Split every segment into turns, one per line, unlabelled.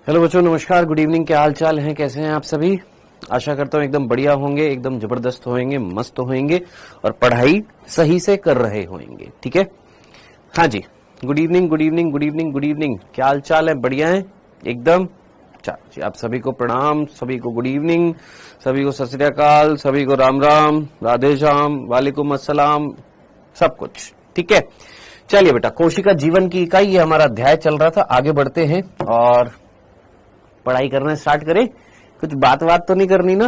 Hello बच्चों, नमस्कार, good evening. क्या हाल चाल है, कैसे हैं आप सभी? आशा करता हूं एकदम बढ़िया होंगे, एकदम जबरदस्त होंगे, मस्त होंगे और पढ़ाई सही से कर रहे होंगे। ठीक है? हाँ जी, good evening, good evening, good evening, good evening. क्या हाल चाल है? बढ़िया है एकदम। चलो जी, आप सभी को प्रणाम, सभी को गुड इवनिंग, सभी को सत श्री अकाल, सभी को राम राम, राधे श्याम, वालेकुम अस्सलाम, सब कुछ ठीक है। चलिए बेटा, कोशिका जीवन की इकाई, ये हमारा अध्याय चल रहा था। आगे बढ़ते हैं और पढ़ाई करना स्टार्ट करें। कुछ बात तो नहीं करनी ना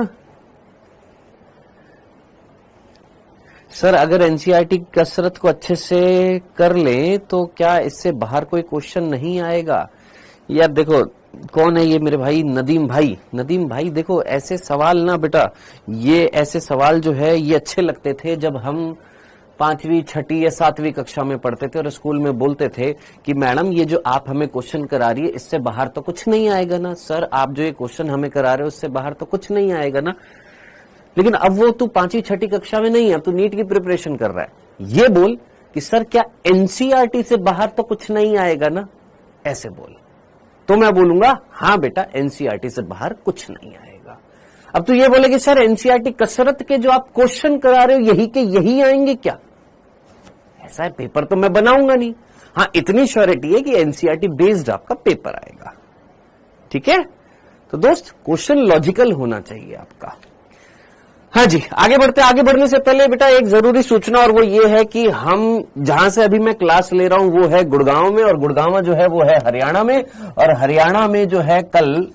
सर? अगर एनसीईआरटी कसरत को अच्छे से कर ले तो क्या इससे बाहर कोई क्वेश्चन नहीं आएगा? यार देखो, कौन है ये मेरे भाई? नदीम भाई। नदीम भाई देखो, ऐसे सवाल ना बेटा, ये ऐसे सवाल जो है ये अच्छे लगते थे जब हम 5वीं 6ठी या 7वीं कक्षा में पढ़ते थे और स्कूल में बोलते थे कि मैडम ये जो आप हमें क्वेश्चन करा रही है इससे बाहर तो कुछ नहीं आएगा ना। सर आप जो ये क्वेश्चन हमें करा रहे हो उससे बाहर तो कुछ नहीं आएगा ना। लेकिन अब वो तू 5वीं 6ठी कक्षा में नहीं है, अब तू नीट की प्रिपरेशन कर रहा है। ये बोल कि सर क्या एनसीईआरटी से बाहर तो कुछ नहीं आएगा ना, ऐसे बोल। तो मैं बोलूंगा हाँ बेटा, एनसीईआरटी से बाहर कुछ नहीं आएगा। अब तू ये बोले कि सर एनसीईआरटी कसरत के जो आप क्वेश्चन करा रहे हो यही के यही आएंगे क्या? ऐसा है, पेपर तो मैं बनाऊंगा नहीं। हाँ, इतनी श्योरिटी है कि एनसीईआरटी बेस्ड आपका पेपर आएगा। ठीक है? तो दोस्त, क्वेश्चन लॉजिकल होना चाहिए आपका। हाँ जी, आगे बढ़ते। आगे बढ़ने से पहले बेटा एक जरूरी सूचना, और वो ये है कि हम जहां से अभी मैं क्लास ले रहा हूं वो है गुड़गांव में, और गुड़गांव जो है वो है हरियाणा में। और हरियाणा में जो है कल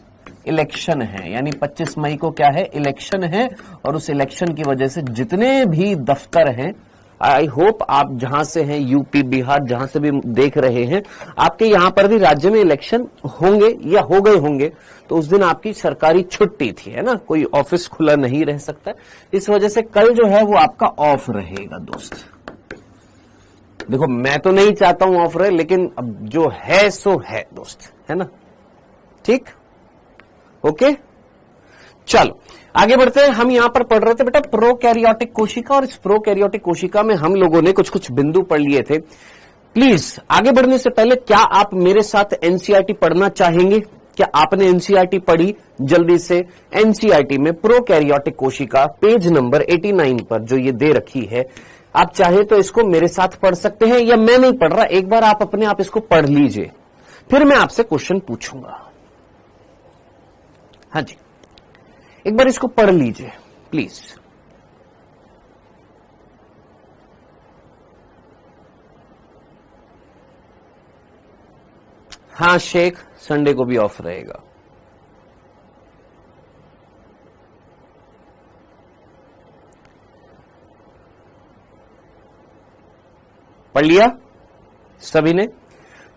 इलेक्शन है, यानी 25 मई को क्या है, इलेक्शन है। और उस इलेक्शन की वजह से जितने भी दफ्तर हैं, आई होप आप जहां से हैं, यूपी बिहार जहां से भी देख रहे हैं, आपके यहां पर भी राज्य में इलेक्शन होंगे या हो गए होंगे। तो उस दिन आपकी सरकारी छुट्टी थी, है ना, कोई ऑफिस खुला नहीं रह सकता। इस वजह से कल जो है वो आपका ऑफ रहेगा दोस्त। देखो, मैं तो नहीं चाहता हूं ऑफ रहे, लेकिन अब जो है सो है दोस्त, है ना। ठीक, ओके, चलो आगे बढ़ते हैं। हम यहां पर पढ़ रहे थे बेटा प्रोकैरियोटिक कोशिका, और इस प्रोकैरियोटिक कोशिका में हम लोगों ने कुछ कुछ बिंदु पढ़ लिए थे। प्लीज आगे बढ़ने से पहले क्या आप मेरे साथ एनसीईआरटी पढ़ना चाहेंगे? क्या आपने एनसीईआरटी पढ़ी? जल्दी से एनसीईआरटी में प्रोकैरियोटिक कोशिका पेज नंबर 89 पर जो ये दे रखी है, आप चाहे तो इसको मेरे साथ पढ़ सकते हैं, या मैं नहीं पढ़ रहा, एक बार आप अपने आप इसको पढ़ लीजिए, फिर मैं आपसे क्वेश्चन पूछूंगा। हाँ जी, एक बार इसको पढ़ लीजिए प्लीज। हाँ शेख, संडे को भी ऑफ रहेगा। पढ़ लिया सभी ने?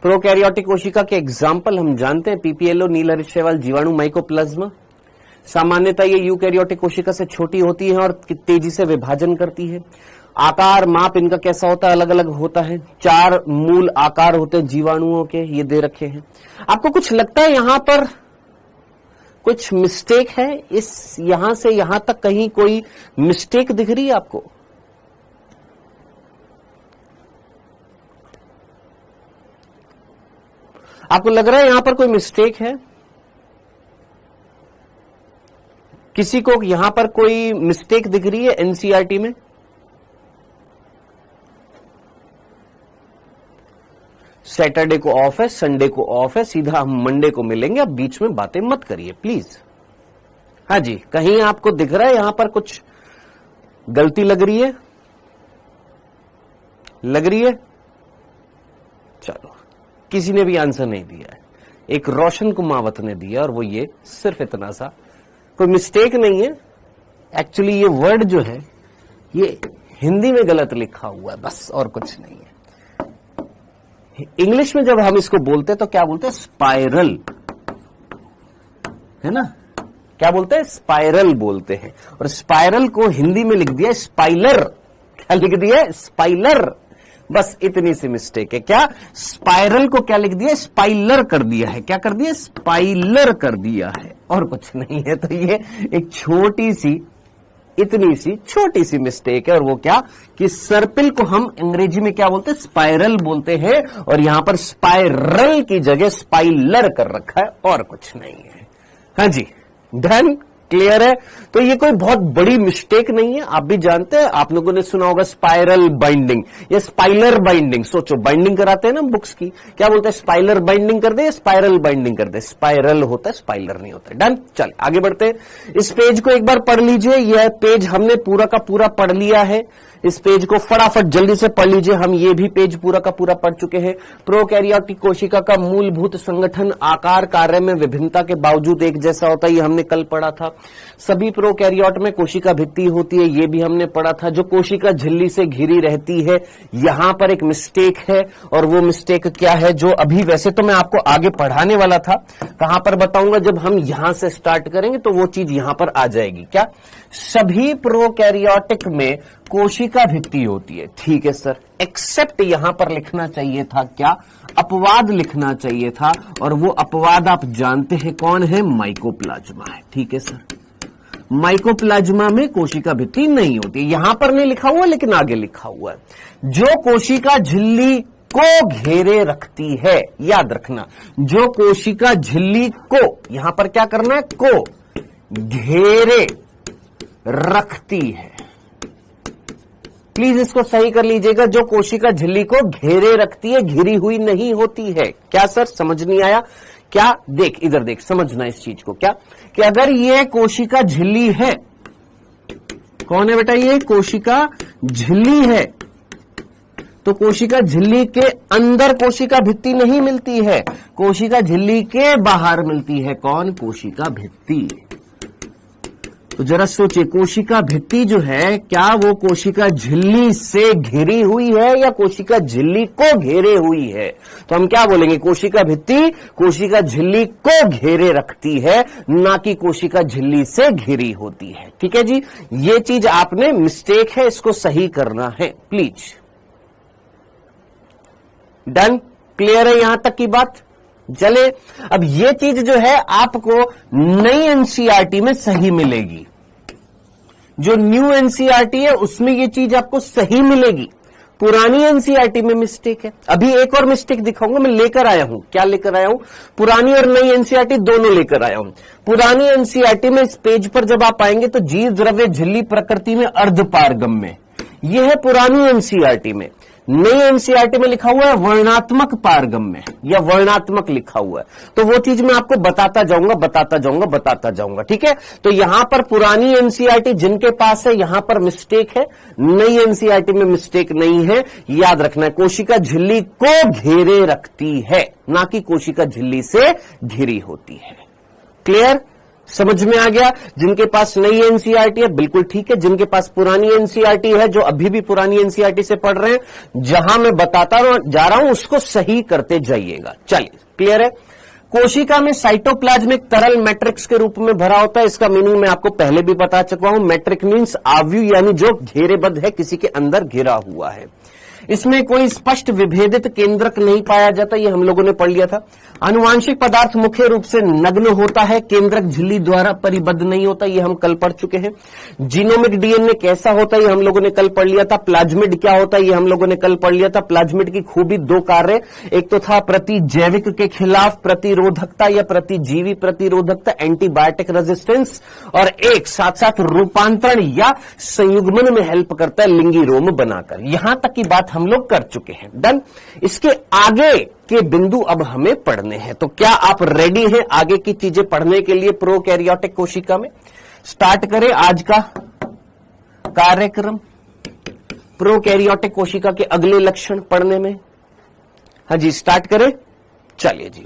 प्रोकैरियोटिक कोशिका के एग्जाम्पल हम जानते हैं, पीपीएलओ, नील शैवाल जीवाणु, माइकोप्लाज्मा। सामान्यतः ये यूकैरियोटिक कोशिका से छोटी होती है और तेजी से विभाजन करती है। आकार माप इनका कैसा होता है? अलग अलग होता है। 4 मूल आकार होते हैं जीवाणुओं के, ये दे रखे हैं। आपको कुछ लगता है यहां पर कुछ मिस्टेक है? इस यहां से यहां तक कहीं कोई मिस्टेक दिख रही है आपको? आपको लग रहा है यहां पर कोई मिस्टेक है? किसी को यहां पर कोई मिस्टेक दिख रही है एनसीईआरटी में? सैटरडे को ऑफ है, संडे को ऑफ है, सीधा हम मंडे को मिलेंगे। अब बीच में बातें मत करिए प्लीज। हाँ जी, कहीं आपको दिख रहा है यहां पर कुछ गलती लग रही है? लग रही है? चलो, किसी ने भी आंसर नहीं दिया है। एक रोशन कुमावत ने दिया, और वो ये सिर्फ इतना सा, कोई मिस्टेक नहीं है। एक्चुअली ये वर्ड जो है ये हिंदी में गलत लिखा हुआ है, बस, और कुछ नहीं है। इंग्लिश में जब हम इसको बोलते हैं तो क्या बोलते हैं? स्पाइरल, है ना। क्या बोलते हैं? स्पाइरल बोलते हैं। और स्पाइरल को हिंदी में लिख दिया स्पाइलर। क्या लिख दिया? स्पाइलर। बस इतनी सी मिस्टेक है। क्या? स्पाइरल को क्या लिख दिया? स्पाइलर कर दिया है। क्या कर दिया? स्पाइलर कर दिया है, और कुछ नहीं है। तो ये एक छोटी सी इतनी सी छोटी सी मिस्टेक है, और वो क्या कि सर्पिल को हम अंग्रेजी में क्या बोलते हैं, स्पाइरल बोलते हैं, और यहां पर स्पाइरल की जगह स्पाइलर कर रखा है और कुछ नहीं है। हाँ जी, डन, क्लियर है। तो ये कोई बहुत बड़ी मिस्टेक नहीं है, आप भी जानते हैं, आप लोगों ने सुना होगा स्पाइरल बाइंडिंग या स्पाइलर बाइंडिंग। सोचो, बाइंडिंग कराते हैं ना बुक्स की, क्या बोलते हैं, स्पाइलर बाइंडिंग कर दे या स्पाइरल बाइंडिंग कर दे, स्पाइरल होता है, स्पाइलर नहीं होता। डन, चल आगे बढ़ते हैं। इस पेज को एक बार पढ़ लीजिए, यह पेज हमने पूरा का पूरा पढ़ लिया है। इस पेज को फटाफट जल्दी से पढ़ लीजिए, हम ये भी पेज पूरा का पूरा पढ़ चुके हैं। प्रोकैरियोटिक कोशिका का मूलभूत संगठन आकार कार्य में विभिन्नता के बावजूद एक जैसा होता है, ये हमने कल पढ़ा था। सभी प्रोकैरियोट में कोशिका भित्ति होती है, ये भी हमने पढ़ा था। जो कोशिका झिल्ली से घिरी रहती है, यहां पर एक मिस्टेक है, और वो मिस्टेक क्या है, जो अभी वैसे तो मैं आपको आगे पढ़ाने वाला था, कहां पर बताऊंगा, जब हम यहां से स्टार्ट करेंगे तो वो चीज यहां पर आ जाएगी। क्या सभी प्रोकैरियोटिक में कोशिका भित्ति होती है? ठीक है सर, एक्सेप्ट यहां पर लिखना चाहिए था क्या, अपवाद लिखना चाहिए था, और वो अपवाद आप जानते हैं कौन है, माइकोप्लाज्मा है। ठीक है सर, माइकोप्लाज्मा में कोशिका भित्ति नहीं होती, यहां पर नहीं लिखा हुआ लेकिन आगे लिखा हुआ है। जो कोशिका झिल्ली को घेरे रखती है, याद रखना, जो कोशिका झिल्ली को, यहां पर क्या करना है, को घेरे रखती है। प्लीज इसको सही कर लीजिएगा, जो कोशिका झिल्ली को घेरे रखती है, घिरी हुई नहीं होती है। क्या सर समझ नहीं आया क्या? देख इधर देख, समझना इस चीज को, क्या कि अगर ये कोशिका झिल्ली है, कौन है बेटा, ये कोशिका झिल्ली है, तो कोशिका झिल्ली के अंदर कोशिका भित्ति नहीं मिलती है, कोशिका झिल्ली के बाहर मिलती है। कौन? कोशिका भित्ति। तो जरा सोचिए, कोशिका भित्ति जो है, क्या वो कोशिका झिल्ली से घिरी हुई है या कोशिका झिल्ली को घेरे हुई है? तो हम क्या बोलेंगे, कोशिका भित्ति कोशिका झिल्ली को घेरे रखती है, ना कि कोशिका झिल्ली से घिरी होती है। ठीक है जी, ये चीज आपने मिस्टेक है, इसको सही करना है प्लीज। डन, क्लियर है यहां तक की बात? चले, अब ये चीज जो है आपको नई एनसीईआरटी में सही मिलेगी, जो न्यू एनसीईआरटी है उसमें ये चीज आपको सही मिलेगी, पुरानी एनसीईआरटी में मिस्टेक है। अभी एक और मिस्टेक दिखाऊंगा, मैं लेकर आया हूं, क्या लेकर आया हूं, पुरानी और नई एनसीईआरटी दोनों लेकर आया हूं। पुरानी एनसीईआरटी में इस पेज पर जब आप आएंगे तो जीव द्रव्य झिल्ली प्रकृति में अर्धपारगम्य, यह है पुरानी एनसीईआरटी में। नई एनसीईआरटी में लिखा हुआ है वर्णात्मक पारगम्य या वर्णात्मक लिखा हुआ है, तो वो चीज मैं आपको बताता जाऊंगा। ठीक है, तो यहां पर पुरानी एनसीईआरटी जिनके पास है, यहां पर मिस्टेक है, नई एनसीईआरटी में मिस्टेक नहीं है। याद रखना है, कोशिका झिल्ली को घेरे रखती है, ना कि कोशिका झिल्ली से घिरी होती है। क्लियर, समझ में आ गया? जिनके पास नई एनसीईआरटी है बिल्कुल ठीक है, जिनके पास पुरानी एनसीईआरटी है, जो अभी भी पुरानी एनसीईआरटी से पढ़ रहे हैं, जहां मैं बताता जा रहा हूं उसको सही करते जाइएगा। चलिए, क्लियर है? कोशिका में साइटोप्लाज्मिक तरल मैट्रिक्स के रूप में भरा होता है, इसका मीनिंग मैं आपको पहले भी बता चुका हूं। मैट्रिक मीन्स आव्यूह, यानी जो घेरेबद्ध है, किसी के अंदर घिरा हुआ है। इसमें कोई स्पष्ट विभेदित केंद्रक नहीं पाया जाता, ये हम लोगों ने पढ़ लिया था। आनुवांशिक पदार्थ मुख्य रूप से नग्न होता है, केंद्रक झिल्ली द्वारा परिबद्ध नहीं होता, ये हम कल पढ़ चुके हैं। जीनोमिक डीएनए कैसा होता है, ये हम लोगों ने कल पढ़ लिया था। प्लाज्मिड क्या होता है, ये हम लोगों ने कल पढ़ लिया था। प्लाज्मिड की खूबी दो कार्य, एक तो था प्रतिजैविक के खिलाफ प्रतिरोधकता या प्रतिजीवी प्रतिरोधकता, एंटीबायोटिक रेजिस्टेंस, और एक साथ साथ रूपांतरण या संयुग्मन में हेल्प करता है, लिंगी रोम बनाकर। यहां तक की बात हम लोग कर चुके हैं। डन, इसके आगे के बिंदु अब हमें पढ़ने हैं, तो क्या आप रेडी हैं आगे की चीजें पढ़ने के लिए प्रोकैरियोटिक कोशिका में? स्टार्ट करें आज का कार्यक्रम, प्रोकैरियोटिक कोशिका के अगले लक्षण पढ़ने में। हाँ जी, स्टार्ट करें। चलिए जी,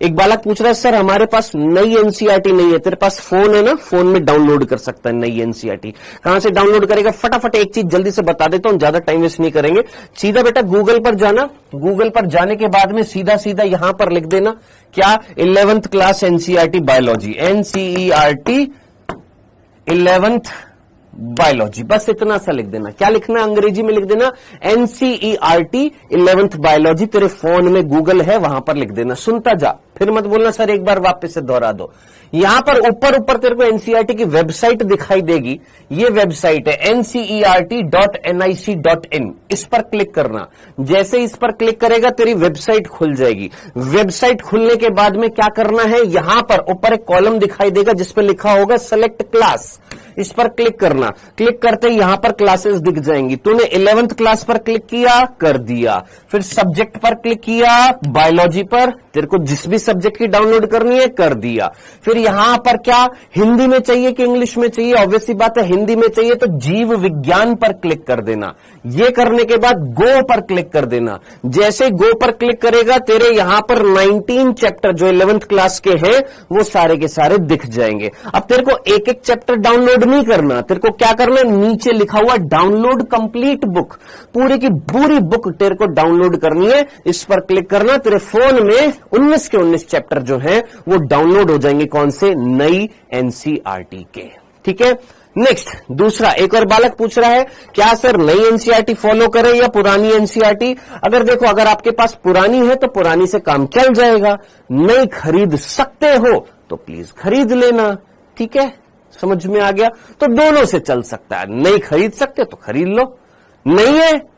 एक बालक पूछ रहा है, सर हमारे पास नई एनसीईआरटी नहीं है। तेरे पास फोन है ना, फोन में डाउनलोड कर सकता है नई एनसीईआरटी। कहां से डाउनलोड करेगा? फटाफट एक चीज जल्दी से बता देता हूं, ज्यादा टाइम वेस्ट नहीं करेंगे। सीधा बेटा गूगल पर जाना, गूगल पर जाने के बाद में सीधा सीधा यहां पर लिख देना क्या, 11th class NCERT biology, NCERT 11th biology, बस इतना सा लिख देना। क्या लिखना है अंग्रेजी में? लिख देना NCERT 11th बायोलॉजी। तेरे फोन में गूगल है, वहां पर लिख देना। सुनता जा, फिर मत बोलना सर एक बार वापस से दोहरा दो। यहां पर ऊपर ऊपर तेरे को एनसीईआरटी की वेबसाइट दिखाई देगी। ये वेबसाइट है ncert.nic.in। इस पर क्लिक करना। जैसे इस पर क्लिक करेगा तेरी वेबसाइट खुल जाएगी। वेबसाइट खुलने के बाद में क्या करना है, यहां पर ऊपर एक कॉलम दिखाई देगा जिस पर लिखा होगा सेलेक्ट क्लास। इस पर क्लिक करना। क्लिक करते ही यहां पर क्लासेस दिख जाएंगी। तूने 11th क्लास पर क्लिक किया, कर दिया। फिर सब्जेक्ट पर क्लिक किया, बायोलॉजी पर, तेरे को जिस भी सब्जेक्ट की डाउनलोड करनी है कर दिया। फिर यहां पर क्या हिंदी में चाहिए कि इंग्लिश में चाहिए? ऑब्वियस सी बात है हिंदी में चाहिए, तो जीव विज्ञान पर क्लिक कर देना। ये करने के बाद गो पर क्लिक कर देना। जैसे गो पर क्लिक करेगा तेरे यहां पर 19 चैप्टर जो 11th क्लास के हैं वो सारे के सारे दिख जाएंगे। अब तेरे को एक एक चैप्टर डाउनलोड नहीं करना, तेरे को क्या करना, नीचे लिखा हुआ डाउनलोड कंप्लीट बुक, पूरी की पूरी बुक तेरे को डाउनलोड करनी है। इस पर क्लिक करना, तेरे फोन में 19 के 19 चैप्टर जो हैं वो डाउनलोड हो जाएंगे। कौन से? नई एनसीईआरटी के। ठीक है। नेक्स्ट दूसरा, एक और बालक पूछ रहा है क्या सर नई एनसीईआरटी फॉलो करें या पुरानी एनसीईआरटी? अगर देखो, अगर आपके पास पुरानी है तो पुरानी से काम चल जाएगा। नई खरीद सकते हो तो प्लीज खरीद लेना। ठीक है, समझ में आ गया? तो दोनों से चल सकता है। नहीं खरीद सकते तो खरीद लो, नहीं है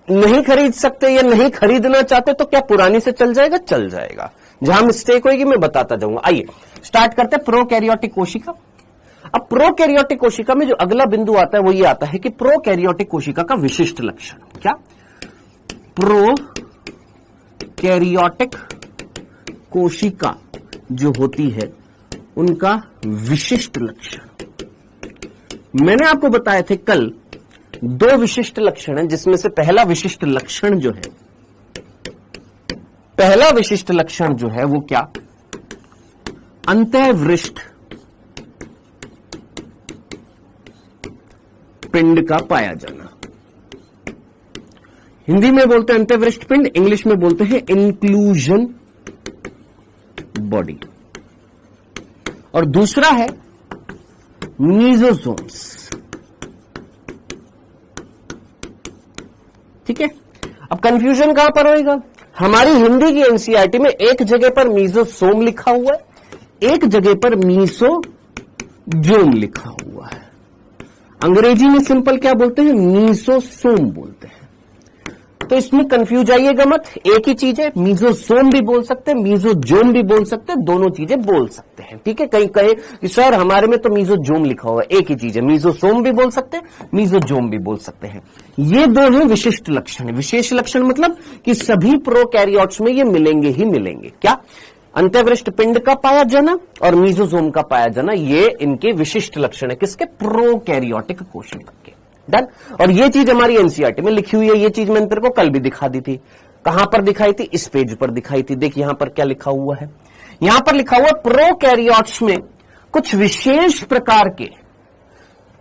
नहीं खरीद सकते या नहीं खरीदना चाहते तो क्या पुरानी से चल जाएगा? चल जाएगा। जहां मिस्टेक होगी मैं बताता जाऊंगा। आइए स्टार्ट करते हैं प्रोकैरियोटिक कोशिका। अब प्रोकैरियोटिक कोशिका में जो अगला बिंदु आता है वो ये आता है कि प्रोकैरियोटिक कोशिका का विशिष्ट लक्षण। क्या? प्रोकैरियोटिक कोशिका जो होती है उनका विशिष्ट लक्षण। मैंने आपको बताए थे कल दो विशिष्ट लक्षण हैं, जिसमें से पहला विशिष्ट लक्षण जो है, पहला विशिष्ट लक्षण जो है वो क्या? अंतःवृष्ट पिंड का पाया जाना। हिंदी में बोलते हैं अंतःवृष्ट पिंड, इंग्लिश में बोलते हैं इंक्लूजन बॉडी। और दूसरा है मीजोसोम्स। ठीक है। अब कंफ्यूजन कहां पर होएगा? हमारी हिंदी की एनसीईआरटी में एक जगह पर मीजोसोम लिखा हुआ है, एक जगह पर मीसोजोम लिखा हुआ है। अंग्रेजी में सिंपल क्या बोलते हैं? मीसोसोम बोलते हैं। तो इसमें कंफ्यूज आइएगा मत, एक ही चीज है। मीजोसोम भी बोल सकते हैं, मीजोजोम भी बोल सकते हैं, दोनों चीजें बोल सकते हैं। ठीक है। कहीं कहे कि सर हमारे में तो मीजोजोम लिखा हुआ है, एक ही चीज है। मीजोसोम भी बोल सकते हैं, मीजोजोम भी बोल सकते हैं। ये दो हैं विशिष्ट लक्षण। विशेष लक्षण मतलब कि सभी प्रोकैरियोट्स में ये मिलेंगे ही मिलेंगे। क्या? अंतःवृष्ट पिंड का पाया जाना और मीजोसोम का पाया जाना, ये इनके विशिष्ट लक्षण है। किसके? प्रोकैरियोटिक कोशिका के। डन। और ये चीज हमारी एनसीईआरटी में लिखी हुई है। ये चीज मैंने तेरे को कल भी दिखा दी थी। कहां पर दिखाई थी? इस पेज पर दिखाई थी। देख यहां पर क्या लिखा हुआ है। यहां पर लिखा हुआ प्रोकैरियोट्स में कुछ विशेष प्रकार के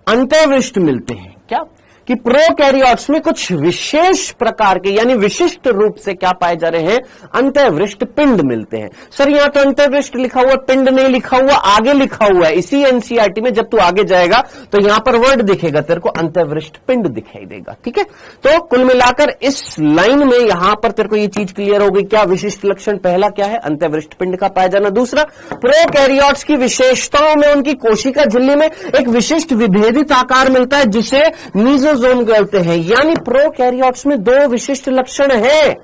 अंतःवृष्ट मिलते हैं। क्या? कि प्रोकैरियोट्स में कुछ विशेष प्रकार के यानी विशिष्ट रूप से क्या पाए जा रहे हैं? अंतःवृष्ट पिंड मिलते हैं। सर यहां तो अंतःवृष्ट लिखा हुआ, पिंड नहीं लिखा हुआ, आगे लिखा हुआ है। इसी एनसीईआरटी में जब तू आगे जाएगा तो यहां पर वर्ड दिखेगा तेरे को, अंतःवृष्ट पिंड दिखाई देगा। ठीक है। तो कुल मिलाकर इस लाइन में यहां पर तेरे को ये चीज क्लियर हो गई। क्या विशिष्ट लक्षण? पहला क्या है? अंतःवृष्ट पिंड का पाया जाना। दूसरा, प्रोकैरियोट्स की विशेषताओं में उनकी कोशिका झिल्ली में एक विशिष्ट विभेदित आकार मिलता है जिसे मीजोसोम कहते हैं। यानी प्रोकैरियोट्स में दो विशिष्ट लक्षण हैं।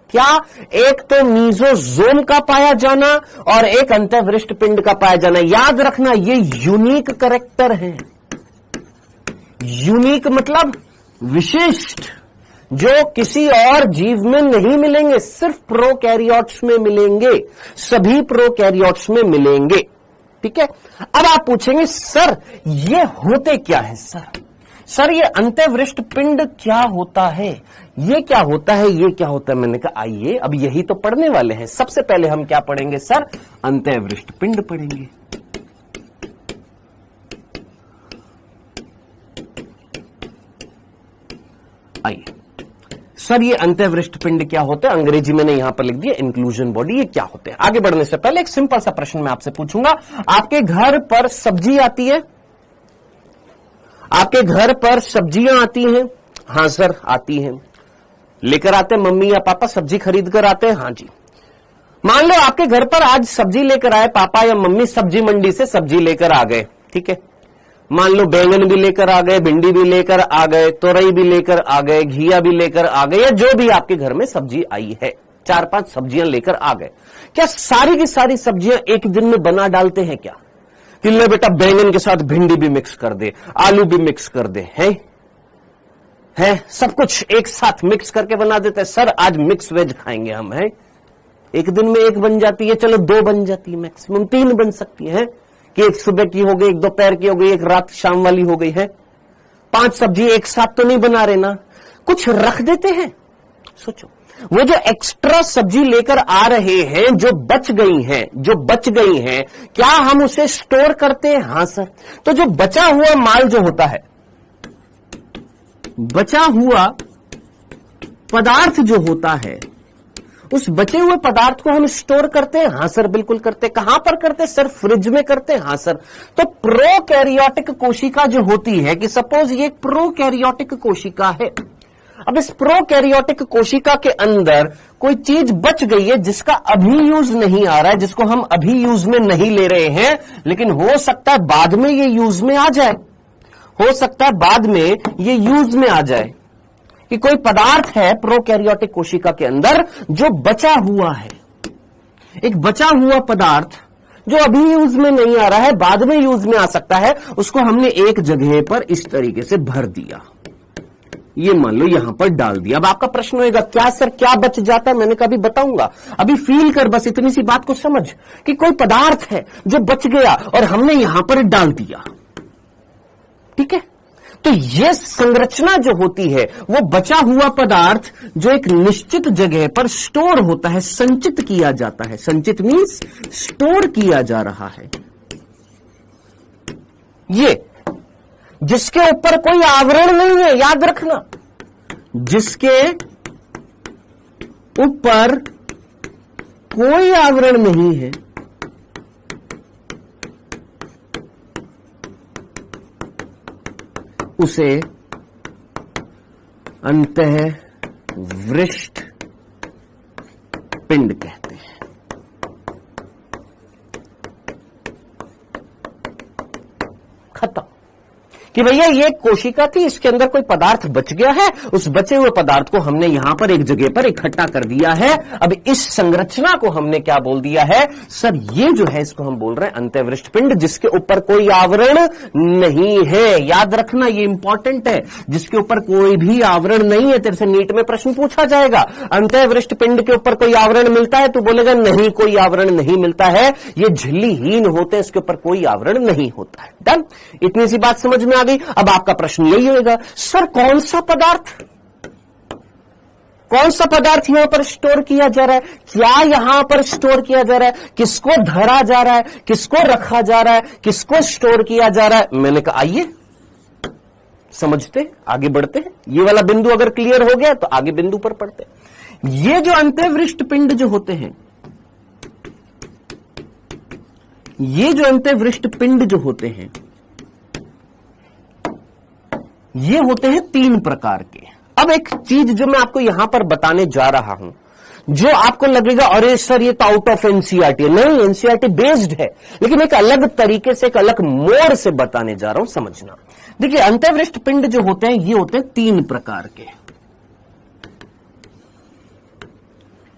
क्या? एक तो मीजोसोम का पाया जाना और एक अंतःवृष्ट पिंड का पाया जाना। याद रखना ये यूनिक कैरेक्टर है। यूनिक मतलब विशिष्ट, जो किसी और जीव में नहीं मिलेंगे, सिर्फ प्रोकैरियोट्स में मिलेंगे, सभी प्रोकैरियोट्स में मिलेंगे। ठीक है। अब आप पूछेंगे सर ये होते क्या है? सर ये अंतःवृष्ट पिंड क्या होता है? ये क्या होता है? ये क्या होता है? मैंने कहा आइए अब यही तो पढ़ने वाले हैं। सबसे पहले हम क्या पढ़ेंगे सर? अंतःवृष्ट पिंड पढ़ेंगे। आइए सर ये अंतःवृष्ट पिंड क्या होता है? अंग्रेजी मैंने यहां पर लिख दिया इंक्लूजन बॉडी। ये क्या होते हैं? आगे बढ़ने से पहले एक सिंपल सा प्रश्न मैं आपसे पूछूंगा। आपके घर पर सब्जी आती है, आपके घर पर सब्जियां आती हैं? हां सर आती हैं। लेकर आते हैं मम्मी या पापा, सब्जी खरीद कर आते हैं? हां जी। मान लो आपके घर पर आज सब्जी लेकर आए, पापा या मम्मी सब्जी मंडी से सब्जी लेकर आ गए, ठीक है। मान लो बैंगन भी लेकर आ गए, भिंडी भी लेकर आ गए, तोरई भी लेकर आ गए, घिया भी लेकर आ गए, या जो भी आपके घर में सब्जी आई है, 4-5 सब्जियां लेकर आ गए। क्या सारी की सारी सब्जियां एक दिन में बना डालते हैं क्या? कि ले बेटा बैंगन के साथ भिंडी भी मिक्स कर दे, आलू भी मिक्स कर दे, है सब कुछ एक साथ मिक्स करके बना देते हैं। सर आज मिक्स वेज खाएंगे हम, है एक दिन में एक बन जाती है, चलो 2 बन जाती है, मैक्सिमम 3 बन सकती है, कि एक सुबह की हो गई, एक दोपहर की हो गई, एक रात शाम वाली हो गई है। 5 सब्जी एक साथ तो नहीं बना रहे ना, कुछ रख देते हैं। सोचो वो जो एक्स्ट्रा सब्जी लेकर आ रहे हैं, जो बच गई हैं, क्या हम उसे स्टोर करते हैं? हां सर। तो जो बचा हुआ माल जो होता है, बचा हुआ पदार्थ जो होता है, उस बचे हुए पदार्थ को हम स्टोर करते हैं? हां सर बिल्कुल करते हैं। कहां पर करते हैं? सर फ्रिज में करते हैं। हां सर। तो प्रोकैरियोटिक कोशिका जो होती है, कि सपोज ये एक प्रोकैरियोटिक कोशिका है, अब इस प्रोकैरियोटिक कोशिका के अंदर कोई चीज बच गई है जिसका अभी यूज नहीं आ रहा है, जिसको हम अभी यूज में नहीं ले रहे हैं, लेकिन हो सकता है बाद में ये यूज में आ जाए, हो सकता है बाद में ये यूज में आ जाए, कि कोई पदार्थ है प्रोकैरियोटिक कोशिका के अंदर जो बचा हुआ है, एक बचा हुआ पदार्थ जो अभी यूज में नहीं आ रहा है, बाद में यूज में आ सकता है, उसको हमने एक जगह पर इस तरीके से भर दिया, ये मान लो यहां पर डाल दिया। अब आपका प्रश्न होगा क्या सर क्या बच जाता है? मैंने कहा अभी बताऊंगा, अभी फील कर, बस इतनी सी बात को समझ कि कोई पदार्थ है जो बच गया और हमने यहां पर डाल दिया, ठीक है। तो यह संरचना जो होती है, वो बचा हुआ पदार्थ जो एक निश्चित जगह पर स्टोर होता है, संचित किया जाता है। संचित मीन्स स्टोर किया जा रहा है, ये जिसके ऊपर कोई आवरण नहीं है, याद रखना, जिसके ऊपर कोई आवरण नहीं है, उसे अंतःवृष्ट पिंड कहते हैं। खत्म। कि भैया ये कोशिका थी, इसके अंदर कोई पदार्थ बच गया है, उस बचे हुए पदार्थ को हमने यहां पर एक जगह पर इकट्ठा कर दिया है। अब इस संरचना को हमने क्या बोल दिया है? सर ये जो है इसको हम बोल रहे हैं अंतःवृष्ट पिंड, जिसके ऊपर कोई आवरण नहीं है। याद रखना ये इंपॉर्टेंट है, जिसके ऊपर कोई भी आवरण नहीं है। तेरे से नीट में प्रश्न पूछा जाएगा, अंतःवृष्ट पिंड के ऊपर कोई आवरण मिलता है? तो बोलेगा नहीं, कोई आवरण नहीं मिलता है, ये झिल्लीहीन होते हैं, इसके ऊपर कोई आवरण नहीं होता है। डन, इतनी सी बात समझ में आ गई। अब आपका प्रश्न यही होगा, सर कौन सा पदार्थ यहां पर स्टोर किया जा रहा है? क्या यहां पर स्टोर किया जा रहा है? किसको धरा जा रहा है? किसको रखा जा रहा है? किसको स्टोर किया जा रहा है? मैंने कहा आइए समझते, आगे बढ़ते हैं। ये वाला बिंदु अगर क्लियर हो गया तो आगे बिंदु पर पढ़ते हैं। ये जो अंतःवृष्ट पिंड जो होते हैं, ये जो अंतःवृष्ट पिंड जो होते हैं, ये होते हैं 3 प्रकार के। अब एक चीज जो मैं आपको यहां पर बताने जा रहा हूं, जो आपको लगेगा अरे सर ये तो आउट ऑफ एनसीईआरटी है। नहीं, एनसीईआरटी बेस्ड है, लेकिन एक अलग तरीके से, एक अलग मोड से बताने जा रहा हूं, समझना। देखिए अंतःवृष्ट पिंड जो होते हैं, ये होते हैं 3 प्रकार के।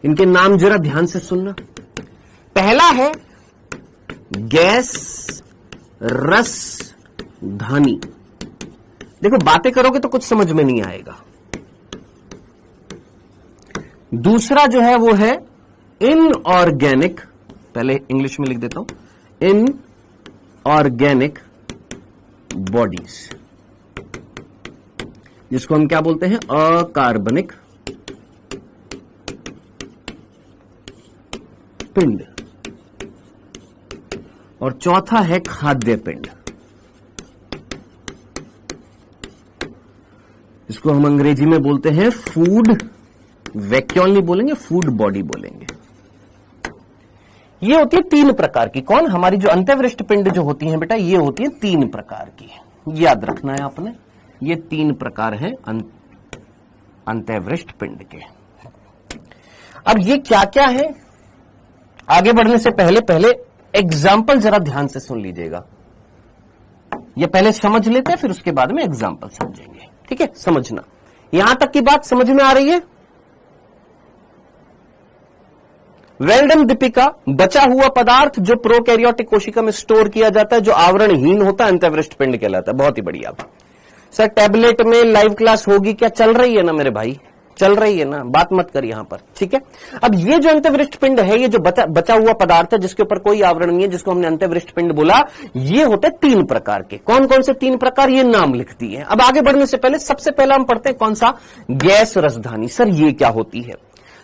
इनके नाम जरा ध्यान से सुनना। पहला है गैस रस धानी। देखो बातें करोगे तो कुछ समझ में नहीं आएगा। दूसरा जो है वो है इनऑर्गेनिक, पहले इंग्लिश में लिख देता हूं, इनऑर्गेनिक बॉडीज, जिसको हम क्या बोलते हैं? अकार्बनिक पिंड। और चौथा है खाद्य पिंड, इसको हम अंग्रेजी में बोलते हैं फूड, वैक्यूल नहीं बोलेंगे, फूड बॉडी बोलेंगे। ये होती है 3 प्रकार की। कौन? हमारी जो अंतःवृष्ट पिंड जो होती हैं बेटा, ये होती है 3 प्रकार की। याद रखना है आपने, ये 3 प्रकार हैं अंत्यवृष्ट पिंड के। अब ये क्या क्या है, आगे बढ़ने से पहले एग्जाम्पल जरा ध्यान से सुन लीजिएगा। ये पहले समझ लेते हैं, फिर उसके बाद में एग्जाम्पल समझेंगे। ठीक है, समझना। यहां तक की बात समझ में आ रही है? Well done Deepika. बचा हुआ पदार्थ जो प्रोकैरियोटिक कोशिका में स्टोर किया जाता है, जो आवरणहीन होता है, अंत्यवृष्ट पिंड कहलाता है। बहुत ही बढ़िया। सर टैबलेट में लाइव क्लास होगी क्या? चल रही है ना मेरे भाई, चल रही है ना, बात मत कर यहां पर। ठीक है, अब ये जो अंत्यवृष्ट पिंड है, ये जो बचा हुआ पदार्थ है जिसके ऊपर कोई आवरण नहीं है, जिसको हमने अंत्यवृष्ट पिंड बोला, ये होते 3 प्रकार के। कौन कौन से 3 प्रकार, ये नाम लिख दिए हैं। अब आगे बढ़ने से पहले सबसे पहला हम पढ़ते हैं कौन सा, गैस रसधानी। सर ये क्या होती है?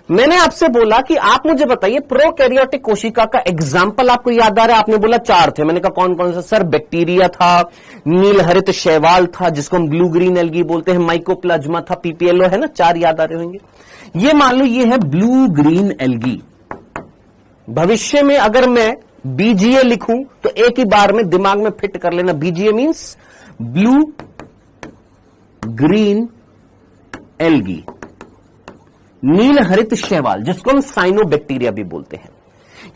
मैंने आपसे बोला कि आप मुझे बताइए प्रोकैरियोटिक कोशिका का एग्जाम्पल आपको याद आ रहा है? आपने बोला 4 थे। मैंने कहा कौन कौन सा? सर बैक्टीरिया था, नील हरित शैवाल था जिसको हम ब्लू ग्रीन एल्गी बोलते हैं, माइकोप्लाज्मा था, पीपीएलओ है ना, 4 याद आ रहे होंगे। ये मान लो ये है ब्लू ग्रीन एल्गी। भविष्य में अगर मैं बीजीए लिखूं तो एक ही बार में दिमाग में फिट कर लेना, BGA means blue green algae, नील हरित शैवाल जिसको हम साइनोबैक्टीरिया भी बोलते हैं।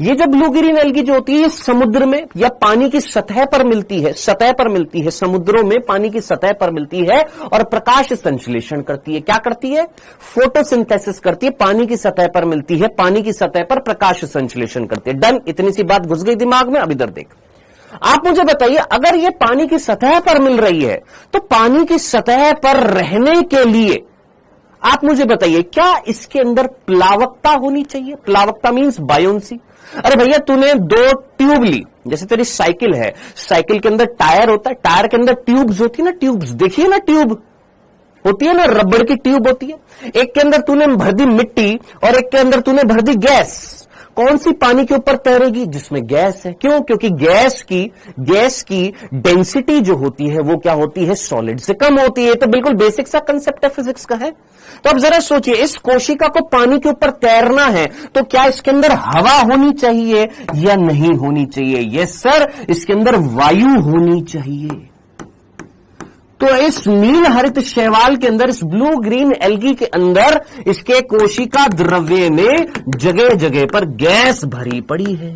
ये जो ब्लू ग्रीन एल्गी जो होती है, ये समुद्र में या पानी की सतह पर मिलती है, समुद्रों में पानी की सतह पर मिलती है और प्रकाश संश्लेषण करती है। क्या करती है? फोटोसिंथेसिस करती है। पानी की सतह पर मिलती है, पानी की सतह पर प्रकाश संश्लेषण करती है। डन, इतनी सी बात घुस गई दिमाग में। अब इधर देख, आप मुझे बताइए, अगर ये पानी की सतह पर मिल रही है तो पानी की सतह पर रहने के लिए आप मुझे बताइए क्या इसके अंदर प्लावकता होनी चाहिए? प्लावकता मींस बायोन्सी। अरे भैया तूने 2 ट्यूब ली, जैसे तेरी साइकिल है, साइकिल के अंदर टायर होता है, टायर के अंदर ट्यूब्स होती है ना, ट्यूब्स देखिए ना, ट्यूब होती है ना, रबड़ की ट्यूब होती है। एक के अंदर तूने भर दी मिट्टी और एक के अंदर तूने भर दी गैस। कौन सी पानी के ऊपर तैरेगी? जिसमें गैस है। क्यों? क्योंकि गैस की डेंसिटी जो होती है वो क्या होती है? सॉलिड से कम होती है। तो बिल्कुल बेसिक सा कंसेप्ट है फिजिक्स का है। तो अब जरा सोचिए, इस कोशिका को पानी के ऊपर तैरना है तो क्या इसके अंदर हवा होनी चाहिए या नहीं होनी चाहिए? यस सर, इसके अंदर वायु होनी चाहिए। तो इस नील हरित शैवाल के अंदर, इस ब्लू ग्रीन एल्गी के अंदर, इसके कोशिका द्रव्य में जगह जगह पर गैस भरी पड़ी है।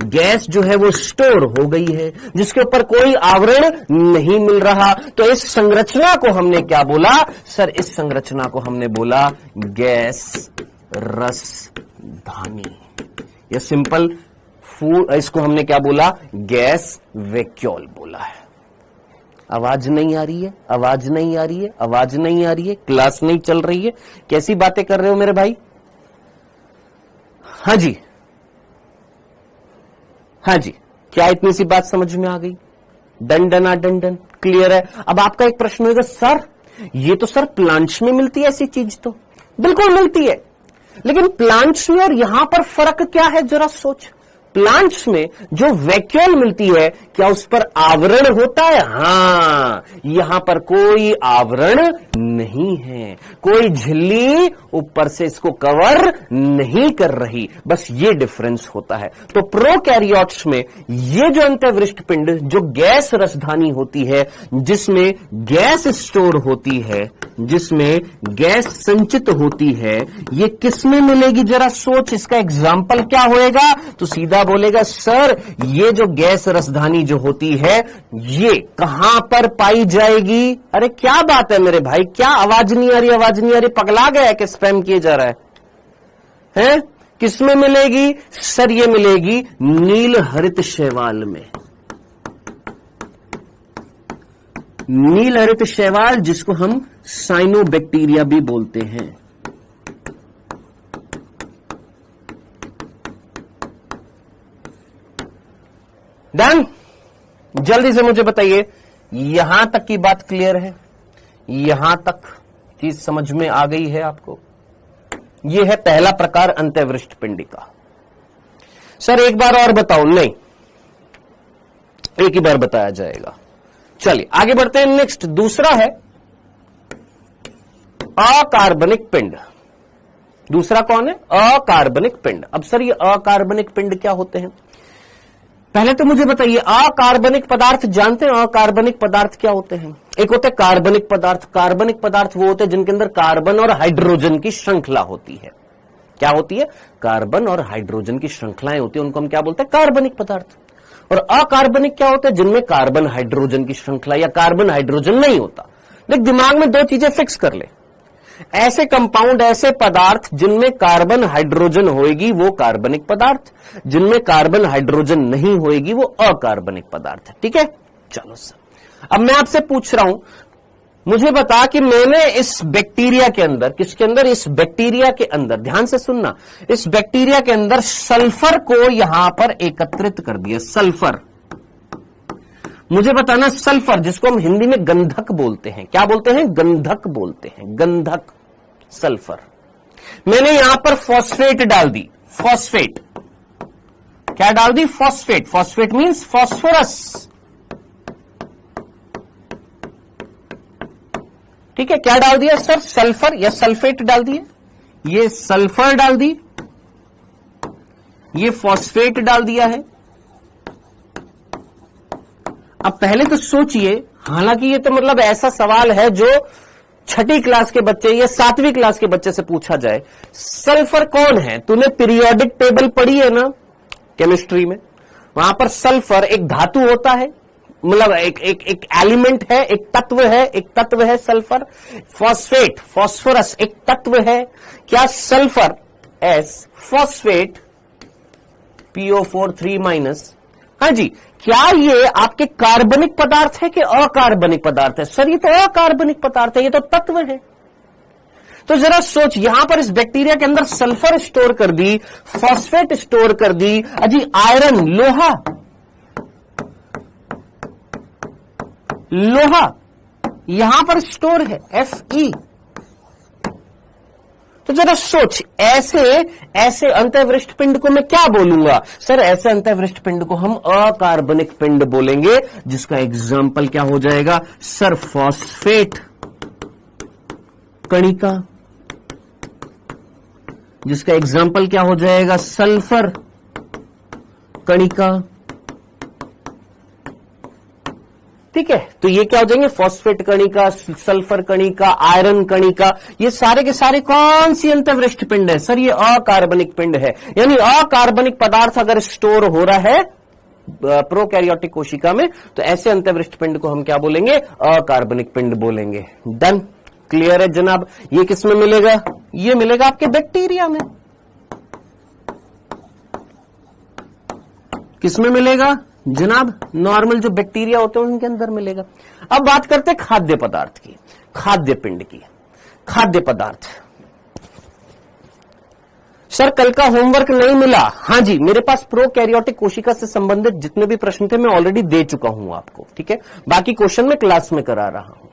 गैस जो है वो स्टोर हो गई है, जिसके ऊपर कोई आवरण नहीं मिल रहा। तो इस संरचना को हमने क्या बोला? सर इस संरचना को हमने बोला गैस रसधानी, या सिंपल फूड, इसको हमने क्या बोला? गैस वैक्यूल बोला है। आवाज नहीं आ रही है? आवाज नहीं आ रही है? आवाज नहीं आ रही है? क्लास नहीं चल रही है? कैसी बातें कर रहे हो मेरे भाई? हाँ जी, हाँ जी, क्या इतनी सी बात समझ में आ गई? Done done done done, clear है। अब आपका एक प्रश्न होगा, सर ये तो सर प्लांट्स में मिलती है ऐसी चीज। तो बिल्कुल मिलती है, लेकिन प्लांट्स में और यहां पर फर्क क्या है जरा सोच। प्लांट्स में जो वैक्यूल मिलती है, क्या उस पर आवरण होता है? हां, यहां पर कोई आवरण नहीं है, कोई झिल्ली ऊपर से इसको कवर नहीं कर रही, बस ये डिफरेंस होता है। तो प्रोकैरियोट्स में ये जो अंत्यवृष्ट पिंड, जो गैस रसधानी होती है, जिसमें गैस स्टोर होती है, जिसमें गैस संचित होती है, ये किसमें मिलेगी जरा सोच। इसका एग्जाम्पल क्या होएगा? तो सीधा बोलेगा सर ये जो गैस रसधानी जो होती है ये कहां पर पाई जाएगी? अरे क्या बात है मेरे भाई, क्या आवाज नहीं आ रही? आवाज नहीं आ रही? पगला गया है कि स्पैम किए जा रहा है? किसमें मिलेगी? सर ये मिलेगी नील हरित शैवाल में। नील हरित शैवाल जिसको हम साइनोबैक्टीरिया भी बोलते हैं। डन, जल्दी से मुझे बताइए, यहां तक की बात क्लियर है? यहां तक चीज समझ में आ गई है आपको? यह है पहला प्रकार अंत्यवृष्ट पिंडिका। सर एक बार और बताओ? नहीं, एक ही बार बताया जाएगा। चलिए आगे बढ़ते हैं। नेक्स्ट दूसरा है अकार्बनिक पिंड। दूसरा कौन है? अकार्बनिक पिंड। अब सर ये अकार्बनिक पिंड क्या होते हैं? पहले तो मुझे बताइए, अकार्बनिक पदार्थ जानते हैं? अकार्बनिक पदार्थ क्या होते हैं? एक होते हैं कार्बनिक पदार्थ। कार्बनिक पदार्थ वो होते हैं जिनके अंदर कार्बन और हाइड्रोजन की श्रृंखला होती है। क्या होती है? कार्बन और हाइड्रोजन की श्रृंखलाएं होती है, उनको हम क्या बोलते हैं? कार्बनिक पदार्थ। और अकार्बनिक क्या होते हैं? जिनमें कार्बन हाइड्रोजन की श्रृंखला या कार्बन हाइड्रोजन नहीं होता। देख, दिमाग में दो चीजें फिक्स कर ले। ऐसे कंपाउंड, ऐसे पदार्थ जिनमें कार्बन हाइड्रोजन होएगी वो कार्बनिक पदार्थ, जिनमें कार्बन हाइड्रोजन नहीं होएगी वो अकार्बनिक पदार्थ है। ठीक है, चलो सर, अब मैं आपसे पूछ रहा हूं, मुझे बता कि मैंने इस बैक्टीरिया के अंदर, किसके अंदर? इस बैक्टीरिया के अंदर, ध्यान से सुनना, इस बैक्टीरिया के अंदर सल्फर को यहां पर एकत्रित कर दिया। सल्फर, मुझे बताना, सल्फर जिसको हम हिंदी में गंधक बोलते हैं, क्या बोलते हैं? गंधक बोलते हैं, गंधक, सल्फर। मैंने यहां पर फॉस्फेट डाल दी। फॉस्फेट, क्या डाल दी? फॉस्फेट। Phosphate means phosphorus. ठीक है, क्या डाल दिया सर? सल्फर या सल्फेट डाल दिए। ये सल्फर डाल दी, ये फॉस्फेट डाल दिया है। अब पहले तो सोचिए, हालांकि ये तो मतलब ऐसा सवाल है जो छठी क्लास के बच्चे या 7वीं क्लास के बच्चे से पूछा जाए। सल्फर कौन है? तूने पीरियोडिक टेबल पढ़ी है ना केमिस्ट्री में? वहां पर सल्फर एक धातु होता है, मतलब एक एलिमेंट है, एक तत्व है, एक तत्व है सल्फर। फॉस्फेट, फॉस्फोरस एक तत्व है। क्या सल्फर एस, फॉस्फेट PO4 3-। हाँ जी, क्या ये आपके कार्बनिक पदार्थ है कि अकार्बनिक पदार्थ है? सर ये तो अकार्बनिक पदार्थ है, ये तो तत्व है। तो जरा सोच, यहां पर इस बैक्टीरिया के अंदर सल्फर स्टोर कर दी, फॉस्फेट स्टोर कर दी, अजी आयरन, लोहा, लोहा यहां पर स्टोर है, Fe। तो जरा सोच, ऐसे अंतःवृष्ट पिंड को मैं क्या बोलूंगा? सर ऐसे अंतःवृष्ट पिंड को हम अकार्बनिक पिंड बोलेंगे, जिसका एग्जाम्पल क्या हो जाएगा? सर फॉस्फेट कणिका, जिसका एग्जाम्पल क्या हो जाएगा? सल्फर कणिका। ठीक है, तो ये क्या हो जाएंगे? फॉस्फेट कणिका, सल्फर कणिका, आयरन कणिका। ये सारे के सारे कौन सी अंतःवृष्ट पिंड है? सर ये अकार्बनिक पिंड है। यानी अकार्बनिक पदार्थ अगर स्टोर हो रहा है प्रोकैरियोटिक कोशिका में, तो ऐसे अंतःवृष्ट पिंड को हम क्या बोलेंगे? अकार्बनिक पिंड बोलेंगे। डन, क्लियर है जनाब? ये किसमें मिलेगा? ये मिलेगा आपके बैक्टीरिया में। किसमें मिलेगा जनाब? नॉर्मल जो बैक्टीरिया होते हैं उनके अंदर मिलेगा। अब बात करते हैं खाद्य पदार्थ की, खाद्य पिंड की। खाद्य पदार्थ, सर कल का होमवर्क नहीं मिला? हां जी, मेरे पास प्रोकैरियोटिक कोशिका से संबंधित जितने भी प्रश्न थे मैं ऑलरेडी दे चुका हूं आपको। ठीक है, बाकी क्वेश्चन मैं क्लास में करा रहा हूं।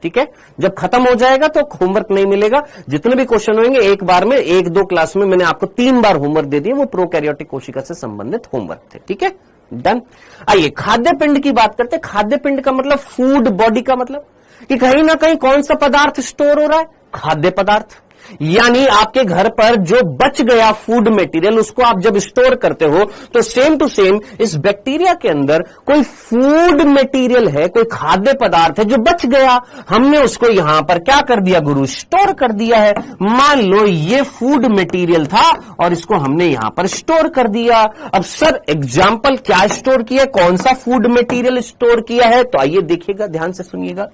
ठीक है, जब खत्म हो जाएगा तो होमवर्क नहीं मिलेगा। जितने भी क्वेश्चन होंगे एक बार में, 1-2 क्लास में मैंने आपको 3 बार होमवर्क दे दिए, वो प्रोकैरियोटिक कोशिका से संबंधित होमवर्क थे। ठीक है, डन। आइए खाद्य पिंड की बात करते हैं। खाद्य पिंड का मतलब फूड बॉडी का मतलब कि कहीं ना कहीं कौन सा पदार्थ स्टोर हो रहा है? खाद्य पदार्थ। यानी आपके घर पर जो बच गया फूड मटेरियल, उसको आप जब स्टोर करते हो तो सेम टू सेम इस बैक्टीरिया के अंदर कोई फूड मटेरियल है, कोई खाद्य पदार्थ है जो बच गया, हमने उसको यहां पर क्या कर दिया गुरु? स्टोर कर दिया है। मान लो ये फूड मटेरियल था और इसको हमने यहां पर स्टोर कर दिया। अब सर एग्जाम्पल क्या स्टोर किया, कौन सा फूड मटेरियल स्टोर किया है? तो आइए देखिएगा, ध्यान से सुनिएगा।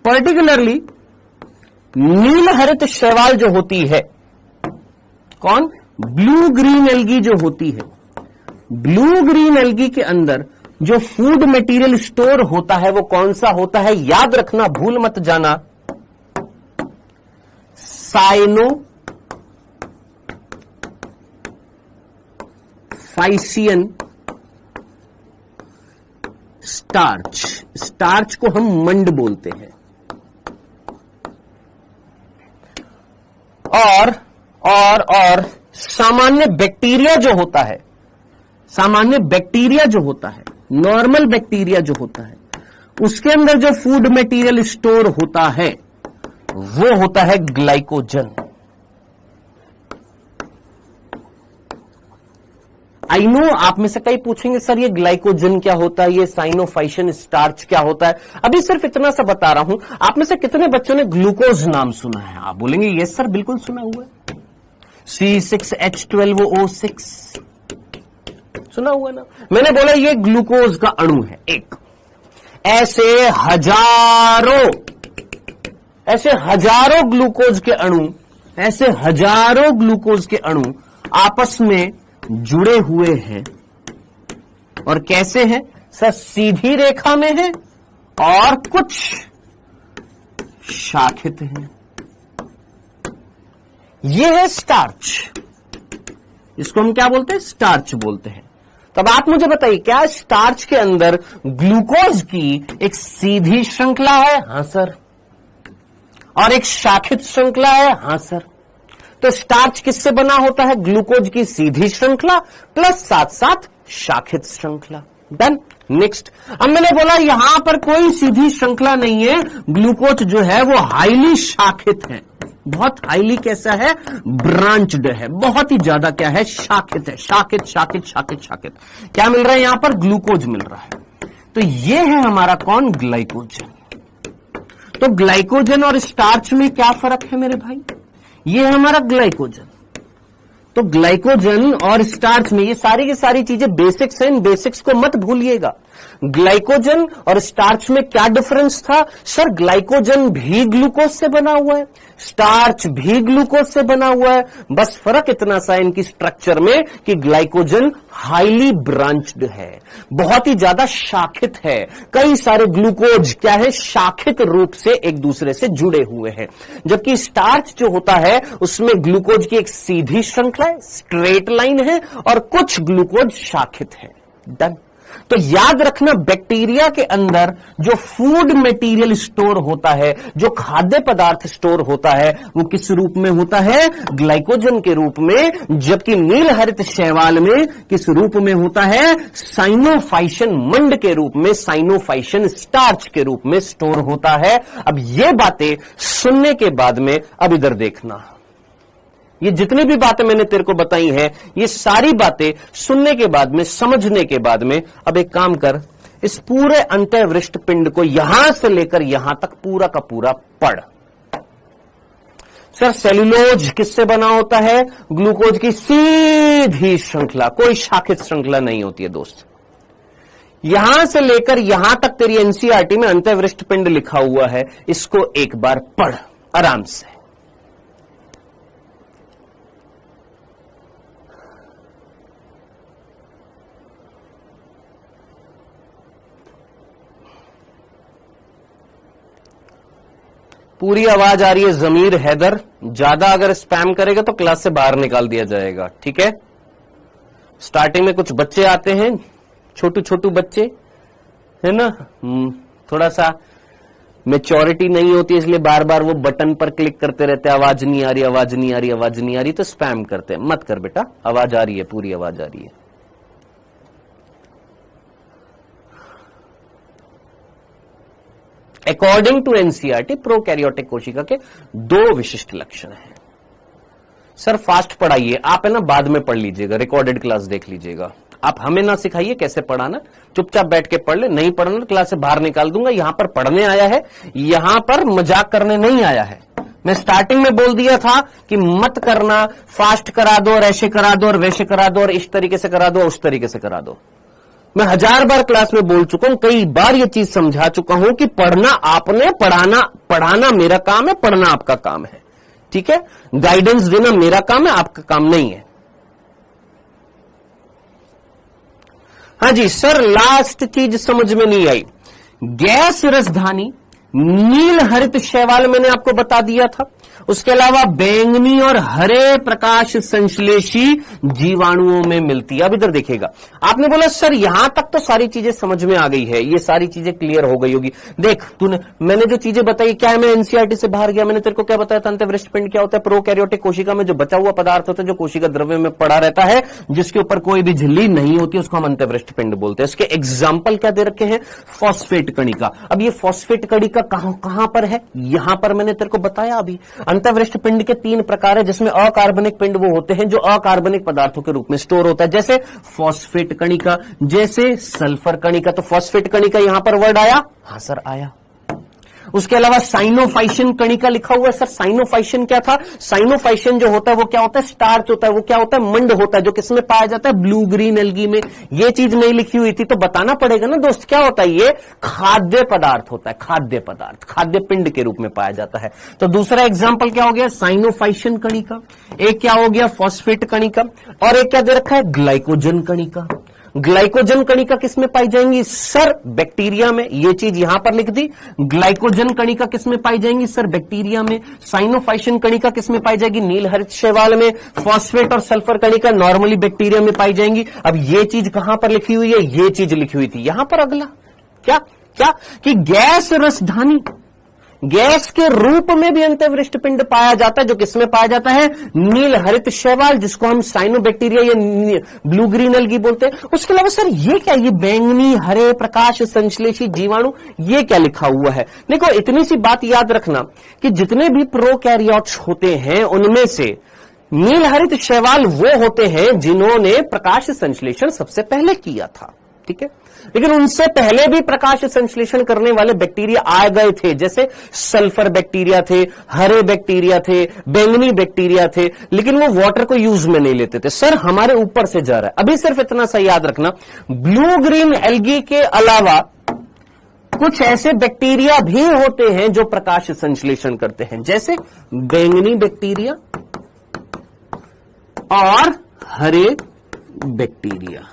पर्टिकुलरली नील हरित शैवाल जो होती है, कौन? ब्लू ग्रीन एल्गी जो होती है, ब्लू ग्रीन एल्गी के अंदर जो फूड मटेरियल स्टोर होता है वो कौन सा होता है? याद रखना, भूल मत जाना, साइनो फाइसियन स्टार्च। स्टार्च को हम मंड बोलते हैं। और सामान्य बैक्टीरिया जो होता है, सामान्य बैक्टीरिया जो होता है, नॉर्मल बैक्टीरिया जो होता है, उसके अंदर जो फूड मटेरियल स्टोर होता है वो होता है ग्लाइकोजन। आई नो आप में से कई पूछेंगे सर ये ग्लाइकोजन क्या होता है, ये साइनोफाइशियन स्टार्च क्या होता है। अभी सिर्फ इतना सा बता रहा हूं। आप में से कितने बच्चों ने ग्लूकोज नाम सुना है? आप बोलेंगे यस सर बिल्कुल सुना हुआ है, C6H12O6 सुना हुआ ना। मैंने बोला ये ग्लूकोज का अणु है एक। ऐसे हजारों ग्लूकोज के अणु, ऐसे हजारों ग्लूकोज के अणु आपस में जुड़े हुए हैं। और कैसे हैं सर? सीधी रेखा में है और कुछ शाखित हैं। यह है स्टार्च। इसको हम क्या बोलते हैं? स्टार्च बोलते हैं। तब आप मुझे बताइए क्या स्टार्च के अंदर ग्लूकोज की एक सीधी श्रृंखला है? हां सर। और एक शाखित श्रृंखला है? हां सर। तो स्टार्च किससे बना होता है? ग्लूकोज की सीधी श्रृंखला प्लस साथ साथ शाखित श्रृंखला। डन। नेक्स्ट, अब मैंने बोला यहां पर कोई सीधी श्रृंखला नहीं है, ग्लूकोज जो है वो हाईली शाखित है। बहुत हाईली कैसा है? ब्रांच्ड है, बहुत ही ज्यादा क्या है? शाखित है। शाखित शाखित शाखित शाखित। क्या मिल रहा है यहां पर? ग्लूकोज मिल रहा है। तो ये है हमारा कौन? ग्लाइकोजन। तो ग्लाइकोजन और स्टार्च में क्या फर्क है मेरे भाई? ये है हमारा ग्लाइकोजन। तो ग्लाइकोजन और स्टार्च में ये सारी की सारी चीजें बेसिक्स हैं, इन बेसिक्स को मत भूलिएगा। ग्लाइकोजन और स्टार्च में क्या डिफरेंस था? सर ग्लाइकोजन भी ग्लूकोज से बना हुआ है, स्टार्च भी ग्लूकोज से बना हुआ है, बस फर्क इतना सा इनकी स्ट्रक्चर में कि ग्लाइकोजन हाईली ब्रांच्ड है, बहुत ही ज्यादा शाखित है। कई सारे ग्लूकोज क्या है? शाखित रूप से एक दूसरे से जुड़े हुए हैं। जबकि स्टार्च जो होता है उसमें ग्लूकोज की एक सीधी श्रृंखला है, स्ट्रेट लाइन है, और कुछ ग्लूकोज शाखित है। डन। तो याद रखना बैक्टीरिया के अंदर जो फूड मटेरियल स्टोर होता है, जो खाद्य पदार्थ स्टोर होता है, वो किस रूप में होता है? ग्लाइकोजन के रूप में। जबकि नील हरित शैवाल में किस रूप में होता है? साइनोफाइशियन मंड के रूप में, साइनोफाइशियन स्टार्च के रूप में स्टोर होता है। अब ये बातें सुनने के बाद में अब इधर देखना, ये जितनी भी बातें मैंने तेरे को बताई हैं, ये सारी बातें सुनने के बाद में, समझने के बाद में, अब एक काम कर, इस पूरे अंतःवृष्ट पिंड को यहां से लेकर यहां तक पूरा का पूरा पढ़। सर सेल्यूलोज किससे बना होता है? ग्लूकोज की सीधी श्रृंखला, कोई शाखित श्रृंखला नहीं होती है दोस्त। यहां से लेकर यहां तक तेरी एनसीईआरटी में अंतःवृष्ट पिंड लिखा हुआ है, इसको एक बार पढ़ आराम से। पूरी आवाज आ रही है जमीर हैदर। ज्यादा अगर स्पैम करेगा तो क्लास से बाहर निकाल दिया जाएगा, ठीक है? स्टार्टिंग में कुछ बच्चे आते हैं, छोटू छोटू बच्चे है ना, थोड़ा सा मेच्योरिटी नहीं होती, इसलिए बार बार वो बटन पर क्लिक करते रहते हैं, आवाज नहीं आ रही, आवाज नहीं आ रही, आवाज नहीं आ रही, तो स्पैम करते हैं। मत कर बेटा, आवाज आ रही है, पूरी आवाज आ रही है। अकॉर्डिंग टू एनसीईआरटी प्रोकैरियोटिक कोशिका के 2 विशिष्ट लक्षण हैं। सर फास्ट पढ़ाइए, आप है ना बाद में पढ़ लीजिएगा, रिकॉर्डेड क्लास देख लीजिएगा। आप हमें ना सिखाइए कैसे पढ़ाना, चुपचाप बैठ के पढ़ ले। नहीं पढ़ना तो क्लास से बाहर निकाल दूंगा। यहां पर पढ़ने आया है, यहां पर मजाक करने नहीं आया है। मैं स्टार्टिंग में बोल दिया था कि मत करना, फास्ट करा दो और ऐसे करा दो और वैसे करा दो और इस तरीके से करा दो, उस तरीके से करा दो। मैं 1000 बार क्लास में बोल चुका हूं, कई बार ये चीज समझा चुका हूं कि पढ़ना आपने, पढ़ाना मेरा काम है, पढ़ना आपका काम है, ठीक है? गाइडेंस देना मेरा काम है, आपका काम नहीं है। हाँ जी सर, लास्ट चीज समझ में नहीं आई। गैस रसधानी नील हरित शैवाल मैंने आपको बता दिया था, उसके अलावा बैंगनी और हरे प्रकाश संश्लेषी जीवाणुओं में मिलती है। अब इधर देखिएगा, आपने बोला सर यहां तक तो सारी चीजें समझ में आ गई है, ये सारी चीजें क्लियर हो गई होगी। देख तूने, मैंने जो चीजें बताई, क्या है मैं एनसीईआरटी से बाहर गया? मैंने तेरे को क्या बताया था? अंतःवृष्ट पिंड क्या होता है? प्रोकैरियोटिक कोशिका में जो बचा हुआ पदार्थ होता है, जो कोशिका द्रव्य में पड़ा रहता है, जिसके ऊपर कोई भी झिल्ली नहीं होती, उसको हम अंतःवृष्ट पिंड बोलते हैं। इसके एग्जाम्पल क्या दे रखे हैं? फॉस्फेट कणिका। अब ये फॉस्फेट कणिका कहां पर है, यहां पर मैंने तेरे को बताया अभी। अंतःवृष्ट पिंड के 3 प्रकार है, जिसमें अकार्बनिक पिंड वो होते हैं जो अकार्बनिक पदार्थों के रूप में स्टोर होता है, जैसे फॉस्फेट कणिका, जैसे सल्फर कणिका। तो फॉस्फेट कणिका यहां पर वर्ड आया, हां सर आया। उसके अलावा साइनोफाइशियन कणिका लिखा हुआ है। सर साइनोफाइशियन क्या था? साइनोफाइशियन जो होता है वो क्या होता है? स्टार्च होता है। वो क्या होता है? मंड होता है, जो किसमें पाया जाता है? ब्लू ग्रीन एल्गी में। ये चीज नहीं लिखी हुई थी तो बताना पड़ेगा ना दोस्त, क्या होता है? ये खाद्य पदार्थ होता है, खाद्य पदार्थ, खाद्य पिंड के रूप में पाया जाता है। तो दूसरा एग्जाम्पल क्या हो गया? साइनोफाइशियन कणिका। एक क्या हो गया? फॉस्फेट कणिका। और एक क्या दे रखा है? ग्लाइकोजन कणिका। ग्लाइकोजन कणिका किसमें पाई जाएंगी? सर बैक्टीरिया में। ये चीज यहां पर लिख दी। ग्लाइकोजन कणिका किसमें पाई जाएंगी? सर बैक्टीरिया में। साइनोफाइशियन कणिका किसमें पाई जाएगी? नील हरित शैवाल में। फॉस्फेट और सल्फर कणिका नॉर्मली बैक्टीरिया में पाई जाएंगी। अब ये चीज कहां पर लिखी हुई है? ये चीज लिखी हुई थी यहां पर। अगला क्या क्या कि गैस रसधानी, गैस के रूप में भी अंतःवृष्ट पिंड पाया जाता है, जो किसमें पाया जाता है? नील हरित शैवाल, जिसको हम साइनोबैक्टीरिया या ब्लू ग्रीन एल्गी बोलते हैं। उसके अलावा सर ये क्या? ये बैंगनी हरे प्रकाश संश्लेषी जीवाणु, ये क्या लिखा हुआ है? देखो इतनी सी बात याद रखना कि जितने भी प्रोकैरियोट्स होते हैं उनमें से नील हरित शैवाल वो होते हैं जिन्होंने प्रकाश संश्लेषण सबसे पहले किया था, ठीक है। लेकिन उनसे पहले भी प्रकाश संश्लेषण करने वाले बैक्टीरिया आ गए थे, जैसे सल्फर बैक्टीरिया थे, हरे बैक्टीरिया थे, बैंगनी बैक्टीरिया थे, लेकिन वो वाटर को यूज में नहीं लेते थे। सर हमारे ऊपर से जा रहा है। अभी सिर्फ इतना सा याद रखना, ब्लू ग्रीन एल्गी के अलावा कुछ ऐसे बैक्टीरिया भी होते हैं जो प्रकाश संश्लेषण करते हैं, जैसे बैंगनी बैक्टीरिया और हरे बैक्टीरिया।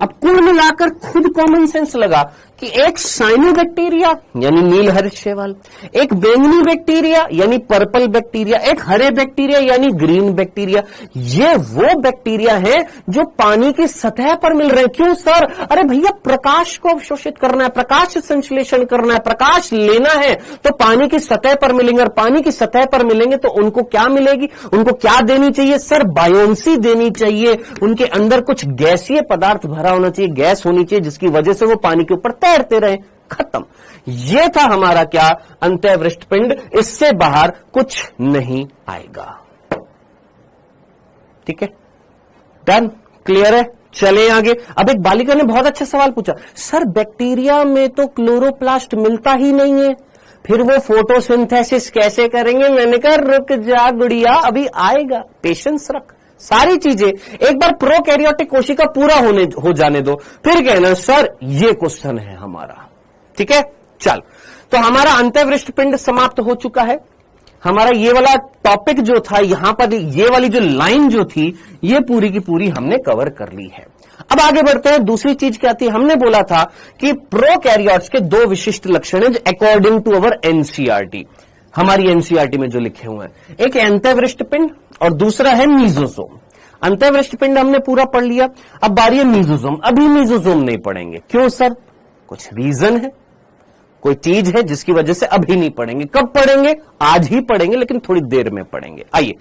अब कुल मिलाकर खुद कॉमन सेंस लगा कि एक साइनोबैक्टीरिया यानी नील हरित शैवाल, एक बैंगनी बैक्टीरिया यानी पर्पल बैक्टीरिया, एक हरे बैक्टीरिया यानी ग्रीन बैक्टीरिया, ये वो बैक्टीरिया है जो पानी की सतह पर मिल रहे हैं। क्यों सर? अरे भैया प्रकाश को अवशोषित करना है, प्रकाश संश्लेषण करना है, प्रकाश लेना है तो पानी की सतह पर मिलेंगे, और पानी की सतह पर मिलेंगे तो उनको क्या मिलेगी? उनको क्या देनी चाहिए? सर बायोन्सी देनी चाहिए। उनके अंदर कुछ गैसीय पदार्थ भरा होना चाहिए, गैस होनी चाहिए, जिसकी वजह से वो पानी के ऊपर तैरते रहे। खत्म। ये था हमारा क्या? अंतःवृष्ट पिंड। इससे बाहर कुछ नहीं आएगा। ठीक है, डन, क्लियर है। चले आगे। अब एक बालिका ने बहुत अच्छा सवाल पूछा, सर बैक्टीरिया में तो क्लोरोप्लास्ट मिलता ही नहीं है, फिर वो फोटोसिंथेसिस कैसे करेंगे? मैंने कहा रुक जा गुड़िया, अभी आएगा, पेशेंस रख। सारी चीजें एक बार प्रोकैरियोटिक कोशिका पूरा हो जाने दो, फिर कहना सर ये क्वेश्चन है हमारा। ठीक है, चल। तो हमारा अंतःवृष्ट पिंड समाप्त हो चुका है। हमारा ये वाला टॉपिक जो था, यहां पर ये वाली जो लाइन जो थी, ये पूरी की पूरी हमने कवर कर ली है। अब आगे बढ़ते हैं। दूसरी चीज क्या थी? हमने बोला था कि प्रोकैरियोट्स के 2 विशिष्ट लक्षण हैं अकॉर्डिंग टू अवर एनसीईआरटी, हमारी एनसीईआरटी में जो लिखे हुए हैं। एक है अंतःवृष्ट पिंड और दूसरा है मीजोसोम। अंतःवृष्ट पिंड हमने पूरा पढ़ लिया, अब बारी है मीजोसोम। अभी मीजोसोम नहीं पढ़ेंगे। क्यों सर? कुछ रीजन है, कोई चीज है जिसकी वजह से अभी नहीं पढ़ेंगे। कब पढ़ेंगे? आज ही पढ़ेंगे, लेकिन थोड़ी देर में पढ़ेंगे। आइए,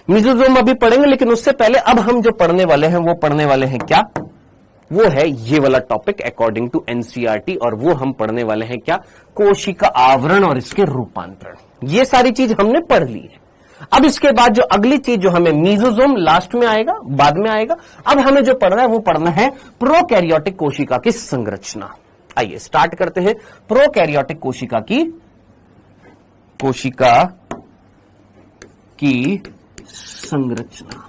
मीजोसोम अभी पढ़ेंगे, लेकिन उससे पहले अब हम जो पढ़ने वाले हैं वो पढ़ने वाले हैं क्या? वो है ये वाला टॉपिक अकॉर्डिंग टू एनसीईआरटी, और वो हम पढ़ने वाले हैं क्या? कोशिका आवरण और इसके रूपांतरण। ये सारी चीज हमने पढ़ ली है। अब इसके बाद जो अगली चीज जो हमें, मीजोसोम लास्ट में आएगा, बाद में आएगा। अब हमें जो पढ़ना है वो पढ़ना है प्रोकैरियोटिक कोशिका की संरचना। आइए स्टार्ट करते हैं। प्रोकैरियोटिक कोशिका की संरचना,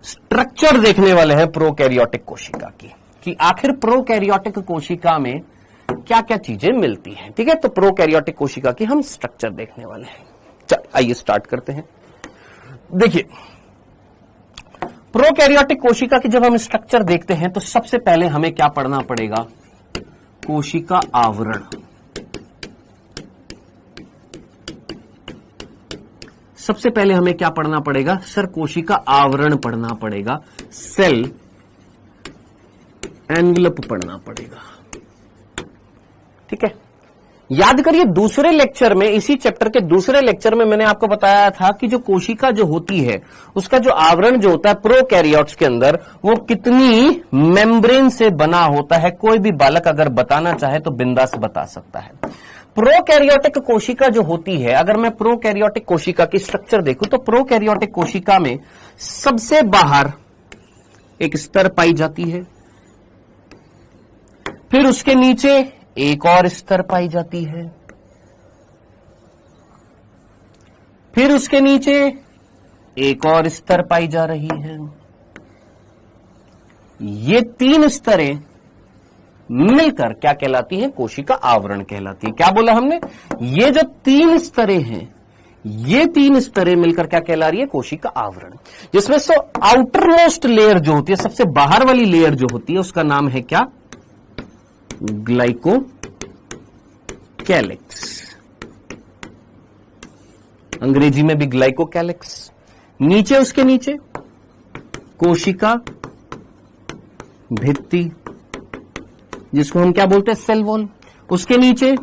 स्ट्रक्चर देखने वाले हैं प्रोकैरियोटिक कोशिका की, कि आखिर प्रोकैरियोटिक कोशिका में क्या क्या चीजें मिलती हैं। ठीक है, तो प्रोकैरियोटिक कोशिका की हम स्ट्रक्चर देखने वाले हैं। चल आइए स्टार्ट करते हैं। देखिए, प्रोकैरियोटिक कोशिका की जब हम स्ट्रक्चर देखते हैं तो सबसे पहले हमें क्या पढ़ना पड़ेगा? कोशिका आवरण। सबसे पहले हमें क्या पढ़ना पड़ेगा? सर कोशिका आवरण पढ़ना पड़ेगा, सेल एनवलप पढ़ना पड़ेगा। ठीक है, याद करिए दूसरे लेक्चर में, इसी चैप्टर के दूसरे लेक्चर में मैंने आपको बताया था कि जो कोशिका जो होती है उसका जो आवरण जो होता है प्रोकैरियोट्स के अंदर, वो कितनी मेम्ब्रेन से बना होता है। कोई भी बालक अगर बताना चाहे तो बिंदास बता सकता है। प्रोकैरियोटिक कोशिका जो होती है, अगर मैं प्रोकैरियोटिक कोशिका की स्ट्रक्चर देखूं तो प्रोकैरियोटिक कोशिका में सबसे बाहर एक स्तर पाई जाती है, फिर उसके नीचे एक और स्तर पाई जाती है, फिर उसके नीचे एक और स्तर पाई जा रही है। ये 3 स्तरें मिलकर क्या कहलाती है? कोशिका आवरण कहलाती है। क्या बोला हमने? ये जो 3 स्तरें हैं, ये 3 स्तरें मिलकर क्या कहला रही है? कोशिका आवरण। जिसमें से आउटर मोस्ट लेयर जो होती है, सबसे बाहर वाली लेयर जो होती है, उसका नाम है क्या? ग्लाइकोकैलिक्स। अंग्रेजी में भी ग्लाइकोकैलिक्स। नीचे, उसके नीचे कोशिका भित्ति, जिसको हम क्या बोलते हैं? Cell wall. उसके नीचे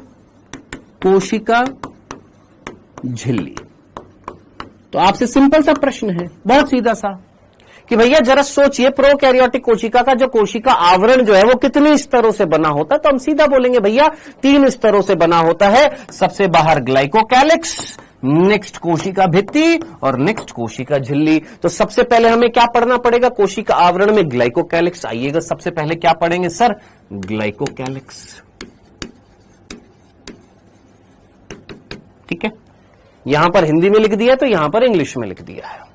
कोशिका झिल्ली। तो आपसे सिंपल सा प्रश्न है, बहुत सीधा सा, कि भैया जरा सोचिए प्रोकैरियोटिक कोशिका का जो कोशिका आवरण जो है वो कितने स्तरों से बना होता है? तो हम सीधा बोलेंगे भैया 3 स्तरों से बना होता है। सबसे बाहर ग्लाइकोकैलिक्स, नेक्स्ट कोशिका भित्ति और नेक्स्ट कोशिका झिल्ली। तो सबसे पहले हमें क्या पढ़ना पड़ेगा? कोशिका आवरण में ग्लाइकोकैलिक्स। आइएगा, सबसे पहले क्या पढ़ेंगे सर? ग्लाइकोकैलिक्स। ठीक है, यहां पर हिंदी में लिख दिया तो यहां पर इंग्लिश में लिख दिया है।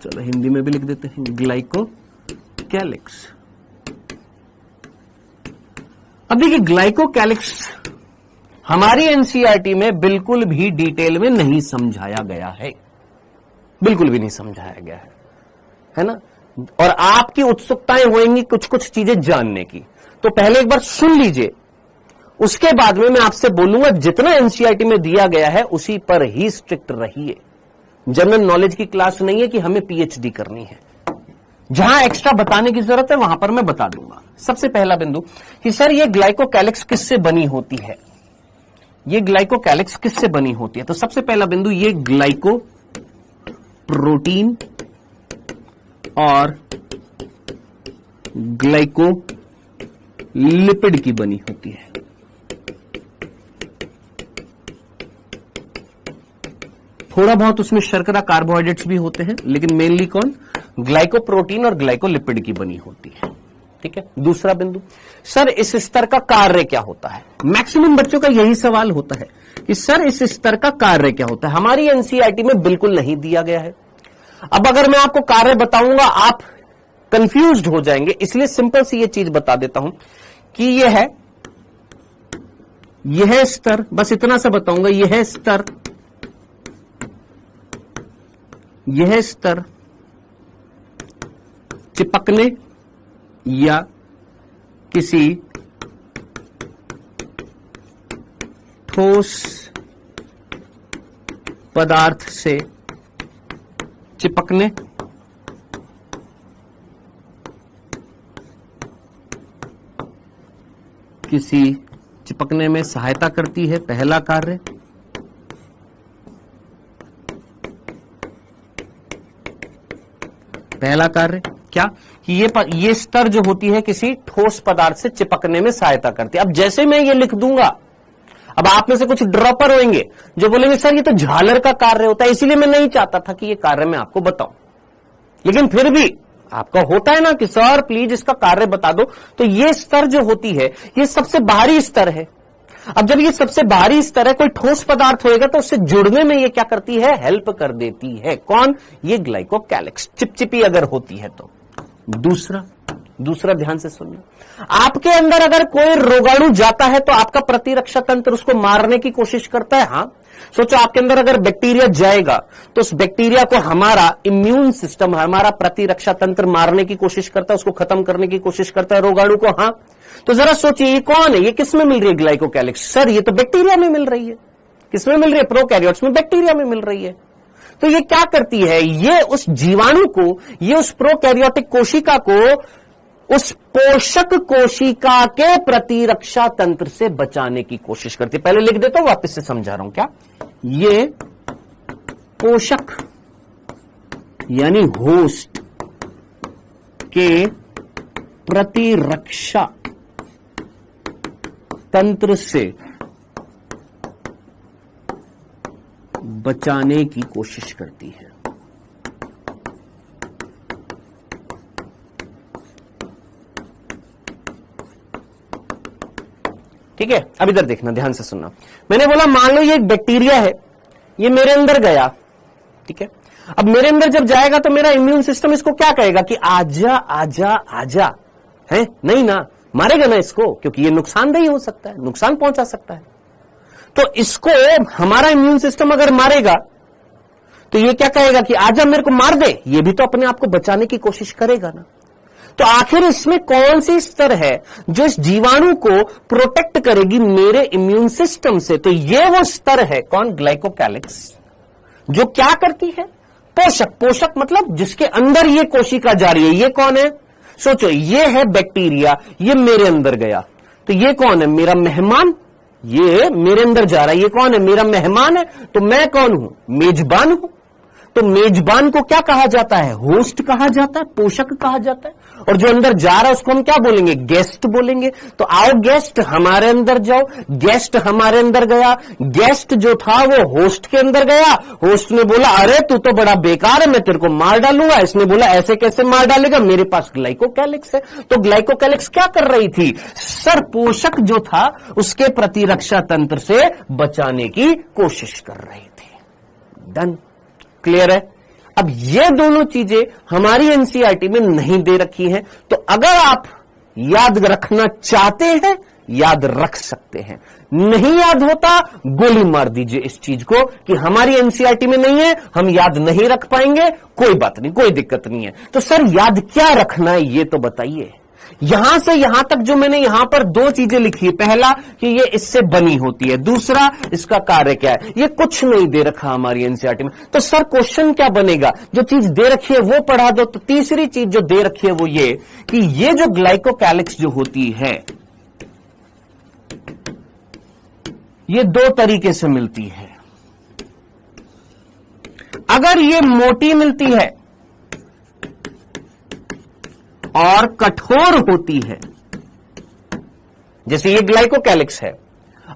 चलो हिंदी में भी लिख देते हैं, ग्लाइकोकैलिक्स। अब देखिए, ग्लाइकोकैलिक्स हमारी एनसीईआरटी में बिल्कुल भी डिटेल में नहीं समझाया गया है, बिल्कुल भी नहीं समझाया गया है ना? और आपकी उत्सुकताएं होंगी कुछ कुछ चीजें जानने की, तो पहले एक बार सुन लीजिए, उसके बाद में मैं आपसे बोलूंगा जितना एनसीईआरटी में दिया गया है उसी पर ही स्ट्रिक्ट रहिए। जनरल नॉलेज की क्लास नहीं है कि हमें पीएचडी करनी है। जहां एक्स्ट्रा बताने की जरूरत है वहां पर मैं बता दूंगा। सबसे पहला बिंदु कि सर ये ग्लाइकोकैलिक्स किससे बनी होती है? ये ग्लाइकोकैलिक्स किससे बनी होती है? तो सबसे पहला बिंदु, ये ग्लाइको प्रोटीन और ग्लाइको लिपिड की बनी होती है। थोड़ा बहुत उसमें शर्करा कार्बोहाइड्रेट्स भी होते हैं, लेकिन मेनली कौन? ग्लाइकोप्रोटीन और ग्लाइकोलिपिड की बनी होती है। ठीक है। दूसरा बिंदु, सर इस स्तर का कार्य क्या होता है? मैक्सिमम बच्चों का यही सवाल होता है कि सर इस स्तर का कार्य क्या होता है। हमारी एनसीईआरटी में बिल्कुल नहीं दिया गया है। अब अगर मैं आपको कार्य बताऊंगा आप कंफ्यूज्ड हो जाएंगे, इसलिए सिंपल सी ये चीज बता देता हूं कि यह स्तर, बस इतना सा बताऊंगा, यह स्तर चिपकने या किसी ठोस पदार्थ से चिपकने चिपकने में सहायता करती है। पहला कार्य। पहला कार्य क्या कि ये स्तर जो होती है किसी ठोस पदार्थ से चिपकने में सहायता करती है। अब जैसे मैं ये लिख दूंगा, अब आप में से कुछ ड्रॉपर होंगे जो बोलेंगे सर ये तो झालर का कार्य होता है, इसीलिए मैं नहीं चाहता था कि ये कार्य मैं आपको बताऊं, लेकिन फिर भी आपका होता है ना कि सर प्लीज इसका कार्य बता दो। तो ये स्तर जो होती है ये सबसे बाहरी स्तर है। अब जब ये सबसे बाहरी स्तर है, कोई ठोस पदार्थ होएगा तो उससे जुड़ने में ये क्या करती है? हेल्प कर देती है। कौन? ये ग्लाइकोकैलिक्स। चिपचिपी अगर होती है तो। दूसरा ध्यान से सुनना, आपके अंदर अगर कोई रोगाणु जाता है तो आपका प्रतिरक्षा तंत्र उसको मारने की कोशिश करता है। हाँ, सोचो आपके अंदर अगर बैक्टीरिया जाएगा तो उस बैक्टीरिया को हमारा इम्यून सिस्टम, हमारा प्रतिरक्षा तंत्र मारने की कोशिश करता है, उसको खत्म करने की कोशिश करता है रोगाणु को। हाँ, तो जरा सोचिए ये कौन है? ये किस में मिल रही है ग्लाइकोकैलिक्स? सर ये तो बैक्टीरिया में मिल रही है। किस में मिल रही है? प्रोकैरियोट्स में बैक्टीरिया में मिल रही है। तो ये क्या करती है? ये उस जीवाणु को, ये उस प्रोकैरियोटिक कोशिका को उस पोषक कोशिका के प्रतिरक्षा तंत्र से बचाने की कोशिश करती है। पहले लिख देता हूं, वापस से समझा रहा हूं क्या। ये पोषक यानी होस्ट के प्रतिरक्षा तंत्र से बचाने की कोशिश करती है। ठीक है, अब इधर देखना, ध्यान से सुनना। मैंने बोला मान लो ये एक बैक्टीरिया है, ये मेरे अंदर गया, ठीक है। अब मेरे अंदर जब जाएगा तो मेरा इम्यून सिस्टम इसको क्या कहेगा कि आजा आजा आजा, है नहीं ना, मारेगा ना इसको, क्योंकि ये नुकसानदेही हो सकता है, नुकसान पहुंचा सकता है। तो इसको हमारा इम्यून सिस्टम अगर मारेगा तो ये क्या कहेगा कि आजा मेरे को मार दे, ये भी तो अपने आप को बचाने की कोशिश करेगा ना। तो आखिर इसमें कौन सी स्तर है जो इस जीवाणु को प्रोटेक्ट करेगी मेरे इम्यून सिस्टम से? तो ये वो स्तर है, कौन? ग्लाइकोकैलिक्स, जो क्या करती है? पोषक। पोषक मतलब जिसके अंदर ये कोशिका जा रही है। ये कौन है? सोचो, ये है बैक्टीरिया, ये मेरे अंदर गया, तो ये कौन है? मेरा मेहमान। ये मेरे अंदर जा रहा है, ये कौन है? मेरा मेहमान है। तो मैं कौन हूं? मेजबान हूं। तो मेजबान को क्या कहा जाता है? होस्ट कहा जाता है, पोषक कहा जाता है। और जो अंदर जा रहा है उसको हम क्या बोलेंगे? गेस्ट बोलेंगे। तो आओ गेस्ट, हमारे अंदर जाओ। गेस्ट हमारे अंदर गया, गेस्ट जो था वो होस्ट के अंदर गया। होस्ट ने बोला अरे तू तो बड़ा बेकार है, मैं तेरे को मार डालूंगा। इसने बोला ऐसे कैसे मार डालेगा, मेरे पास ग्लाइकोकैलिक्स है। तो ग्लाइकोकैलिक्स क्या कर रही थी? सर पोषक जो था उसके प्रतिरक्षा तंत्र से बचाने की कोशिश कर रही थी। डन, क्लियर है? अब ये दोनों चीजें हमारी एनसीईआरटी में नहीं दे रखी हैं, तो अगर आप याद रखना चाहते हैं याद रख सकते हैं, नहीं याद होता गोली मार दीजिए इस चीज को कि हमारी एनसीईआरटी में नहीं है, हम याद नहीं रख पाएंगे। कोई बात नहीं, कोई दिक्कत नहीं है। तो सर याद क्या रखना है ये तो बताइए। यहां से यहां तक जो मैंने यहां पर दो चीजें लिखी है, पहला कि ये इससे बनी होती है, दूसरा इसका कार्य क्या है, ये कुछ नहीं दे रखा हमारी एनसीईआरटी में। तो सर क्वेश्चन क्या बनेगा? जो चीज दे रखी है वो पढ़ा दो। तो तीसरी चीज जो दे रखी है वो ये कि ये जो ग्लाइकोकैलिक्स जो होती है ये दो तरीके से मिलती है। अगर ये मोटी मिलती है और कठोर होती है, जैसे ये ग्लाइकोकैलिक्स है।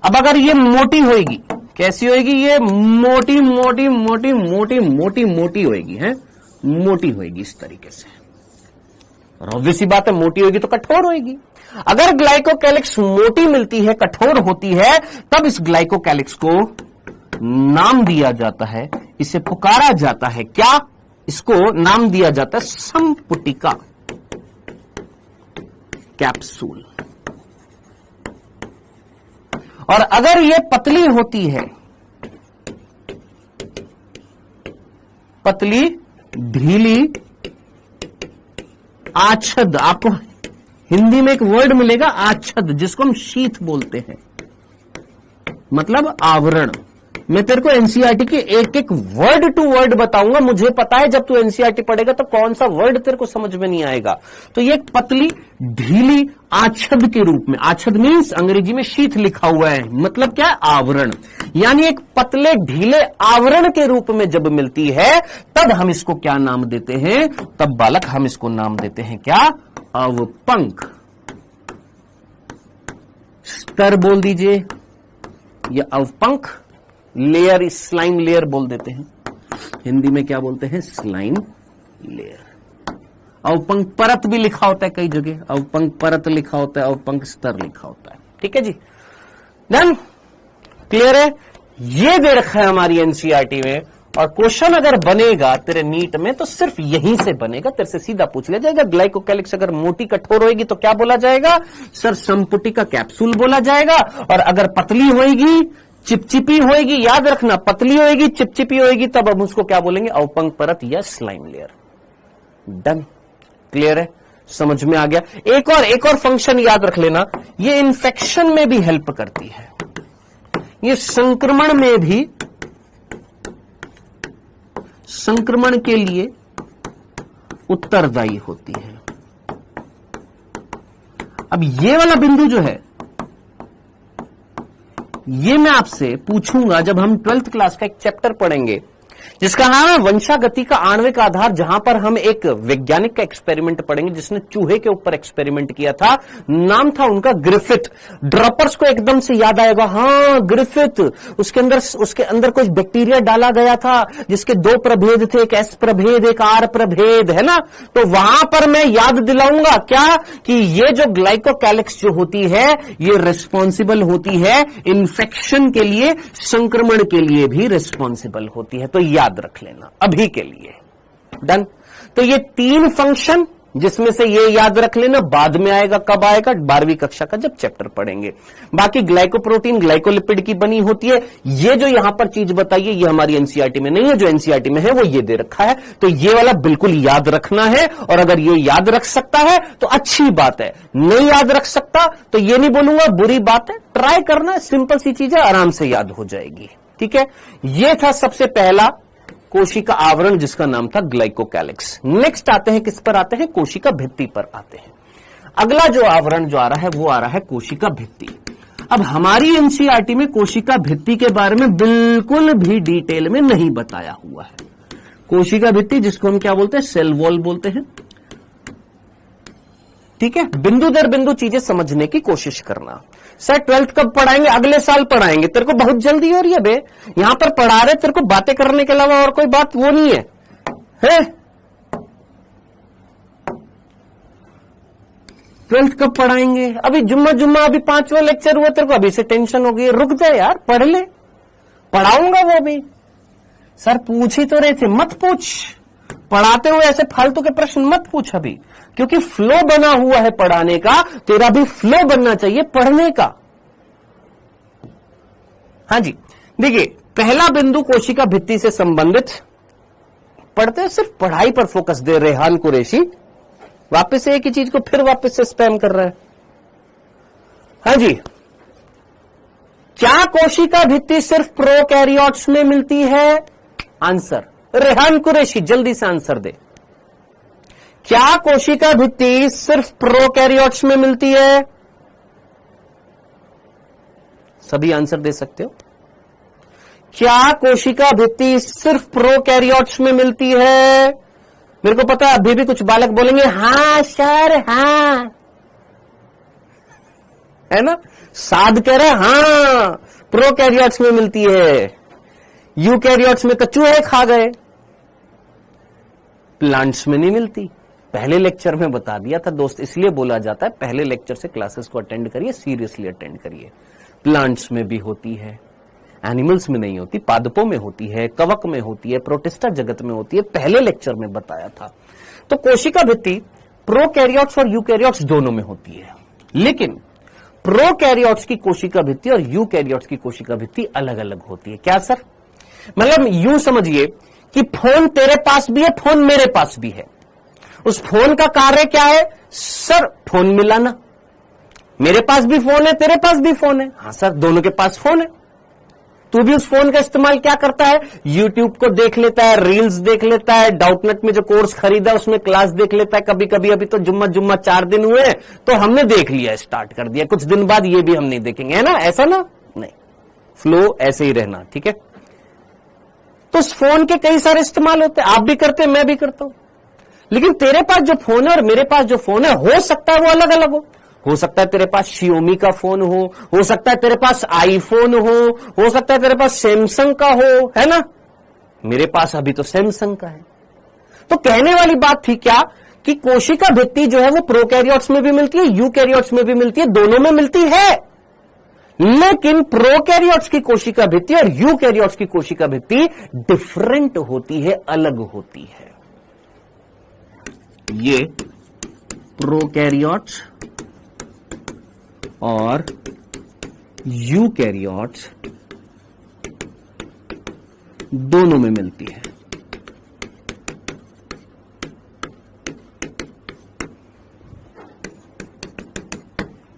अब अगर ये मोटी होगी, कैसी होगी? ये मोटी मोटी मोटी मोटी मोटी मोटी होगी, है मोटी होगी इस तरीके से। और ऑब्वियस सी बात है, मोटी होगी तो कठोर होगी। अगर ग्लाइकोकैलिक्स मोटी मिलती है, कठोर होती है, तब इस ग्लाइकोकैलिक्स को नाम दिया जाता है, इसे पुकारा जाता है क्या? इसको नाम दिया जाता है संपुटिका कैप्सूल। और अगर ये पतली होती है, पतली ढीली आच्छद, आपको हिंदी में एक वर्ड मिलेगा आच्छद, जिसको हम शीथ बोलते हैं, मतलब आवरण। मैं तेरे को एनसीईआरटी के एक एक वर्ड टू वर्ड बताऊंगा। मुझे पता है जब तू एनसीईआरटी पढ़ेगा तो कौन सा वर्ड तेरे को समझ में नहीं आएगा। तो ये एक पतली ढीली आच्छद के रूप में, आच्छद मीन्स अंग्रेजी में शीथ लिखा हुआ है, मतलब क्या? आवरण। यानी एक पतले ढीले आवरण के रूप में जब मिलती है तब हम इसको क्या नाम देते हैं? तब बालक हम इसको नाम देते हैं क्या? अवपंक स्तर बोल दीजिए, या अवपंक लेयर, स्लाइम लेयर बोल देते हैं। हिंदी में क्या बोलते हैं? Slime layer. अवपंक परत भी लिखा होता है कई जगह, अवपंक परत लिखा होता है, अवपंक स्तर लिखा होता है। ठीक है जी, डन, क्लियर है? ये दे रखा है हमारी एनसीईआरटी में। और क्वेश्चन अगर बनेगा तेरे नीट में तो सिर्फ यहीं से बनेगा, तेरे से सीधा पूछ लिया जाएगा ग्लाइकोकैलिक्स अगर मोटी कठोर होगी तो क्या बोला जाएगा? सर संपुटिका कैप्सूल बोला जाएगा। और अगर पतली होगी, चिपचिपी होएगी, याद रखना, पतली होएगी, चिपचिपी होएगी, तब हम उसको क्या बोलेंगे? अवपंक परत या स्लाइम लेयर। डन, क्लियर है? समझ में आ गया? एक और फंक्शन याद रख लेना, ये इन्फेक्शन में भी हेल्प करती है, ये संक्रमण में भी, संक्रमण के लिए उत्तरदायी होती है। अब ये वाला बिंदु जो है, ये मैं आपसे पूछूंगा जब हम 12th क्लास का एक चैप्टर पढ़ेंगे जिसका नाम है वंशागति का आणविक आधार, जहां पर हम एक वैज्ञानिक का एक्सपेरिमेंट पढ़ेंगे जिसने चूहे के ऊपर एक्सपेरिमेंट किया था। नाम था उनका ग्रिफिथ। ड्रॉपर्स को एकदम से याद आएगा, हाँ ग्रिफिथ, उसके अंदर कुछ बैक्टीरिया डाला गया था जिसके 2 प्रभेद थे, एक एस प्रभेद एक आर प्रभेद, है ना। तो वहां पर मैं याद दिलाऊंगा क्या कि ये जो ग्लाइकोकैलिक्स जो होती है ये रिस्पॉन्सिबल होती है इन्फेक्शन के लिए, संक्रमण के लिए भी रिस्पॉन्सिबल होती है। तो याद रख लेना अभी के लिए। डन। तो ये 3 फंक्शन, जिसमें से ये याद रख लेना, बाद में आएगा, कब आएगा, 12वीं कक्षा का जब चैप्टर पढ़ेंगे। बाकी ग्लाइकोप्रोटीन ग्लाइकोलिपिड की बनी होती है। ये जो यहां पर चीज बताइए ये हमारी एनसीईआरटी में नहीं है, जो एनसीईआरटी में है वो ये दे रखा है। तो ये वाला बिल्कुल याद रखना है, और अगर ये याद रख सकता है तो अच्छी बात है, नहीं याद रख सकता तो ये नहीं बोलूंगा बुरी बात है। ट्राई करना, सिंपल सी चीज है, आराम से याद हो जाएगी। ठीक है, ये था सबसे पहला कोशिका आवरण जिसका नाम था ग्लाइकोकैलिक्स। नेक्स्ट आते हैं, किस पर आते हैं, कोशिका भित्ति पर आते हैं। अगला जो आवरण जो आ रहा है वो आ रहा है कोशिका भित्ति। अब हमारी एनसीईआरटी में कोशिका भित्ति के बारे में बिल्कुल भी डिटेल में नहीं बताया हुआ है। कोशिका भित्ति जिसको हम क्या बोलते हैं, सेल वॉल बोलते हैं। ठीक है, बिंदु दर बिंदु चीजें समझने की कोशिश करना। सर 12th कब पढ़ाएंगे, अगले साल पढ़ाएंगे, तेरे को बहुत जल्दी हो रही है बे, यहां पर पढ़ा रहे, तेरे को बातें करने के अलावा और कोई बात वो नहीं है, हैं? 12th कब पढ़ाएंगे, अभी जुम्मा अभी 5वां लेक्चर हुआ, तेरे को अभी से टेंशन हो गई। रुक जा यार, पढ़ ले, पढ़ाऊंगा वो भी। सर पूछ ही तो रहे थे, मत पूछ, पढ़ाते हुए ऐसे फालतू के प्रश्न मत पूछ अभी, क्योंकि फ्लो बना हुआ है पढ़ाने का, तेरा भी फ्लो बनना चाहिए पढ़ने का। हां जी, देखिए पहला बिंदु कोशिका भित्ति से संबंधित पढ़ते हैं, सिर्फ पढ़ाई पर फोकस दे रेहान कुरैशी। वापस से एक ही चीज को फिर वापस से स्पैम कर रहा है। हां जी, क्या कोशिका भित्ति सिर्फ प्रोकैरियोट्स में मिलती है? आंसर, रेहान कुरैशी जल्दी से आंसर दे। क्या कोशिका भित्ति सिर्फ प्रोकैरियोट्स में मिलती है? सभी आंसर दे सकते हो। क्या कोशिका भित्ति सिर्फ प्रोकैरियोट्स में मिलती है? मेरे को पता है अभी भी कुछ बालक बोलेंगे हां सर हां, है ना। साध कह रहे हां प्रोकैरियोट्स में मिलती है, यूकैरियोट्स में तो चूहे खा गए, प्लांट्स में नहीं मिलती। पहले लेक्चर में बता दिया था दोस्त, इसलिए बोला जाता है पहले लेक्चर से क्लासेस को अटेंड करिए, सीरियसली अटेंड करिए। प्लांट्स में भी होती है, एनिमल्स में नहीं होती, पादपों में होती है, कवक में होती है, प्रोटिस्टा जगत में होती है, पहले लेक्चर में बताया था। तो कोशिका भित्ति प्रोकैरियोट्स और यूकैरियोट्स दोनों में होती है, लेकिन प्रोकैरियोट्स की कोशिका भित्ति और यूकैरियोट्स की कोशिका भित्ति अलग अलग होती है। क्या सर? मतलब यूं समझिए कि फोन तेरे पास भी है, फोन मेरे पास भी है। उस फोन का कार्य क्या है? सर फोन मिलाना। मेरे पास भी फोन है, तेरे पास भी फोन है। हाँ सर, दोनों के पास फोन है। तू भी उस फोन का इस्तेमाल क्या करता है? यूट्यूब को देख लेता है, रील्स देख लेता है, डाउटनेट में जो कोर्स खरीदा उसमें क्लास देख लेता है कभी कभी। अभी तो जुम्मा 4 दिन हुए हैं तो हमने देख लिया, स्टार्ट कर दिया, कुछ दिन बाद ये भी हम नहीं देखेंगे, है ना, ऐसा ना, नहीं, फ्लो ऐसे ही रहना, ठीक है। तो उस फोन के कई सारे इस्तेमाल होते हैं, आप भी करते हैं, मैं भी करता हूं। लेकिन तेरे पास जो फोन है और मेरे पास जो फोन है, हो सकता है वो अलग अलग हो सकता है तेरे पास शियोमी का फोन हो सकता है तेरे पास आईफोन हो सकता है तेरे पास सैमसंग का हो, है ना। मेरे पास अभी तो सैमसंग का है। तो कहने वाली बात थी क्या कि कोशिका भित्ति जो है वो प्रोकैरियोट्स में भी मिलती है, यूकैरियोट्स में भी मिलती है, दोनों में मिलती है। लेकिन प्रोकैरियोट्स की कोशिका भित्ति और यूकैरियोट्स की कोशिका भित्ति डिफरेंट होती है, अलग होती है। ये प्रोकैरियोट्स और यूकैरियोट्स दोनों में मिलती है।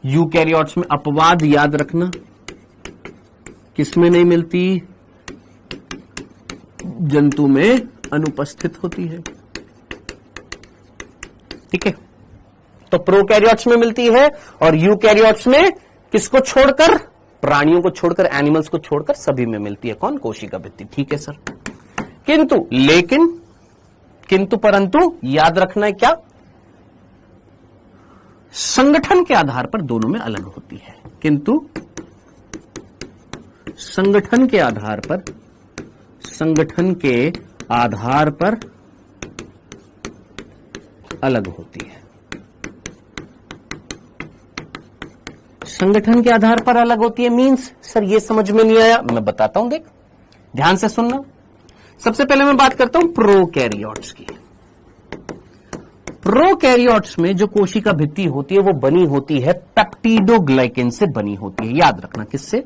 यूकैरियोट्स में अपवाद याद रखना, किसमें नहीं मिलती? जंतु में अनुपस्थित होती है, ठीक है। तो प्रोकैरियोट्स में मिलती है और यूकैरियोट्स में किसको छोड़कर, प्राणियों को छोड़कर, एनिमल्स को छोड़कर सभी में मिलती है। कौन? कोशिका भित्ति। ठीक है सर। किंतु, लेकिन, किंतु परंतु याद रखना है क्या, संगठन के आधार पर दोनों में अलग होती है। किंतु संगठन के आधार पर, संगठन के आधार पर अलग होती है। संगठन के आधार पर अलग होती है मींस सर ये समझ में नहीं आया, मैं बताता हूं, देख ध्यान से सुनना। सबसे पहले मैं बात करता हूं प्रोकैरियोट्स की। प्रोकैरियोट्स में जो कोशिका भित्ति होती है वो बनी होती है पेप्टिडोग्लाइकेन से बनी होती है। याद रखना, किससे?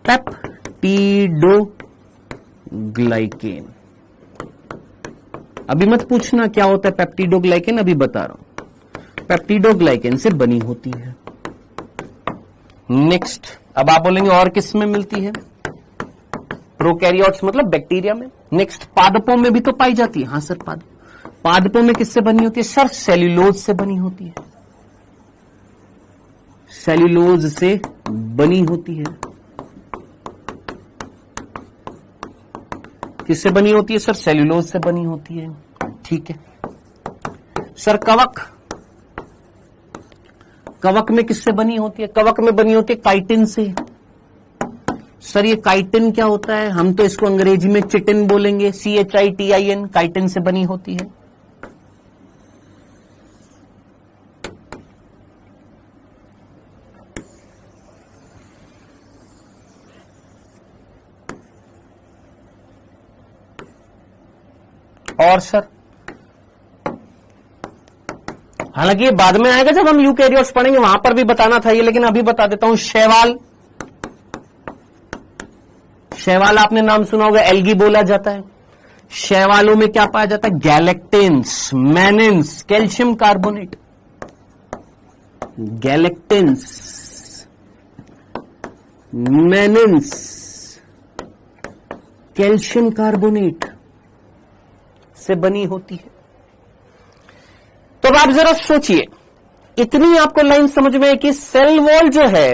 पेप्टिडोग्लाइकेन। अभी मत पूछना क्या होता है पेप्टिडोग्लाइकेन, अभी बता रहा हूं। पेप्टिडोग्लाइकेन से बनी होती है। नेक्स्ट, अब आप बोलेंगे और किस में मिलती है? प्रोकैरियोट्स मतलब बैक्टीरिया में। नेक्स्ट, पादपों में भी तो पाई जाती है। हां सर, पादपों में किससे बनी होती है? सर सेल्यूलोज से बनी होती है। सेल्यूलोज से बनी होती है। किससे बनी होती है सर? सेल्यूलोज से बनी होती है। ठीक है सर। कवक, कवक में किससे बनी होती है? कवक में बनी होती है काइटिन से। सर ये काइटिन क्या होता है? हम तो इसको अंग्रेजी में चिटिन बोलेंगे, CHITIN, काइटिन से बनी होती है। और सर हालांकि ये बाद में आएगा जब हम यूकैरियोट्स पढ़ेंगे, वहां पर भी बताना था ये, लेकिन अभी बता देता हूं। शैवाल, शैवाल आपने नाम सुना होगा, एल्गी बोला जाता है। शैवालों में क्या पाया जाता है? Galactans, mannans, calcium carbonate. Galactans, mannans, calcium carbonate से बनी होती है। तो अब आप जरा सोचिए, इतनी आपको लाइन समझ में है कि सेल वॉल जो है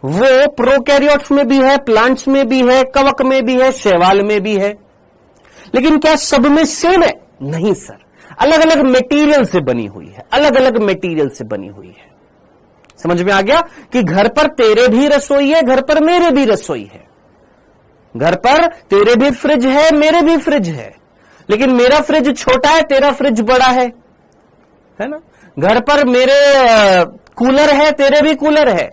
वो प्रोकैरियोट्स में भी है, प्लांट्स में भी है, कवक में भी है, शैवाल में भी है। लेकिन क्या सब में सेम है? नहीं सर, अलग अलग मटेरियल से बनी हुई है, अलग अलग मटेरियल से बनी हुई है। समझ में आ गया कि घर पर तेरे भी रसोई है, घर पर मेरे भी रसोई है। घर पर तेरे भी फ्रिज है, मेरे भी फ्रिज है, लेकिन मेरा फ्रिज छोटा है, तेरा फ्रिज बड़ा है ना। घर पर मेरे कूलर है, तेरे भी कूलर है,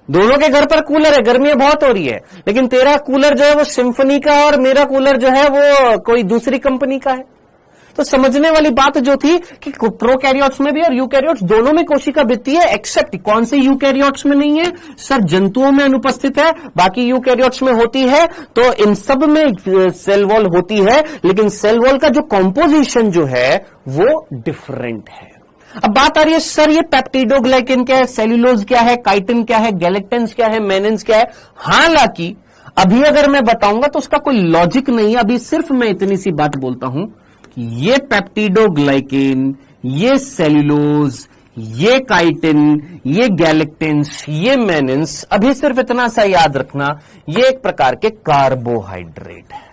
दोनों के घर पर कूलर है, गर्मी बहुत हो रही है, लेकिन तेरा कूलर जो है वो सिम्फनी का है और मेरा कूलर जो है वो कोई दूसरी कंपनी का है। तो समझने वाली बात जो थी कि प्रोकैरियोट्स में भी और यूकैरियोट्स दोनों में कोशिका भित्ति है, एक्सेप्ट कौन से यूकैरियोट्स में नहीं है? सर जंतुओं में अनुपस्थित है, बाकी यूकैरियोट्स में होती है। तो इन सब में सेल वॉल होती है, लेकिन सेल वॉल का जो कॉम्पोजिशन जो है वो डिफरेंट है। अब बात आ रही है सर ये पेप्टिडोग्लाइकेन क्या है, सेल्यूलोज क्या है, काइटिन क्या है, गैलेक्टेंस क्या है, मैनेंस क्या है? हालांकि अभी अगर मैं बताऊंगा तो उसका कोई लॉजिक नहीं है। अभी सिर्फ मैं इतनी सी बात बोलता हूं कि ये पेप्टिडोग्लाइकेन, ये सेल्यूलोज, ये काइटिन, ये गैलेक्टेंस, ये मैनेंस, अभी सिर्फ इतना सा याद रखना, ये एक प्रकार के कार्बोहाइड्रेट है,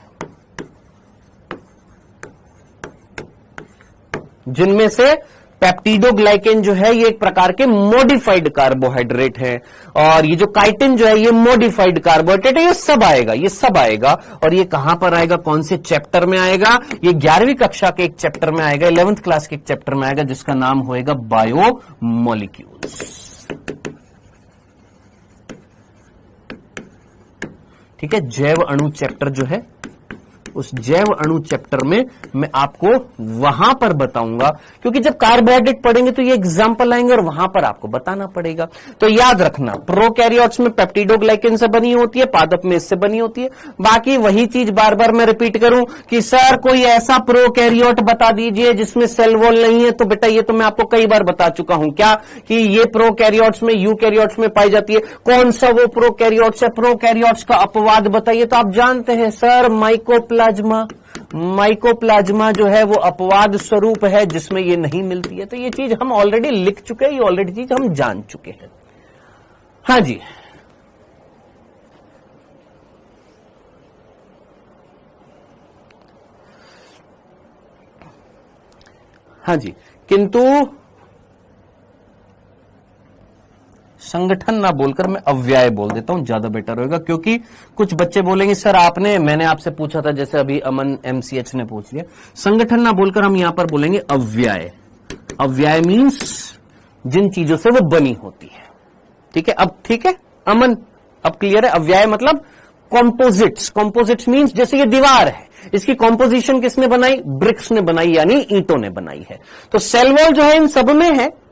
जिनमें से पेप्टिडोग्लाइकेन जो है ये एक प्रकार के मॉडिफाइड कार्बोहाइड्रेट है, और ये जो काइटिन जो है ये मॉडिफाइड कार्बोहाइड्रेट है। ये सब आएगा, ये सब आएगा। और ये कहां पर आएगा, कौन से चैप्टर में आएगा? ये 11वीं कक्षा के एक चैप्टर में आएगा, 11th क्लास के एक चैप्टर में आएगा, जिसका नाम होएगा बायोमोलिक्यूल्स। ठीक है, जैव अणु चैप्टर जो है, उस जैव अणु चैप्टर में मैं आपको वहां पर बताऊंगा, क्योंकि जब कार्बोहाइड्रेट पढ़ेंगे तो ये एग्जांपल आएंगे और वहां पर आपको बताना पड़ेगा। तो याद रखना, प्रोकैरियोट्स में पेप्टिडोग्लाइकेन से बनी होती है, पादप में इससे बनी होती है। बाकी वही चीज बार बार मैं रिपीट करूं कि सर कोई ऐसा प्रोकैरियोट बता दीजिए जिसमें सेल वॉल नहीं है, तो बेटा ये तो मैं आपको कई बार बता चुका हूं क्या कि ये प्रोकैरियोट्स में, यूकैरियोट्स में पाई जाती है। कौन सा वो प्रोकैरियोट्स है? प्रोकैरियोट्स का अपवाद बताइए। तो आप जानते हैं सर, माइकोप्लाज्मा, माइकोप्लाज्मा जो है वो अपवाद स्वरूप है जिसमें ये नहीं मिलती है। तो ये चीज हम ऑलरेडी लिख चुके हैं, ये ऑलरेडी चीज हम जान चुके हैं। हाँ जी, हाँ जी, किंतु संगठन ना बोलकर मैं अव्यय बोल देता हूं, ज्यादा बेटर होगा। क्योंकि कुछ बच्चे बोलेंगे सर मैंने आपसे पूछा था, जैसे अभी अमन MCH ने पूछ लिया, संगठन ना बोलकर हम यहां पर बोलेंगे अव्यय। अव्यय मीन्स जिन चीजों से वो बनी होती है। ठीक है, अब ठीक है अमन, अब क्लियर है। अव्यय मतलब कॉम्पोजिट्स। कॉम्पोजिट्स मीन्स जैसे ये दीवार है, इसकी कॉम्पोजिशन किसने बनाई? ब्रिक्स ने बनाई, यानी ईंटों ने बनाई है। तो सेल वॉल जो है इन सब में है,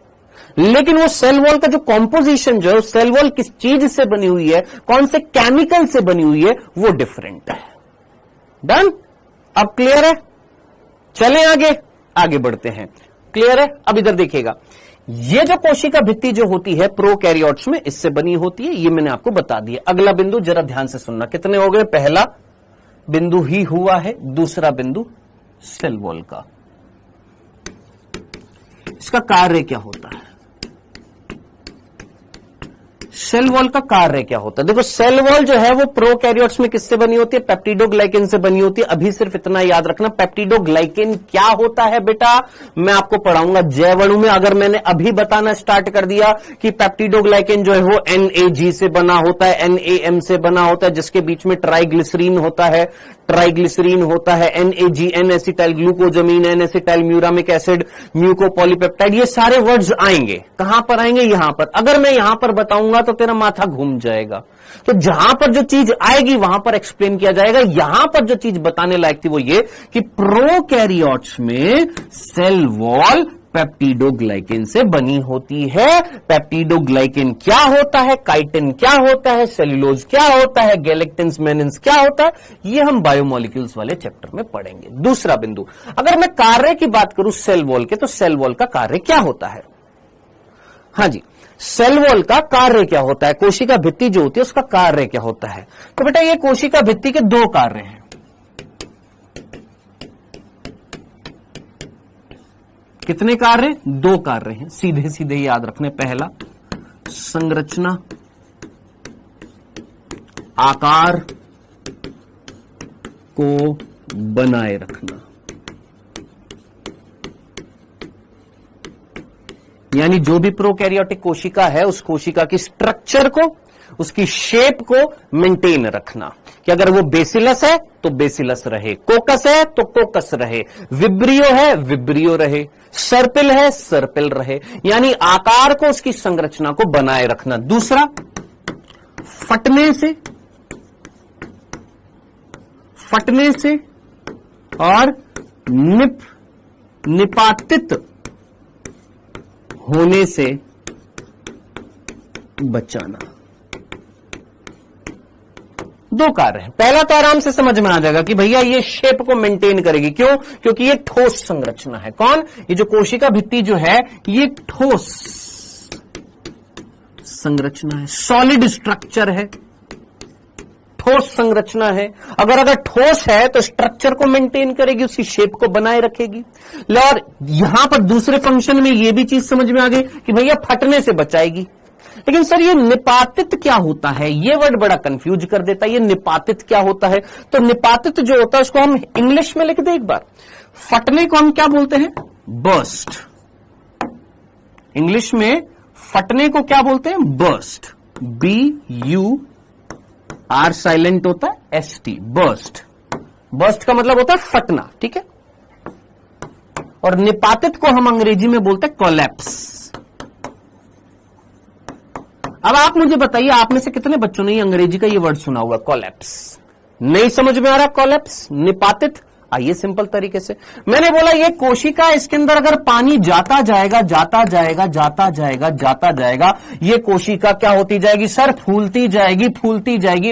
लेकिन वो सेल वॉल का जो कॉम्पोजिशन जो है, सेल वॉल किस चीज से बनी हुई है, कौन से केमिकल से बनी हुई है, वो डिफरेंट है। डन? अब क्लियर है? चलें आगे बढ़ते हैं। क्लियर है? अब इधर देखिएगा, ये जो कोशिका भित्ति जो होती है प्रोकैरियोट्स में, इससे बनी होती है, ये मैंने आपको बता दिया। अगला बिंदु जरा ध्यान से सुनना, कितने हो गए? पहला बिंदु ही हुआ है, दूसरा बिंदु सेल वॉल का। इसका कार्य क्या होता है? सेल वॉल का कार्य क्या होता है? देखो, सेल वॉल जो है वो प्रोकैरियोट्स में किससे बनी होती है? पेप्टिडोग्लाइकेन से बनी होती है। अभी सिर्फ इतना याद रखना, पेप्टिडोग्लाइकेन क्या होता है बेटा, मैं आपको पढ़ाऊंगा जैवणु में। अगर मैंने अभी बताना स्टार्ट कर दिया कि पेप्टिडोग्लाइकेन जो है वो NAG से बना होता है, NAM से बना होता है, जिसके बीच में ट्राइग्लिसरीन होता है, ट्राइग्लिसरीन होता है, NAGN acetyl glucosamine, N acetyl muramic acid, mucopolypeptide, ये सारे वर्ड्स आएंगे। कहां पर आएंगे? यहां पर। अगर मैं यहां पर बताऊंगा तो तेरा माथा घूम जाएगा। तो जहां पर जो चीज आएगी वहां पर एक्सप्लेन किया जाएगा। यहां पर जो चीज बताने लायक थी वो ये कि प्रोकैरियोट्स में सेल वॉल पेप्टिडोग्लाइकेन से बनी होती है। पेप्टिडोग्लाइकेन क्या होता है, काइटिन क्या होता है, सेल्यूलोज क्या होता है, गैलेक्टिन्स मेनिन्स क्या होता है, ये हम बायोमोलिक्यूल्स वाले चैप्टर में पढ़ेंगे। दूसरा बिंदु, अगर मैं कार्य की बात करूं सेल वॉल के, तो सेल वॉल का कार्य क्या होता है? हाँ जी, सेल वॉल का कार्य क्या होता है? कोशिका भित्ति जो होती है उसका कार्य क्या होता है? तो बेटा ये कोशिका भित्ति के दो कार्य हैं। कितने कार्य? दो कार्य हैं, सीधे सीधे याद रखने। पहला, संरचना, आकार को बनाए रखना, यानी जो भी प्रोकैरियोटिक कोशिका है उस कोशिका की स्ट्रक्चर को, उसकी शेप को मेंटेन रखना, कि अगर वो बेसिलस है तो बेसिलस रहे, कोकस है तो कोकस रहे, विब्रियो है विब्रियो रहे, सर्पिल है सर्पिल रहे, यानी आकार को, उसकी संरचना को बनाए रखना। दूसरा, फटने से और निपातित होने से बचाना। दो कार्य है। पहला तो आराम से समझ में आ जाएगा कि भैया ये शेप को मेंटेन करेगी। क्यों? क्योंकि ये ठोस संरचना है। कौन? ये जो कोशिका भित्ति जो है ये ठोस संरचना है, सॉलिड स्ट्रक्चर है, ठोस संरचना है। अगर ठोस है तो स्ट्रक्चर को मेंटेन करेगी, उसकी शेप को बनाए रखेगी। और यहां पर दूसरे फंक्शन में यह भी चीज समझ में आ गई कि भैया फटने से बचाएगी। लेकिन सर ये निपातित क्या होता है? ये वर्ड बड़ा कंफ्यूज कर देता है। ये निपातित क्या होता है? तो निपातित जो होता है उसको हम इंग्लिश में लिख दे एक बार। फटने को हम क्या बोलते हैं? बर्स्ट। इंग्लिश में फटने को क्या बोलते हैं? बर्स्ट। BUR साइलेंट होता है, ST, बर्स्ट। बर्स्ट का मतलब होता है फटना, ठीक है। और निपातित को हम अंग्रेजी में बोलते हैं कोलैप्स। अब आप मुझे बताइए, आप में से कितने बच्चों ने अंग्रेजी का ये वर्ड सुना हुआ, कोलैप्स? नहीं समझ में आ रहा कोलैप्स, निपातित? आइए सिंपल तरीके से, मैंने बोला ये कोशिका, इसके अंदर अगर पानी जाता जाएगा जाता जाएगा जाता जाएगा जाता जाएगा, ये कोशिका क्या होती जाएगी सर? फूलती जाएगी फूलती जाएगी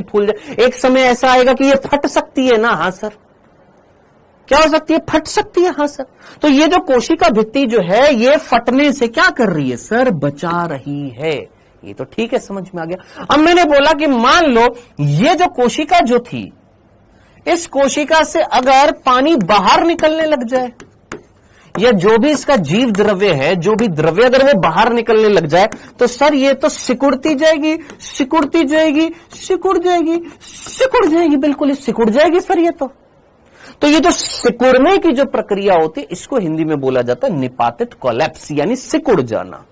एक समय ऐसा आएगा कि ये फट सकती है ना? हाँ सर। क्या हो सकती है? फट सकती है। हाँ सर। तो ये जो कोशिका भित्ति जो है ये फटने से क्या कर रही है सर? बचा रही है। ये तो ठीक है, समझ में आ गया। अब मैंने बोला कि मान लो ये जो कोशिका जो थी, इस कोशिका से अगर पानी बाहर निकलने लग जाए, या जो भी इसका जीव द्रव्य है, जो भी द्रव्य अगर वो बाहर निकलने लग जाए, तो सर ये तो सिकुड़ती जाएगी, सिकुड़ती जाएगी, सिकुड़ जाएगी, सिकुड़ जाएगी, बिल्कुल ही सिकुड़ जाएगी सर ये तो ये जो सिकुड़ने की जो प्रक्रिया होती है, इसको हिंदी में बोला जाता है निपातित कोलैप्स, यानी सिकुड़ जाना।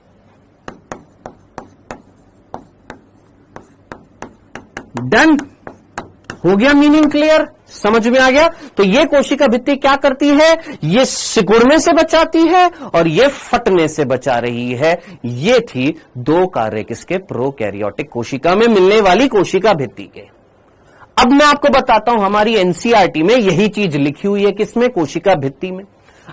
डन हो गया, मीनिंग क्लियर, समझ में आ गया। तो ये कोशिका भित्ति क्या करती है, ये सिकुड़ने से बचाती है और ये फटने से बचा रही है। ये थी दो कार्य किसके, प्रोकैरियोटिक कोशिका में मिलने वाली कोशिका भित्ति के। अब मैं आपको बताता हूं, हमारी एनसीईआरटी में यही चीज लिखी हुई है, किसमें, कोशिका भित्ति में।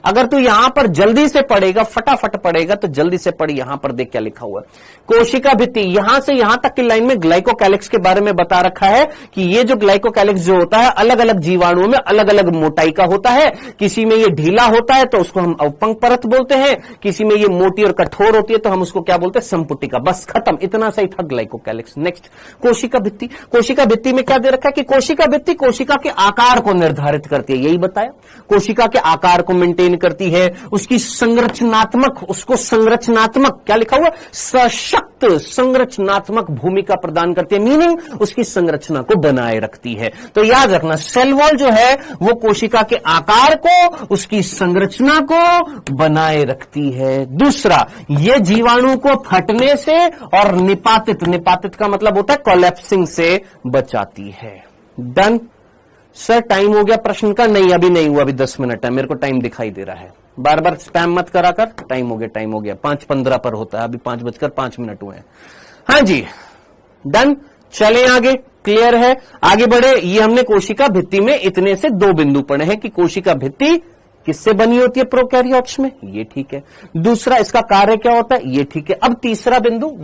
अगर तू यहां पर जल्दी से पढ़ेगा, फटाफट पढ़ेगा, तो जल्दी से पढ़, यहां पर देख क्या लिखा हुआ है, कोशिका भित्ति। यहां से यहां तक की लाइन में ग्लाइकोकैलिक्स के बारे में बता रखा है कि ये जो ग्लाइकोकैलिक्स जो होता है, अलग अलग जीवाणुओं में अलग अलग मोटाई का होता है। किसी में ये ढीला होता है तो उसको हम अवपंक परत बोलते हैं, किसी में ये मोटी और कठोर होती है तो हम उसको क्या बोलते हैं, संपुटिका। बस खत्म, इतना सही था ग्लाइकोकैलिक्स। नेक्स्ट, कोशिका भित्ति। कोशिका भित्ति में क्या दे रखा है कि कोशिका भित्ति कोशिका के आकार को निर्धारित करती है, यही बताया। कोशिका के आकार को मेंटेन करती है, उसकी संरचनात्मक, उसको संरचनात्मक क्या लिखा हुआ, सशक्त संरचनात्मक भूमिका प्रदान करती है, मीनिंग उसकी संरचना को बनाए रखती है। तो याद रखना, सेल वॉल जो है वो कोशिका के आकार को, उसकी संरचना को बनाए रखती है। दूसरा, ये जीवाणु को फटने से और निपातित, निपातित का मतलब होता है कोलैप्सिंग से बचाती है। डन सर, टाइम हो गया प्रश्न का? नहीं, अभी नहीं हुआ, अभी 10 मिनट है, मेरे को टाइम दिखाई दे रहा है। बार बार स्पैम मत करा कर, टाइम हो गया, टाइम हो गया, 5:15 पर होता है, अभी 5:05 हुए हैं। हाँ जी, डन, चलें आगे, क्लियर है, आगे बढ़े। ये हमने कोशिका भित्ति में इतने से 2 बिंदु पढ़े हैं कि कोशिका भित्ति किससे बनी होती है प्रोकैरियोट्स में, ये ठीक है। दूसरा, इसका कार्य क्या होता है, ये ठीक है। अब तीसरा बिंदु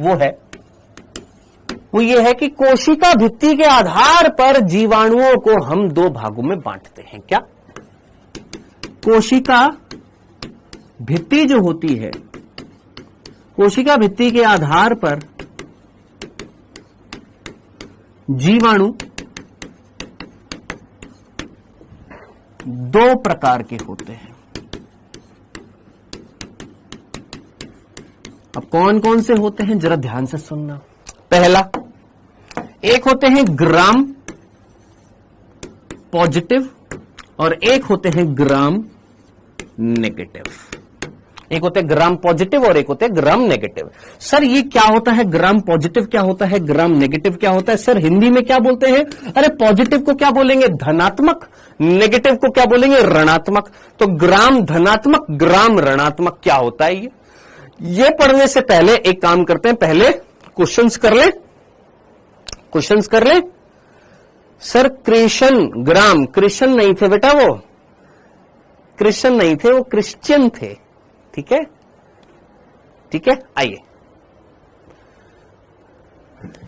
वो ये है कि कोशिका भित्ति के आधार पर जीवाणुओं को हम 2 भागों में बांटते हैं। क्या, कोशिका भित्ति जो होती है, कोशिका भित्ति के आधार पर जीवाणु 2 प्रकार के होते हैं। अब कौन कौन से होते हैं जरा ध्यान से सुनना। पहला, एक होते हैं ग्राम पॉजिटिव और एक होते हैं ग्राम नेगेटिव। एक होते हैं ग्राम पॉजिटिव और एक होते हैं ग्राम नेगेटिव। सर ये क्या होता है, ग्राम पॉजिटिव क्या होता है, ग्राम नेगेटिव क्या होता है? सर हिंदी में क्या बोलते हैं? अरे पॉजिटिव को क्या बोलेंगे, धनात्मक, नेगेटिव को क्या बोलेंगे, ऋणात्मक। तो ग्राम धनात्मक, ग्राम ऋणात्मक क्या होता है ये पढ़ने से पहले एक काम करते हैं, पहले क्वेश्चंस कर ले, क्वेश्चंस कर ले। सर कृष्ण, ग्राम, कृष्ण नहीं थे बेटा, वो कृष्ण नहीं थे, वो क्रिश्चियन थे, ठीक है, ठीक है। आइए,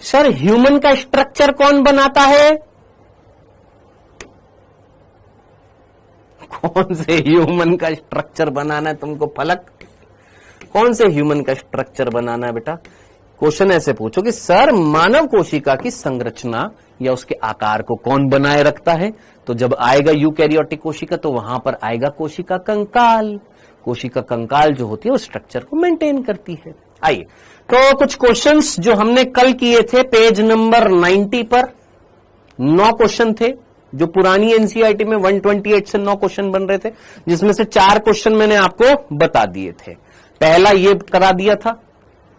सर ह्यूमन का स्ट्रक्चर कौन बनाता है? कौन से ह्यूमन का स्ट्रक्चर बनाना है तुमको फलक? कौन से ह्यूमन का स्ट्रक्चर बनाना है बेटा? क्वेश्चन ऐसे पूछो कि सर मानव कोशिका की संरचना या उसके आकार को कौन बनाए रखता है? तो जब आएगा यूकैरियोटिक कोशिका तो वहां पर आएगा कोशिका कंकाल। कोशिका कंकाल जो होती है वो स्ट्रक्चर को मेंटेन करती है। आइए, तो कुछ क्वेश्चंस जो हमने कल किए थे पेज नंबर 90 पर 9 क्वेश्चन थे, जो पुरानी एनसीईआरटी में 128 से 9 क्वेश्चन बन रहे थे, जिसमें से 4 क्वेश्चन मैंने आपको बता दिए थे। पहला ये करा दिया था,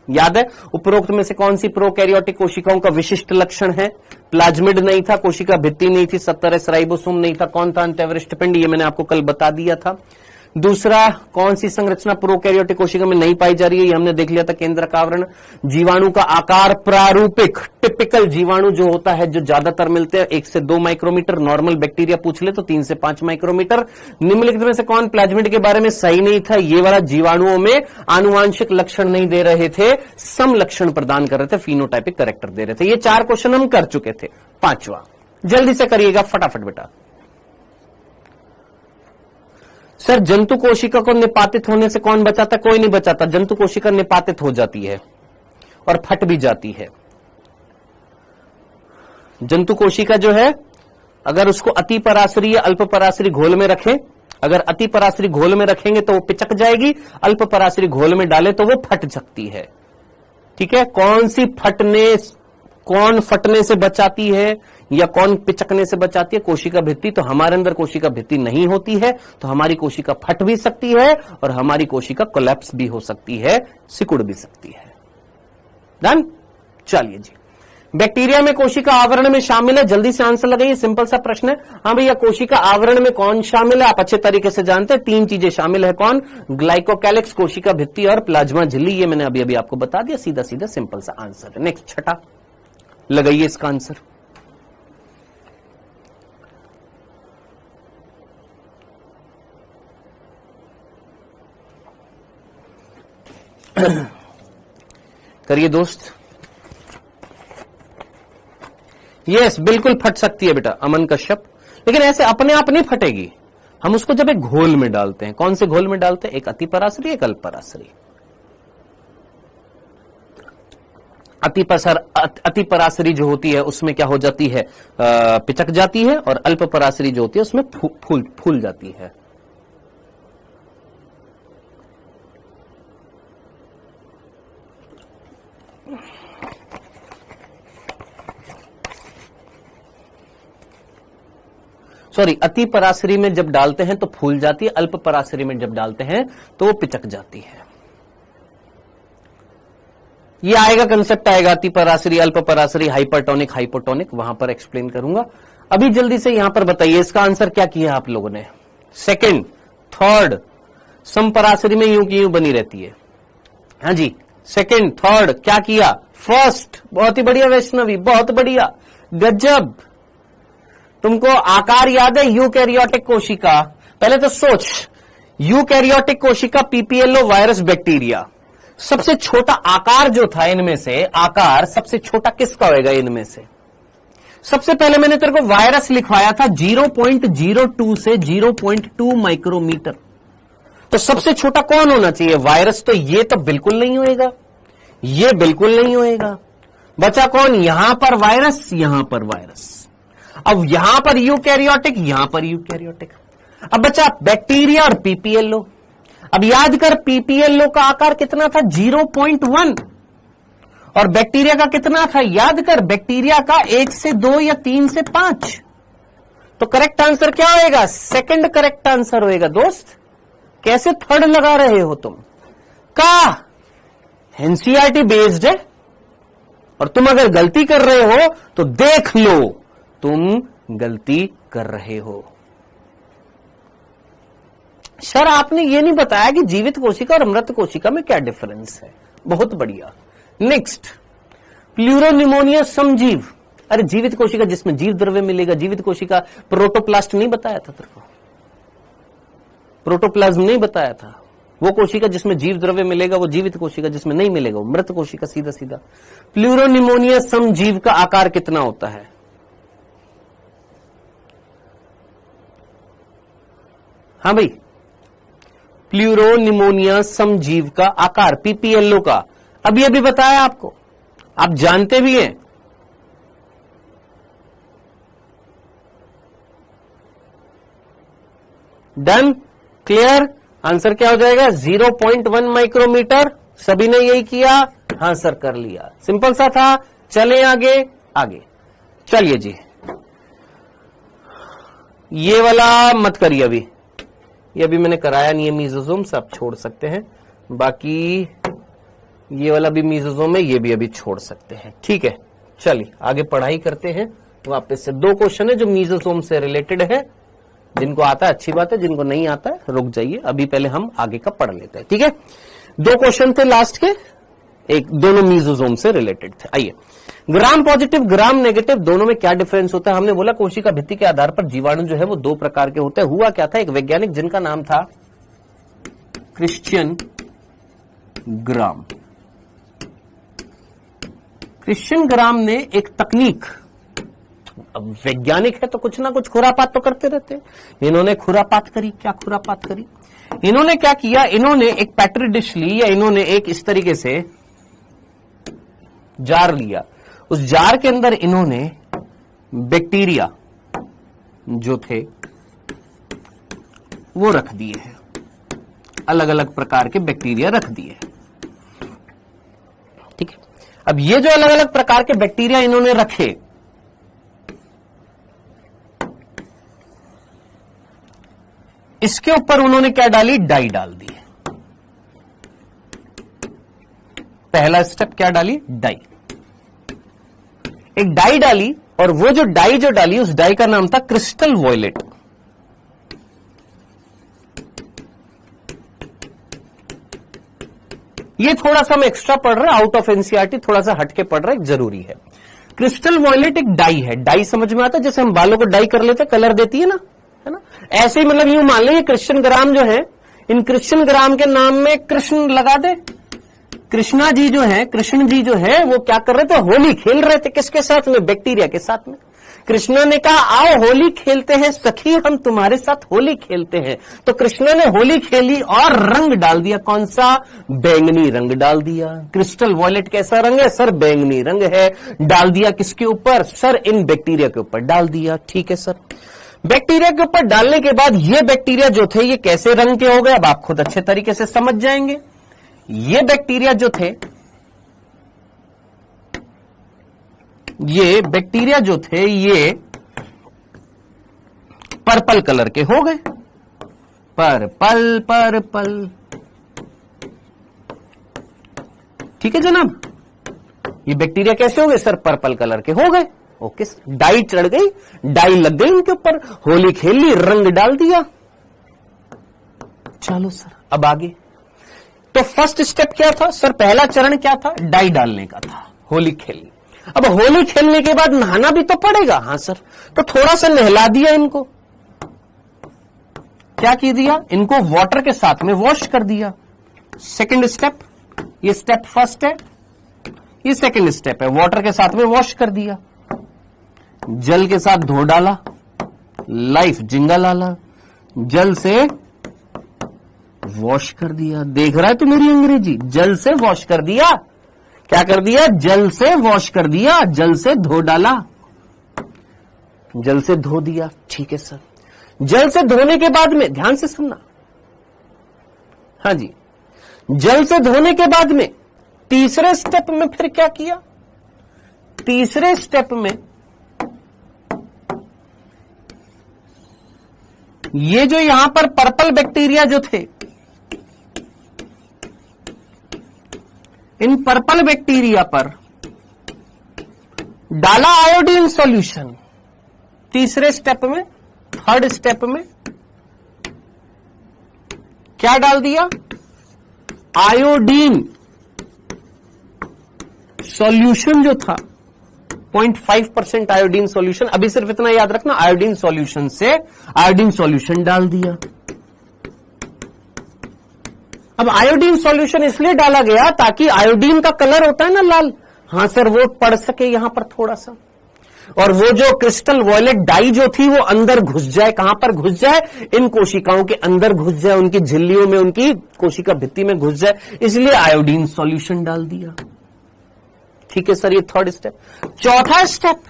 याद है, उपरोक्त में से कौन सी प्रोकैरियोटिक कोशिकाओं का विशिष्ट लक्षण है? प्लाज्मिड नहीं था, कोशिका भित्ति नहीं थी, 70S राइबोसोम नहीं था, कौन था? अंत्यवरिष्ठ पिंड, ये मैंने आपको कल बता दिया था। दूसरा, कौन सी संरचना प्रोकैरियोटिक कोशिका में नहीं पाई जा रही है, ये हमने देख लिया था, केंद्रक आवरण। जीवाणु का आकार प्रारूपिक, टिपिकल जीवाणु जो होता है, जो ज्यादातर मिलते हैं 1 से 2 माइक्रोमीटर, नॉर्मल बैक्टीरिया पूछ ले तो 3 से 5 माइक्रोमीटर। निम्नलिखित में से कौन प्लाज्मिड के बारे में सही नहीं था? ये वाला जीवाणुओं में आनुवांशिक लक्षण नहीं दे रहे थे, सम लक्षण प्रदान कर रहे थे, फिनोटाइपिक कैरेक्टर दे रहे थे। ये 4 क्वेश्चन हम कर चुके थे। 5वां जल्दी से करिएगा फटाफट बेटा। सर जंतु कोशिका को निपातित होने से कौन बचाता? कोई नहीं बचाता, जंतु कोशिका निपातित हो जाती है और फट भी जाती है। जंतु कोशिका जो है अगर उसको अति पराशरी या अल्प पराशरी घोल में रखें, अगर अति पराशरी घोल में रखेंगे तो वो पिचक जाएगी, अल्प पराशरी घोल में डाले तो वो फट सकती है। ठीक है, कौन फटने से बचाती है या कौन पिचकने से बचाती है? कोशिका भित्ति। तो हमारे अंदर कोशिका भित्ति नहीं होती है तो हमारी कोशिका फट भी सकती है और हमारी कोशिका कोलैप्स भी हो सकती है, सिकुड़ भी सकती है। डन। चलिए जी, बैक्टीरिया में कोशिका आवरण में शामिल है, जल्दी से आंसर लगाइए, सिंपल सा प्रश्न है। हाँ भैया, कोशिका आवरण में कौन शामिल है? आप अच्छे तरीके से जानते हैं, 3 चीजें शामिल है। कौन? ग्लाइकोकैलिक्स, कोशिका भित्ति और प्लाज्मा झिल्ली। ये मैंने अभी आपको बता दिया, सीधा सीधा सिंपल सा आंसर है। नेक्स्ट, छठा, लगाइए इसका आंसर। करिए दोस्त। यस, बिल्कुल फट सकती है बेटा, अमन कश्यप, लेकिन ऐसे अपने आप नहीं फटेगी। हम उसको जब एक घोल में डालते हैं, कौन से घोल में डालते हैं? एक अति पराशरी, एक अल्प पराशरी। अति पराशरी जो होती है उसमें क्या हो जाती है? पिचक जाती है, और अल्प पराशरी जो होती है उसमें फूल जाती है। सॉरी, अति पराशरी में जब डालते हैं तो फूल जाती है, अल्प पराशरी में जब डालते हैं तो वो पिचक जाती है। ये आएगा, कंसेप्ट आएगा, अति पराशरी, अल्प पराशरी, हाइपरटोनिक, हाइपोटोनिक, वहां पर एक्सप्लेन करूंगा। अभी जल्दी से यहां पर बताइए इसका आंसर क्या किया आप लोगों ने? सेकंड, थर्ड, समपराशरी में यूं की यूं बनी रहती है। हाँ जी, सेकंड, थर्ड, क्या किया? फर्स्ट, बहुत ही बढ़िया वैष्णवी, बहुत बढ़िया, गजब। तुमको आकार याद है? यूकैरियोटिक कोशिका। पहले तो सोच, यूकैरियोटिक कोशिका, पीपीएलओ, वायरस, बैक्टीरिया। सबसे छोटा आकार जो था इनमें से, आकार सबसे छोटा किसका होगा इनमें से? सबसे पहले मैंने तेरे को वायरस लिखवाया था 0.02 से 0.2 माइक्रोमीटर। तो सबसे छोटा कौन होना चाहिए? वायरस। तो ये तो बिल्कुल नहीं होएगा, ये बिल्कुल नहीं होएगा। बचा कौन? यहां पर वायरस, यहां पर वायरस। अब यहां पर यूकैरियोटिक, यहां पर यूकैरियोटिक। अब बचा बैक्टीरिया और पीपीएलओ। अब याद कर, पीपीएलओ का आकार कितना था? 0.1। और बैक्टीरिया का कितना था? याद कर, बैक्टीरिया का 1 से 2 या 3 से 5। तो करेक्ट आंसर क्या होएगा? सेकंड करेक्ट आंसर होएगा दोस्त। कैसे थर्ड लगा रहे हो तुम? का एनसीईआरटी बेस्ड है, और तुम अगर गलती कर रहे हो तो देख लो तुम गलती कर रहे हो। सर आपने ये नहीं बताया कि जीवित कोशिका और मृत कोशिका में क्या डिफरेंस है। बहुत बढ़िया। नेक्स्ट, प्लूरोनिमोनिया समजीव। अरे जीवित कोशिका जिसमें जीव द्रव्य मिलेगा, जीवित कोशिका, प्रोटोप्लास्ट नहीं बताया था तेरे को? प्रोटोप्लाज्म नहीं बताया था? वो कोशिका जिसमें जीव द्रव्य मिलेगा वो जीवित कोशिका, जिसमें नहीं मिलेगा वो मृत कोशिका, सीधा सीधा। प्लूरोनिमोनिया समजीव का आकार कितना होता है? हाँ भाई, प्लूरोनिमोनिया समजीव का आकार, पीपीएलओ का, अभी अभी बताया आपको, आप जानते भी हैं। Done, clear. आंसर क्या हो जाएगा? 0.1 माइक्रोमीटर। सभी ने यही किया? हाँ सर, कर लिया, सिंपल सा था। चले आगे आगे, चलिए जी। ये वाला मत करिए अभी, ये अभी मैंने कराया नहीं है मीजोजोम से, आप छोड़ सकते हैं। बाकी ये वाला भी मीजोजोम है, ये भी अभी छोड़ सकते हैं। ठीक है, चलिए आगे पढ़ाई करते हैं। वापस से 2 क्वेश्चन है जो मीजोजोम से रिलेटेड है। जिनको आता है अच्छी बात है, जिनको नहीं आता है रुक जाइए, अभी पहले हम आगे का पढ़ लेते हैं। ठीक है, 2 क्वेश्चन थे लास्ट के, एक दोनों मीजोजोम से रिलेटेड थे। आइए, ग्राम पॉजिटिव, ग्राम नेगेटिव, दोनों में क्या डिफरेंस होता है? हमने बोला कोशिका भित्ति के आधार पर जीवाणु जो है वो 2 प्रकार के होते हैं। हुआ क्या था, एक वैज्ञानिक जिनका नाम था क्रिश्चियन ग्राम। क्रिश्चियन ग्राम ने एक तकनीक, अब वैज्ञानिक है तो कुछ ना कुछ खुरापात तो करते रहते हैं। इन्होंने खुरापात करी। क्या खुरापात करी? इन्होंने क्या किया, इन्होंने एक पैट्री डिश ली, या इन्होंने एक इस तरीके से जार लिया। उस जार के अंदर इन्होंने बैक्टीरिया जो थे वो रख दिए हैं, अलग अलग प्रकार के बैक्टीरिया रख दिए हैं। ठीक है, अब ये जो अलग अलग प्रकार के बैक्टीरिया इन्होंने रखे, इसके ऊपर उन्होंने क्या डाली, डाई डाल दी। पहला स्टेप क्या डाली, डाई। एक डाई डाली, और वो जो डाई जो डाली उस डाई का नाम था क्रिस्टल वॉयलेट। ये थोड़ा सा हम एक्स्ट्रा पढ़ रहे हैं, आउट ऑफ एनसीईआरटी, थोड़ा सा हटके पढ़ रहे हैं, जरूरी है। क्रिस्टल वॉयलेट एक डाई है। डाई समझ में आता है, जैसे हम बालों को डाई कर लेते, कलर देती है ना, ऐसे ही मतलब यूं मान लीजिए कृष्ण ग्राम जो है, इन कृष्ण ग्राम के नाम में कृष्ण लगा दे। कृष्णा जी जो है, कृष्ण जी जो है, वो क्या कर रहे थे, होली खेल रहे थे। किसके साथ में, बैक्टीरिया के साथ में। कृष्णा ने कहा आओ होली खेलते हैं सखी, हम तुम्हारे साथ होली खेलते हैं। तो कृष्णा ने होली खेली और रंग डाल दिया। कौन सा, बैंगनी रंग डाल दिया। क्रिस्टल वॉयलेट कैसा रंग है सर, बैंगनी रंग है। डाल दिया किसके ऊपर सर, इन बैक्टीरिया के ऊपर डाल दिया। ठीक है सर, बैक्टीरिया के ऊपर डालने के बाद ये बैक्टीरिया जो थे ये कैसे रंग के हो गए, अब आप खुद अच्छे तरीके से समझ जाएंगे। ये बैक्टीरिया जो थे, ये बैक्टीरिया जो थे ये पर्पल कलर के हो गए। पर्पल पर्पल, ठीक है जनाब, ये बैक्टीरिया कैसे हो गए सर, पर्पल कलर के हो गए। ओके, डाई चढ़ गई, डाई लग गई उनके ऊपर, होली खेल ली, रंग डाल दिया। चलो सर अब आगे। तो फर्स्ट स्टेप क्या था सर, पहला चरण क्या था, डाई डालने का था, होली खेलनी। अब होली खेलने के बाद नहाना भी तो पड़ेगा। हाँ सर, तो थोड़ा सा नहला दिया इनको। क्या की दिया, इनको वाटर के साथ में वॉश कर दिया। सेकंड स्टेप, ये स्टेप फर्स्ट है, ये सेकंड स्टेप है, वाटर के साथ में वॉश कर दिया। जल के साथ धो डाला, लाइफ जिंगा लाला, जल से वॉश कर दिया। देख रहा है तू मेरी अंग्रेजी, जल से वॉश कर दिया। क्या कर दिया, जल से वॉश कर दिया, जल से धो डाला, जल से धो दिया। ठीक है सर, जल से धोने के बाद में ध्यान से सुनना, हाँ जी, जल से धोने के बाद में तीसरे स्टेप में फिर क्या किया, तीसरे स्टेप में ये जो यहां पर पर्पल बैक्टीरिया जो थे, इन पर्पल बैक्टीरिया पर डाला आयोडीन सॉल्यूशन। तीसरे स्टेप में, थर्ड स्टेप में क्या डाल दिया, आयोडीन सॉल्यूशन जो था 0.5% आयोडीन सॉल्यूशन। अभी सिर्फ इतना याद रखना, आयोडीन सॉल्यूशन से आयोडीन सॉल्यूशन डाल दिया। अब आयोडीन सॉल्यूशन इसलिए डाला गया ताकि आयोडीन का कलर होता है ना लाल, हाँ सर, वो पड़ सके यहां पर थोड़ा सा, और वो जो क्रिस्टल वॉयलेट डाई जो थी वो अंदर घुस जाए। कहां पर घुस जाए, इन कोशिकाओं के अंदर घुस जाए, उनकी झिल्लियों में, उनकी कोशिका भित्ति में घुस जाए, इसलिए आयोडीन सॉल्यूशन डाल दिया। ठीक है सर, ये थर्ड स्टेप। चौथा स्टेप,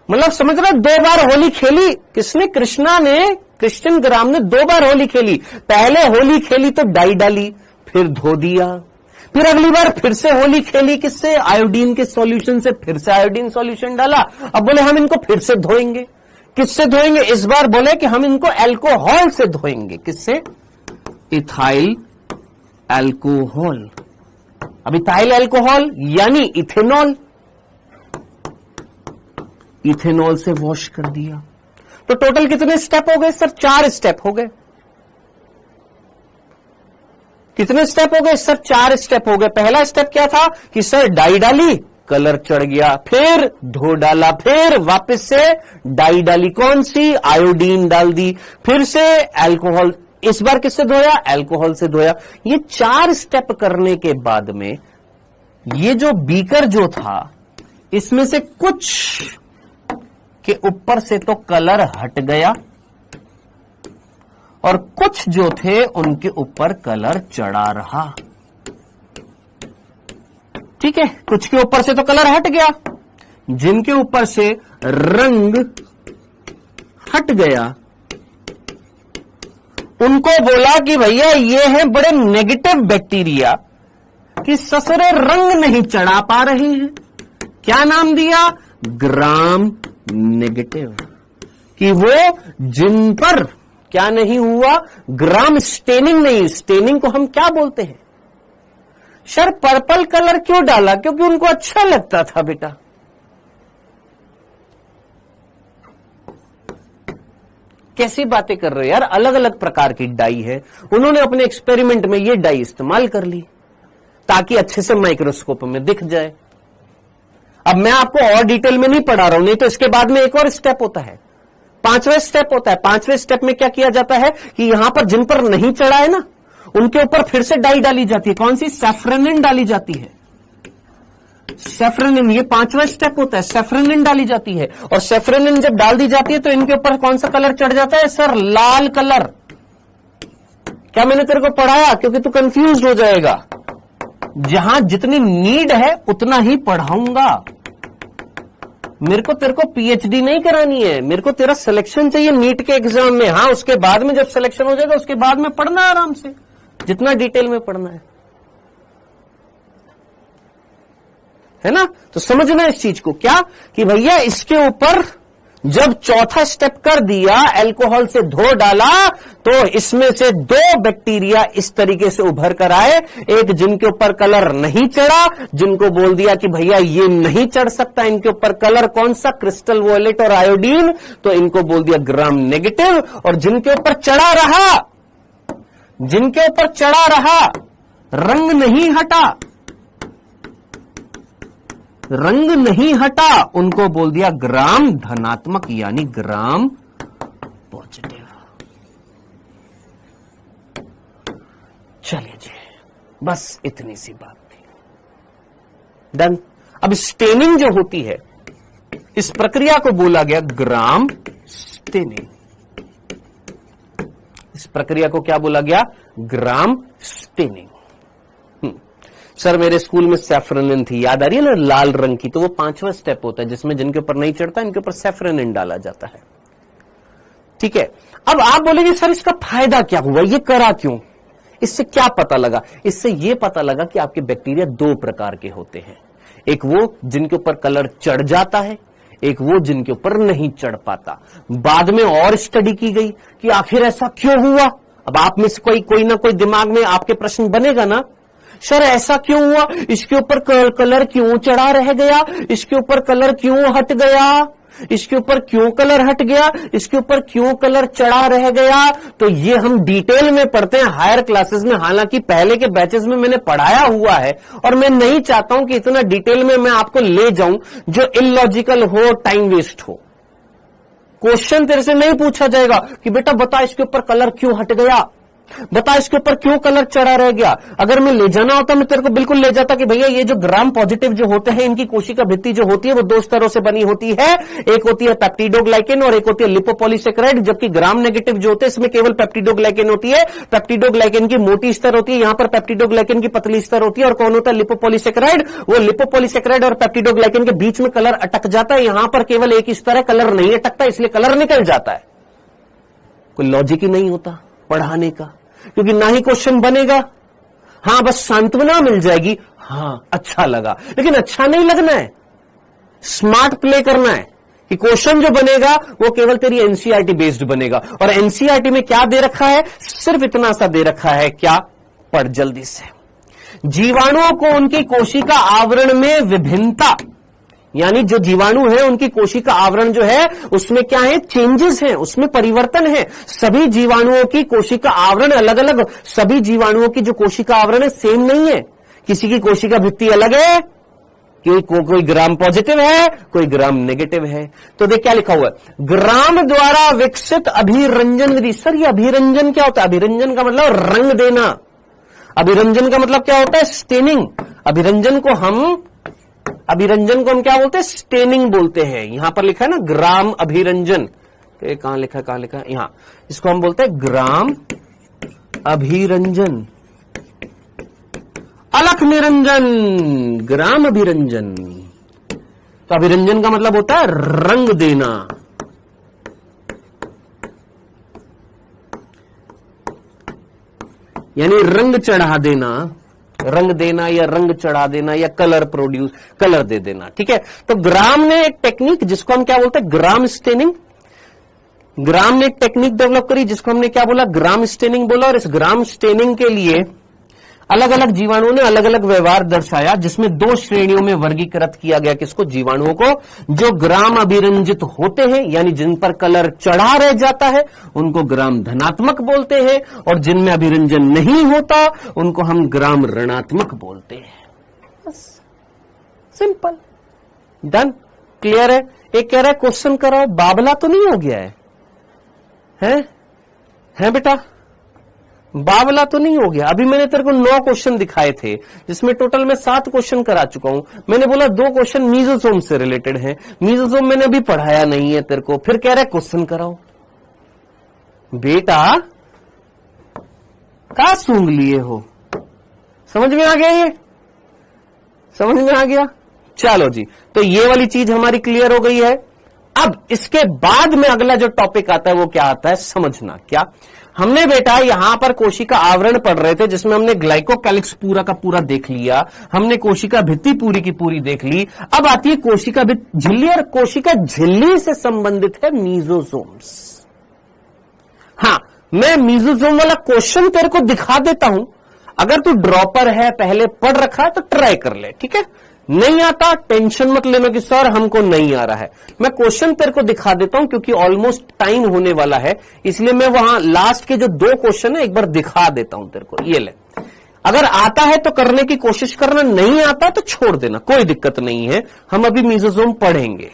मतलब समझ रहे, 2 बार होली खेली किसने, कृष्णा ने, कृष्ण ग्राम ने 2 बार होली खेली। पहले होली खेली तो डाई डाली, फिर धो दिया, फिर अगली बार फिर से होली खेली किससे, आयोडीन के सॉल्यूशन से, फिर से आयोडीन सॉल्यूशन डाला। अब बोले हम इनको फिर से धोएंगे। किससे धोएंगे, इस बार बोले कि हम इनको अल्कोहल से धोएंगे। किससे, इथाइल अल्कोहल। अब इथाइल अल्कोहल यानी इथेनॉल, इथेनॉल से वॉश कर दिया। तो टोटल कितने स्टेप हो गए सर, 4 स्टेप हो गए। कितने स्टेप हो गए सर, 4 स्टेप हो गए। पहला स्टेप क्या था कि सर डाई डाली, कलर चढ़ गया, फिर धो डाला, फिर वापस से डाई डाली, कौन सी, आयोडीन डाल दी, फिर से अल्कोहल, इस बार किससे धोया, अल्कोहल से धोया। ये 4 स्टेप करने के बाद में ये जो बीकर जो था इसमें से कुछ के ऊपर से तो कलर हट गया और कुछ जो थे उनके ऊपर कलर चढ़ा रहा। ठीक है, कुछ के ऊपर से तो कलर हट गया, जिनके ऊपर से रंग हट गया, उनको बोला कि भैया ये है बड़े नेगेटिव बैक्टीरिया कि ससुरे रंग नहीं चढ़ा पा रहे हैं। क्या नाम दिया? Gram negative. कि वो जिन पर क्या नहीं हुआ? ग्राम स्टेनिंग नहीं। स्टेनिंग को हम क्या बोलते हैं? सर पर्पल कलर क्यों डाला? क्योंकि उनको अच्छा लगता था बेटा। कैसी बातें कर रहे हो यार? अलग अलग प्रकार की डाई है, उन्होंने अपने एक्सपेरिमेंट में ये डाई इस्तेमाल कर ली ताकि अच्छे से माइक्रोस्कोप में दिख जाए। अब मैं आपको और डिटेल में नहीं पढ़ा रहा हूं, नहीं तो इसके बाद में एक और स्टेप होता है, 5वां स्टेप होता है। 5वें स्टेप में क्या किया जाता है कि यहां पर जिन पर नहीं चढ़ा है ना, उनके ऊपर फिर से डाई डाली जाती है। कौन सी? सैफ्रोनिन डाली जाती है। सैफ्रोनिन, ये 5वां स्टेप होता है। सैफ्रोनिन डाली जाती है, और सैफ्रोनिन जब डाल दी जाती है तो इनके ऊपर कौन सा कलर चढ़ जाता है? सर लाल कलर। क्या मैंने तेरे को पढ़ाया? क्योंकि तू कंफ्यूज हो जाएगा। जहां जितनी नीड है उतना ही पढ़ाऊंगा। मेरे को तेरे को पीएचडी नहीं करानी है, मेरे को तेरा सिलेक्शन चाहिए नीट के एग्जाम में। हाँ, उसके बाद में जब सिलेक्शन हो जाएगा उसके बाद में पढ़ना आराम से, जितना डिटेल में पढ़ना है ना। तो समझना इस चीज को क्या कि भैया इसके ऊपर जब चौथा स्टेप कर दिया, अल्कोहल से धो डाला, तो इसमें से 2 बैक्टीरिया इस तरीके से उभर कर आए। एक जिनके ऊपर कलर नहीं चढ़ा, जिनको बोल दिया कि भैया ये नहीं चढ़ सकता, इनके ऊपर कलर कौन सा? क्रिस्टल वॉयलेट और आयोडीन, तो इनको बोल दिया ग्राम नेगेटिव। और जिनके ऊपर चढ़ा रहा, जिनके ऊपर चढ़ा रहा, रंग नहीं हटा, रंग नहीं हटा, उनको बोल दिया ग्राम धनात्मक, यानी ग्राम पॉजिटिव। चलिए जी, बस इतनी सी बात थी। डन। अब स्टेनिंग जो होती है, इस प्रक्रिया को बोला गया ग्राम स्टेनिंग। इस प्रक्रिया को क्या बोला गया? Gram staining. सर मेरे स्कूल में सैफ्रोनिन थी, याद आ रही है ना, लाल रंग की। तो वो 5वां स्टेप होता है जिसमें जिनके ऊपर नहीं चढ़ता इनके ऊपर सैफ्रोनिन डाला जाता है। ठीक है। अब आप बोलेंगे सर इसका फायदा क्या हुआ, ये करा क्यों? इससे क्या पता लगा? इससे ये पता लगा कि आपके बैक्टीरिया 2 प्रकार के होते हैं। एक वो जिनके ऊपर कलर चढ़ जाता है, एक वो जिनके ऊपर नहीं चढ़ पाता। बाद में और स्टडी की गई कि आखिर ऐसा क्यों हुआ। अब आप में से कोई ना कोई दिमाग में आपके प्रश्न बनेगा ना, सर ऐसा क्यों हुआ, इसके ऊपर कलर क्यों चढ़ा रह गया, इसके ऊपर कलर क्यों हट गया, इसके ऊपर क्यों कलर हट गया, इसके ऊपर क्यों कलर चढ़ा रह गया। तो ये हम डिटेल में पढ़ते हैं हायर क्लासेस में। हालांकि पहले के बैचेस में मैंने पढ़ाया हुआ है, और मैं नहीं चाहता हूं कि इतना डिटेल में मैं आपको ले जाऊं जो इलॉजिकल हो, टाइम वेस्ट हो। क्वेश्चन तेरे से नहीं पूछा जाएगा कि बेटा बता इसके ऊपर कलर क्यों हट गया, बता इसके ऊपर क्यों कलर चढ़ा रह गया। अगर मैं ले जाना होता मैं तेरे को बिल्कुल ले जाता कि भैया ये जो ग्राम पॉजिटिव जो होते हैं इनकी कोशिका भित्ति जो होती है वो 2 स्तरों से बनी होती है। एक होती है पेप्टिडोग्लाइकेन और एक होती है लिपोपॉलीसेकेराइड। जबकि ग्राम नेगेटिव जो होते हैं इसमें केवल पेप्टिडोग्लाइकेन होती है। पेप्टिडोग्लाइकेन की मोटी स्तर होती है, यहां पर पेप्टिडोग्लाइकेन की पतली स्तर होती है। और कौन होता है? लिपोपॉलीसेकेराइड। वो लिपोपॉलीसेकेराइड और पेप्टिडोग्लाइकेन के बीच में कलर अटक जाता है, यहां पर केवल एक स्तर है, कलर नहीं अटकता, इसलिए कलर निकल जाता है। कोई लॉजिक ही नहीं होता पढ़ाने का, क्योंकि ना ही क्वेश्चन बनेगा। हां बस सांत्वना मिल जाएगी, हां अच्छा लगा, लेकिन अच्छा नहीं लगना है, स्मार्ट प्ले करना है कि क्वेश्चन जो बनेगा वो केवल तेरी एनसीईआरटी बेस्ड बनेगा। और एनसीईआरटी में क्या दे रखा है? सिर्फ इतना सा दे रखा है, क्या? पढ़ जल्दी से। जीवाणुओं को उनकी कोशिका आवरण में विभिन्नता, यानी जो जीवाणु है उनकी कोशिका आवरण जो है उसमें क्या है? चेंजेस हैं, उसमें परिवर्तन है। सभी जीवाणुओं की कोशिका आवरण अलग अलग, सभी जीवाणुओं की जो कोशिका आवरण है सेम नहीं है। किसी की कोशिका भित्ति अलग है, कोई ग्राम पॉजिटिव है, कोई ग्राम नेगेटिव है। तो देख क्या लिखा हुआ है, ग्राम द्वारा विकसित अभिरंजन विधि। सर ये अभिरंजन क्या होता है? अभिरंजन का मतलब रंग देना। अभिरंजन का मतलब क्या होता है? स्टेनिंग। अभिरंजन को हम क्या बोलते हैं? स्टेनिंग बोलते हैं। यहां पर लिखा है ना ग्राम अभिरंजन, कहां लिखा है? यहां। इसको हम बोलते हैं ग्राम अभिरंजन। अलख निरंजन, ग्राम अभिरंजन। तो अभिरंजन का मतलब होता है रंग देना। यानी रंग चढ़ा देना, रंग देना या रंग चढ़ा देना या कलर दे देना। ठीक है, तो ग्राम ने एक टेक्निक जिसको हम क्या बोलते हैं, ग्राम स्टेनिंग, ग्राम ने एक टेक्निक डेवलप करी जिसको हमने क्या बोला, ग्राम स्टेनिंग बोला। और इस ग्राम स्टेनिंग के लिए अलग अलग जीवाणुओं ने अलग अलग व्यवहार दर्शाया, जिसमें 2 श्रेणियों में वर्गीकृत किया गया किसको, जीवाणुओं को। जो ग्राम अभिरंजित होते हैं यानी जिन पर कलर चढ़ा रह जाता है उनको ग्राम धनात्मक बोलते हैं, और जिनमें अभिरंजन नहीं होता उनको हम ग्राम ऋणात्मक बोलते हैं। बस सिंपल, डन, क्लियर है। एक कह रहा है क्वेश्चन कराओ, बाबला तो नहीं हो गया है बेटा, बावला तो नहीं हो गया। अभी मैंने तेरे को 9 क्वेश्चन दिखाए थे जिसमें टोटल मैं 7 क्वेश्चन करा चुका हूं। मैंने बोला 2 क्वेश्चन मीजोसोम से रिलेटेड हैं, मीजोसोम मैंने अभी पढ़ाया नहीं है तेरे को, फिर कह रहा है क्वेश्चन कराओ। बेटा का सूंघ लिए हो, समझ में आ गया, ये समझ में आ गया। चलो जी, तो ये वाली चीज हमारी क्लियर हो गई है। अब इसके बाद में अगला जो टॉपिक आता है वो क्या आता है, समझना। क्या हमने बेटा यहां पर कोशिका आवरण पढ़ रहे थे जिसमें हमने ग्लाइकोकैलिक्स पूरा का पूरा देख लिया, हमने कोशिका भित्ति पूरी की पूरी देख ली। अब आती है कोशिका झिल्ली, और कोशिका झिल्ली से संबंधित है मीजोसोम्स। हाँ, मैं मीजोसोम वाला क्वेश्चन तेरे को दिखा देता हूं, अगर तू ड्रॉपर है, पहले पढ़ रखा है तो ट्राई कर ले। ठीक है, नहीं आता टेंशन मत लेना कि सर हमको नहीं आ रहा है। मैं क्वेश्चन तेरे को दिखा देता हूं क्योंकि ऑलमोस्ट टाइम होने वाला है, इसलिए मैं वहां लास्ट के जो 2 क्वेश्चन है एक बार दिखा देता हूं तेरे को। ये ले, अगर आता है तो करने की कोशिश करना, नहीं आता तो छोड़ देना, कोई दिक्कत नहीं है। हम अभी मीजोसोम पढ़ेंगे।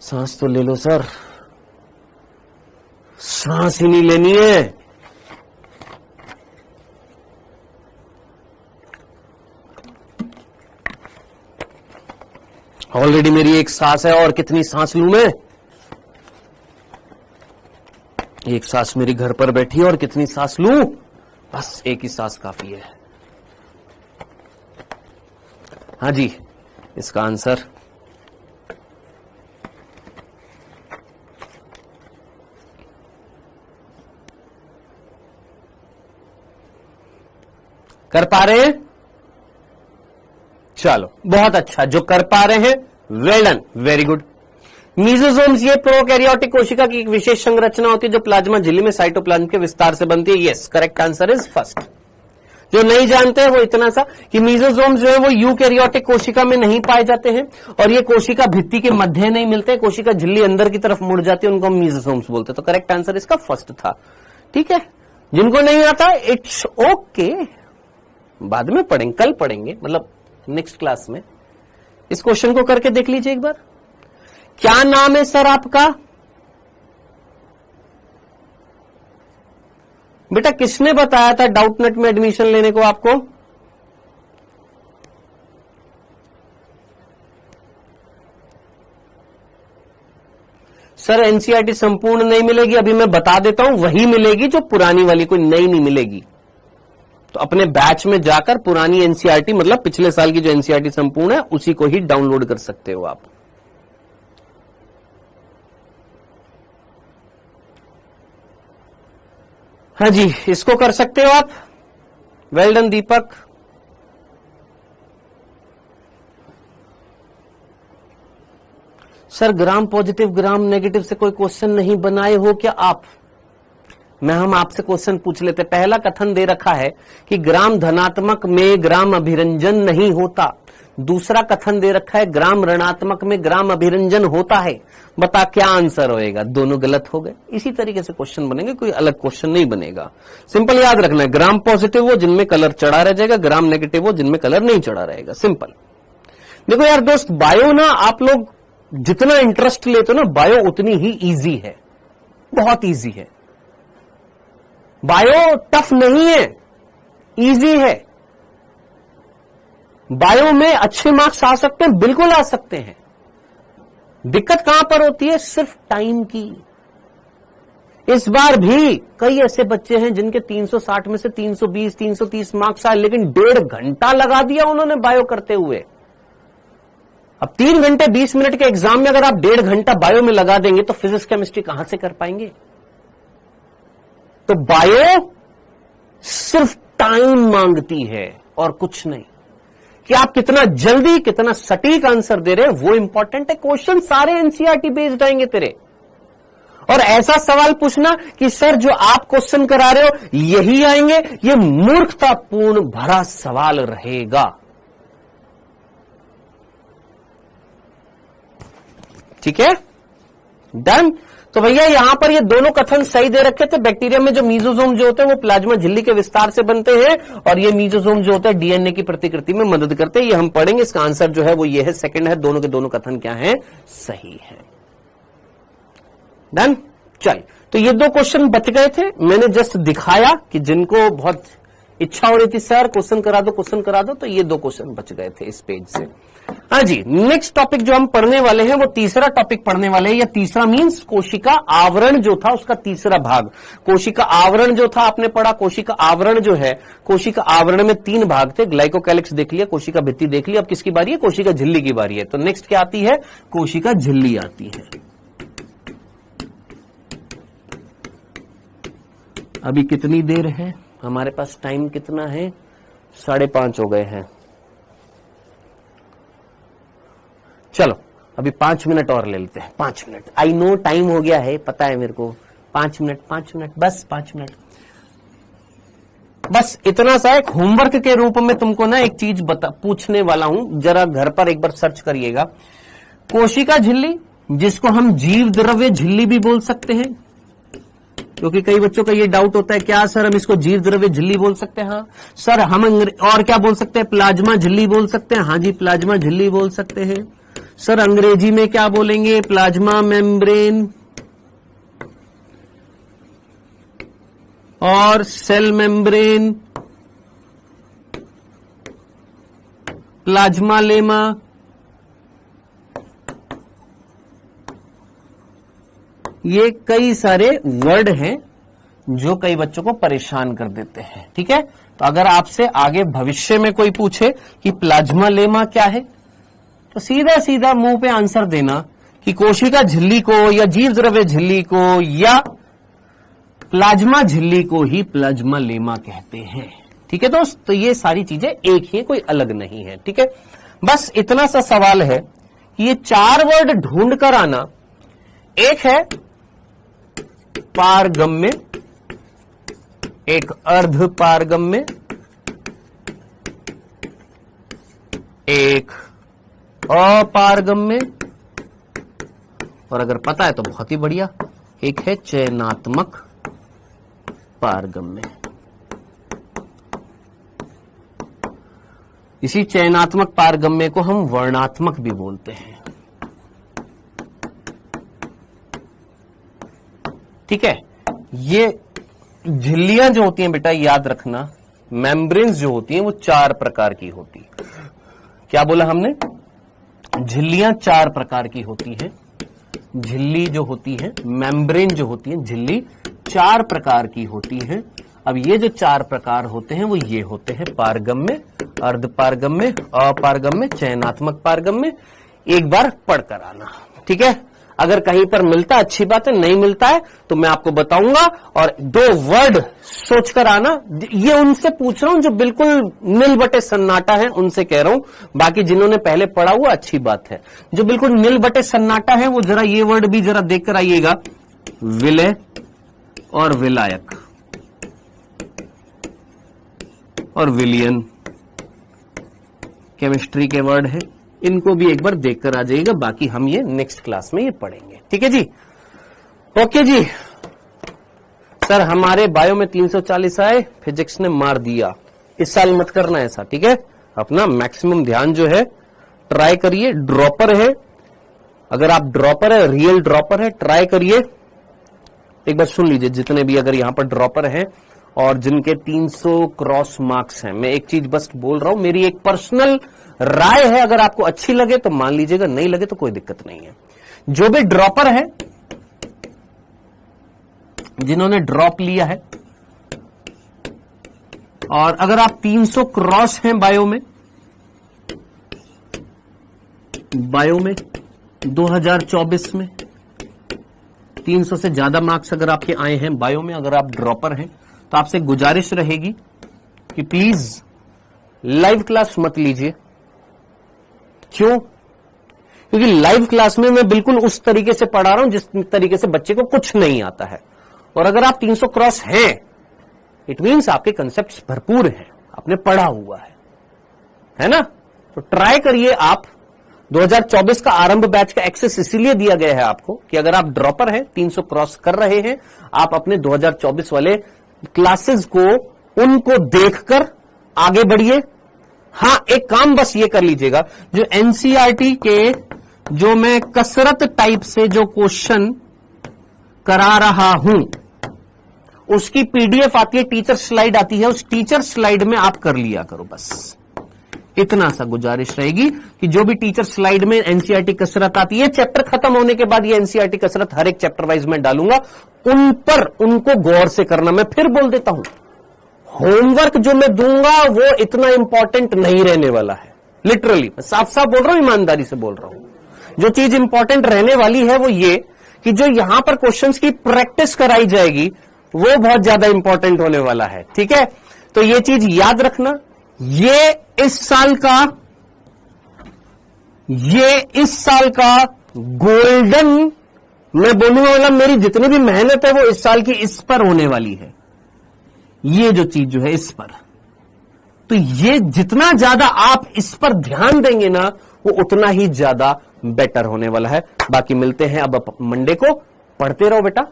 सांस तो ले लो सर, सांस ही नहीं लेनी है। ऑलरेडी मेरी एक सांस है, और कितनी सांस लूं मैं, एक सांस मेरी घर पर बैठी है, और कितनी सांस लूं, बस एक ही सांस काफी है। हाँ जी, इसका आंसर कर पा रहे हैं, चलो बहुत अच्छा, जो कर पा रहे हैं वेल डन, वेरी गुड। मीजोसोम्स ये प्रोकैरियोटिक कोशिका की एक विशेष संरचना होती है जो प्लाज्मा झिल्ली में साइटोप्लाज्म के विस्तार से बनती है। Yes, correct answer is first. जो नहीं जानते हैं वो इतना सा कि मीजोसोम्स जो है वो यूकैरियोटिक कोशिका में नहीं पाए जाते हैं, और ये कोशिका भित्ति के मध्य नहीं मिलते, कोशिका झिल्ली अंदर की तरफ मुड़ जाती है, उनको हम मीजोसोम्स बोलते हैं। तो करेक्ट आंसर इसका फर्स्ट था। ठीक है, जिनको नहीं आता इट्स ओके, बाद में पढ़ेंगे, कल पढ़ेंगे, मतलब नेक्स्ट क्लास में। इस क्वेश्चन को करके देख लीजिए एक बार। क्या नाम है सर आपका? बेटा किसने बताया था डाउटनेट में एडमिशन लेने को आपको? सर एनसीईआरटी संपूर्ण नहीं मिलेगी, अभी मैं बता देता हूं, वही मिलेगी जो पुरानी वाली, कोई नई नहीं मिलेगी। तो अपने बैच में जाकर पुरानी एनसीईआरटी, मतलब पिछले साल की जो एनसीईआरटी संपूर्ण है, उसी को ही डाउनलोड कर सकते हो आप। हाँ जी, इसको कर सकते हो आप। Well done Deepak. Sir gram positive gram negative से कोई क्वेश्चन नहीं बनाए हो क्या आप? हम आपसे क्वेश्चन पूछ लेते। पहला कथन दे रखा है कि ग्राम धनात्मक में ग्राम अभिरंजन नहीं होता, दूसरा कथन दे रखा है ग्राम ऋणात्मक में ग्राम अभिरंजन होता है। बता क्या आंसर होएगा? दोनों गलत हो गए। इसी तरीके से क्वेश्चन बनेंगे, कोई अलग क्वेश्चन नहीं बनेगा। सिंपल याद रखना है, ग्राम पॉजिटिव वो जिनमें कलर चढ़ा रह जाएगा, ग्राम नेगेटिव वो जिनमें कलर नहीं चढ़ा रहेगा। सिंपल। देखो यार दोस्त, बायो ना आप लोग जितना इंटरेस्ट लेते हो ना, बायो उतनी ही इजी है, बहुत इजी है। बायो टफ नहीं है, इजी है। बायो में अच्छे मार्क्स आ सकते हैं, बिल्कुल आ सकते हैं। दिक्कत कहां पर होती है? सिर्फ टाइम की। इस बार भी कई ऐसे बच्चे हैं जिनके 360 में से 320 330 मार्क्स आए, लेकिन 1.5 घंटा लगा दिया उन्होंने बायो करते हुए। अब 3 घंटे 20 मिनट के एग्जाम में अगर आप 1.5 घंटा बायो में लगा देंगे तो फिजिक्स केमिस्ट्री कहां से कर पाएंगे? तो बायो सिर्फ टाइम मांगती है और कुछ नहीं। कि आप कितना जल्दी कितना सटीक आंसर दे रहे हैं वो इंपॉर्टेंट है। क्वेश्चन सारे एनसीईआरटी बेस्ड आएंगे तेरे। और ऐसा सवाल पूछना कि सर जो आप क्वेश्चन करा रहे हो यही आएंगे, ये मूर्खतापूर्ण भरा सवाल रहेगा। ठीक है, डन। तो भैया यहां पर ये दोनों कथन सही दे रखे थे। बैक्टीरिया में जो मीजोजोम जो होते हैं वो प्लाज्मा झिल्ली के विस्तार से बनते हैं और ये मीजोजोम जो होता है डीएनए की प्रतिकृति में मदद करते हैं। ये हम पढ़ेंगे। इसका आंसर जो है वो ये है, सेकंड है। दोनों के दोनों कथन क्या है? सही है। डन। चल, तो ये 2 क्वेश्चन बच गए थे। मैंने जस्ट दिखाया कि जिनको बहुत इच्छा हो रही थी सर क्वेश्चन करा दो क्वेश्चन करा दो, तो ये 2 क्वेश्चन बच गए थे इस पेज से। हाँ जी, नेक्स्ट टॉपिक जो हम पढ़ने वाले हैं वो तीसरा टॉपिक पढ़ने वाले हैं। या तीसरा मींस कोशिका आवरण जो था उसका तीसरा भाग। कोशिका आवरण जो था आपने पढ़ा। कोशिका आवरण जो है, कोशिका आवरण में 3 भाग थे। ग्लाइकोकैलिक्स देख लिया, कोशिका भित्ति देख लिया। अब किसकी बारी है? कोशिका झिल्ली की बारी है। तो नेक्स्ट क्या आती है? कोशिका झिल्ली आती है। अभी कितनी देर है हमारे पास? टाइम कितना है? 5:30 हो गए हैं। चलो अभी 5 मिनट और ले लेते हैं। 5 मिनट। आई नो टाइम हो गया है, पता है मेरे को। 5 मिनट, 5 मिनट, बस 5 मिनट। बस इतना सा एक होमवर्क के रूप में तुमको ना एक चीज पूछने वाला हूं, जरा घर पर एक बार सर्च करिएगा। कोशिका झिल्ली, जिसको हम जीव द्रव्य झिल्ली भी बोल सकते हैं, क्योंकि कई बच्चों का ये डाउट होता है क्या सर हम इसको जीव द्रव्य झिल्ली बोल सकते हैं? हाँ सर। हम और क्या बोल सकते हैं? प्लाज्मा झिल्ली बोल सकते हैं। हाँ जी, प्लाज्मा झिल्ली बोल सकते हैं। सर अंग्रेजी में क्या बोलेंगे? प्लाज्मा मेम्ब्रेन और सेल मेम्ब्रेन, प्लाज्मा लेमा। ये कई सारे वर्ड हैं जो कई बच्चों को परेशान कर देते हैं। ठीक है, तो अगर आपसे आगे भविष्य में कोई पूछे कि प्लाज्मा लेमा क्या है, तो सीधा सीधा मुंह पे आंसर देना कि कोशिका झिल्ली को या जीव द्रव्य झिल्ली को या प्लाज्मा झिल्ली को ही प्लाज्मा लेमा कहते हैं। ठीक है दोस्त, तो ये सारी चीजें एक ही, कोई अलग नहीं है। ठीक है, बस इतना सा सवाल है कि ये 4 वर्ड ढूंढ कर आना। एक है पारगम्य, एक अर्ध पारगम्य, एक अपारगम्य, और अगर पता है तो बहुत ही बढ़िया, एक है चयनात्मक पारगम्य। इसी चयनात्मक पारगम्य को हम वर्णात्मक भी बोलते हैं। ठीक है, ये झिल्लियां जो होती हैं बेटा याद रखना, मेम्ब्रेन्स जो होती हैं वो 4 प्रकार की होती है। क्या बोला हमने? झिल्लियां 4 प्रकार की होती हैं। झिल्ली जो होती है, मेम्ब्रेन जो होती है, झिल्ली 4 प्रकार की होती हैं। अब ये जो 4 प्रकार होते हैं वो ये होते हैं पारगम्य, अर्धपारगम्य, अपारगम्य, चयनात्मक पारगम्य। एक बार पढ़कर आना। ठीक है, अगर कहीं पर मिलता है अच्छी बात है, नहीं मिलता है तो मैं आपको बताऊंगा। और 2 वर्ड सोचकर आना। ये उनसे पूछ रहा हूं जो बिल्कुल नील बटे सन्नाटा है, उनसे कह रहा हूं। बाकी जिन्होंने पहले पढ़ा हुआ अच्छी बात है। जो बिल्कुल नील बटे सन्नाटा है वो जरा ये वर्ड भी जरा देख कर आइएगा। विलय और विलायक और विलियन केमिस्ट्री के वर्ड है, इनको भी एक बार देखकर आ जाइएगा। बाकी हम ये नेक्स्ट क्लास में ये पढ़ेंगे। ठीक है जी, ओके जी। सर हमारे बायो में 340 आए, फिजिक्स ने मार दिया। इस साल मत करना ऐसा। ठीक है, अपना मैक्सिमम ध्यान जो है ट्राई करिए। ड्रॉपर है, अगर आप ड्रॉपर है, रियल ड्रॉपर है, ट्राई करिए। एक बार सुन लीजिए जितने भी अगर यहां पर ड्रॉपर हैं और जिनके 300 क्रॉस मार्क्स हैं, मैं एक चीज बस बोल रहा हूं, मेरी एक पर्सनल राय है। अगर आपको अच्छी लगे तो मान लीजिएगा, नहीं लगे तो कोई दिक्कत नहीं है। जो भी ड्रॉपर है, जिन्होंने ड्रॉप लिया है, और अगर आप 300 क्रॉस हैं बायो में, बायो में 2024 में 300 से ज्यादा मार्क्स अगर आपके आए हैं बायो में, अगर आप ड्रॉपर हैं तो आपसे गुजारिश रहेगी कि प्लीज लाइव क्लास मत लीजिए। क्यों? क्योंकि लाइव क्लास में मैं बिल्कुल उस तरीके से पढ़ा रहा हूं जिस तरीके से बच्चे को कुछ नहीं आता है। और अगर आप 300 क्रॉस हैं, इट मीन्स आपके कंसेप्ट्स भरपूर हैं, आपने पढ़ा हुआ है ना? तो ट्राई करिए आप। 2024 का आरंभ बैच का एक्सेस इसीलिए दिया गया है आपको कि अगर आप ड्रॉपर हैं, 300 क्रॉस कर रहे हैं, आप अपने 2024 वाले क्लासेस को उनको देखकर आगे बढ़िए। हां, एक काम बस ये कर लीजिएगा, जो एनसीईआरटी के जो मैं कसरत टाइप से जो क्वेश्चन करा रहा हूं उसकी पीडीएफ आती है, टीचर स्लाइड आती है, उस टीचर स्लाइड में आप कर लिया करो। बस इतना सा गुजारिश रहेगी कि जो भी टीचर स्लाइड में एनसीईआरटी कसरत आती है, चैप्टर खत्म होने के बाद ये एनसीईआरटी कसरत हर एक चैप्टर वाइज में डालूंगा, उन पर उनको गौर से करना। मैं फिर बोल देता हूं, होमवर्क जो मैं दूंगा वो इतना इंपॉर्टेंट नहीं रहने वाला है। लिटरली साफ साफ बोल रहा हूं, ईमानदारी से बोल रहा हूं। जो चीज इंपॉर्टेंट रहने वाली है वो ये कि जो यहां पर क्वेश्चंस की प्रैक्टिस कराई जाएगी वो बहुत ज्यादा इंपॉर्टेंट होने वाला है। ठीक है, तो ये चीज याद रखना। ये इस साल का गोल्डन, मैं बोलूंगा, मतलब मेरी जितनी भी मेहनत है वो इस साल की इस पर होने वाली है। ये जो चीज जो है इस पर, तो ये जितना ज्यादा आप इस पर ध्यान देंगे ना वो उतना ही ज्यादा बेटर होने वाला है। बाकी मिलते हैं अब मंडे को। पढ़ते रहो बेटा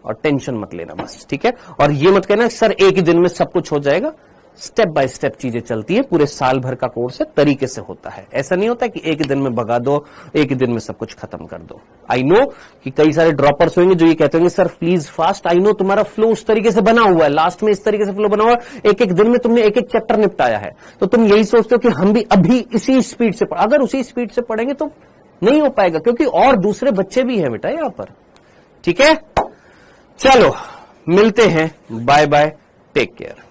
और टेंशन मत लेना बस, ठीक है? और ये मत कहना सर एक ही दिन में सब कुछ हो जाएगा। स्टेप बाय स्टेप चीजें चलती है, पूरे साल भर का कोर्स है, तरीके से होता है। ऐसा नहीं होता कि एक ही दिन में भगा दो, एक ही दिन में सब कुछ खत्म कर दो। आई नो कि कई सारे ड्रॉपर्स होंगे जो ये कहते होंगे sir please fast. I know तुम्हारा फ्लो उस तरीके से बना हुआ है, लास्ट में इस तरीके से फ्लो बना हुआ है, एक एक दिन में तुमने एक एक चैप्टर निपटाया है, तो तुम यही सोचते हो कि हम भी अभी इसी स्पीड से अगर उसी स्पीड से पढ़ेंगे तो नहीं हो पाएगा, क्योंकि और दूसरे बच्चे भी हैं बेटा यहां पर। ठीक है, चलो मिलते हैं, बाय बाय, टेक केयर।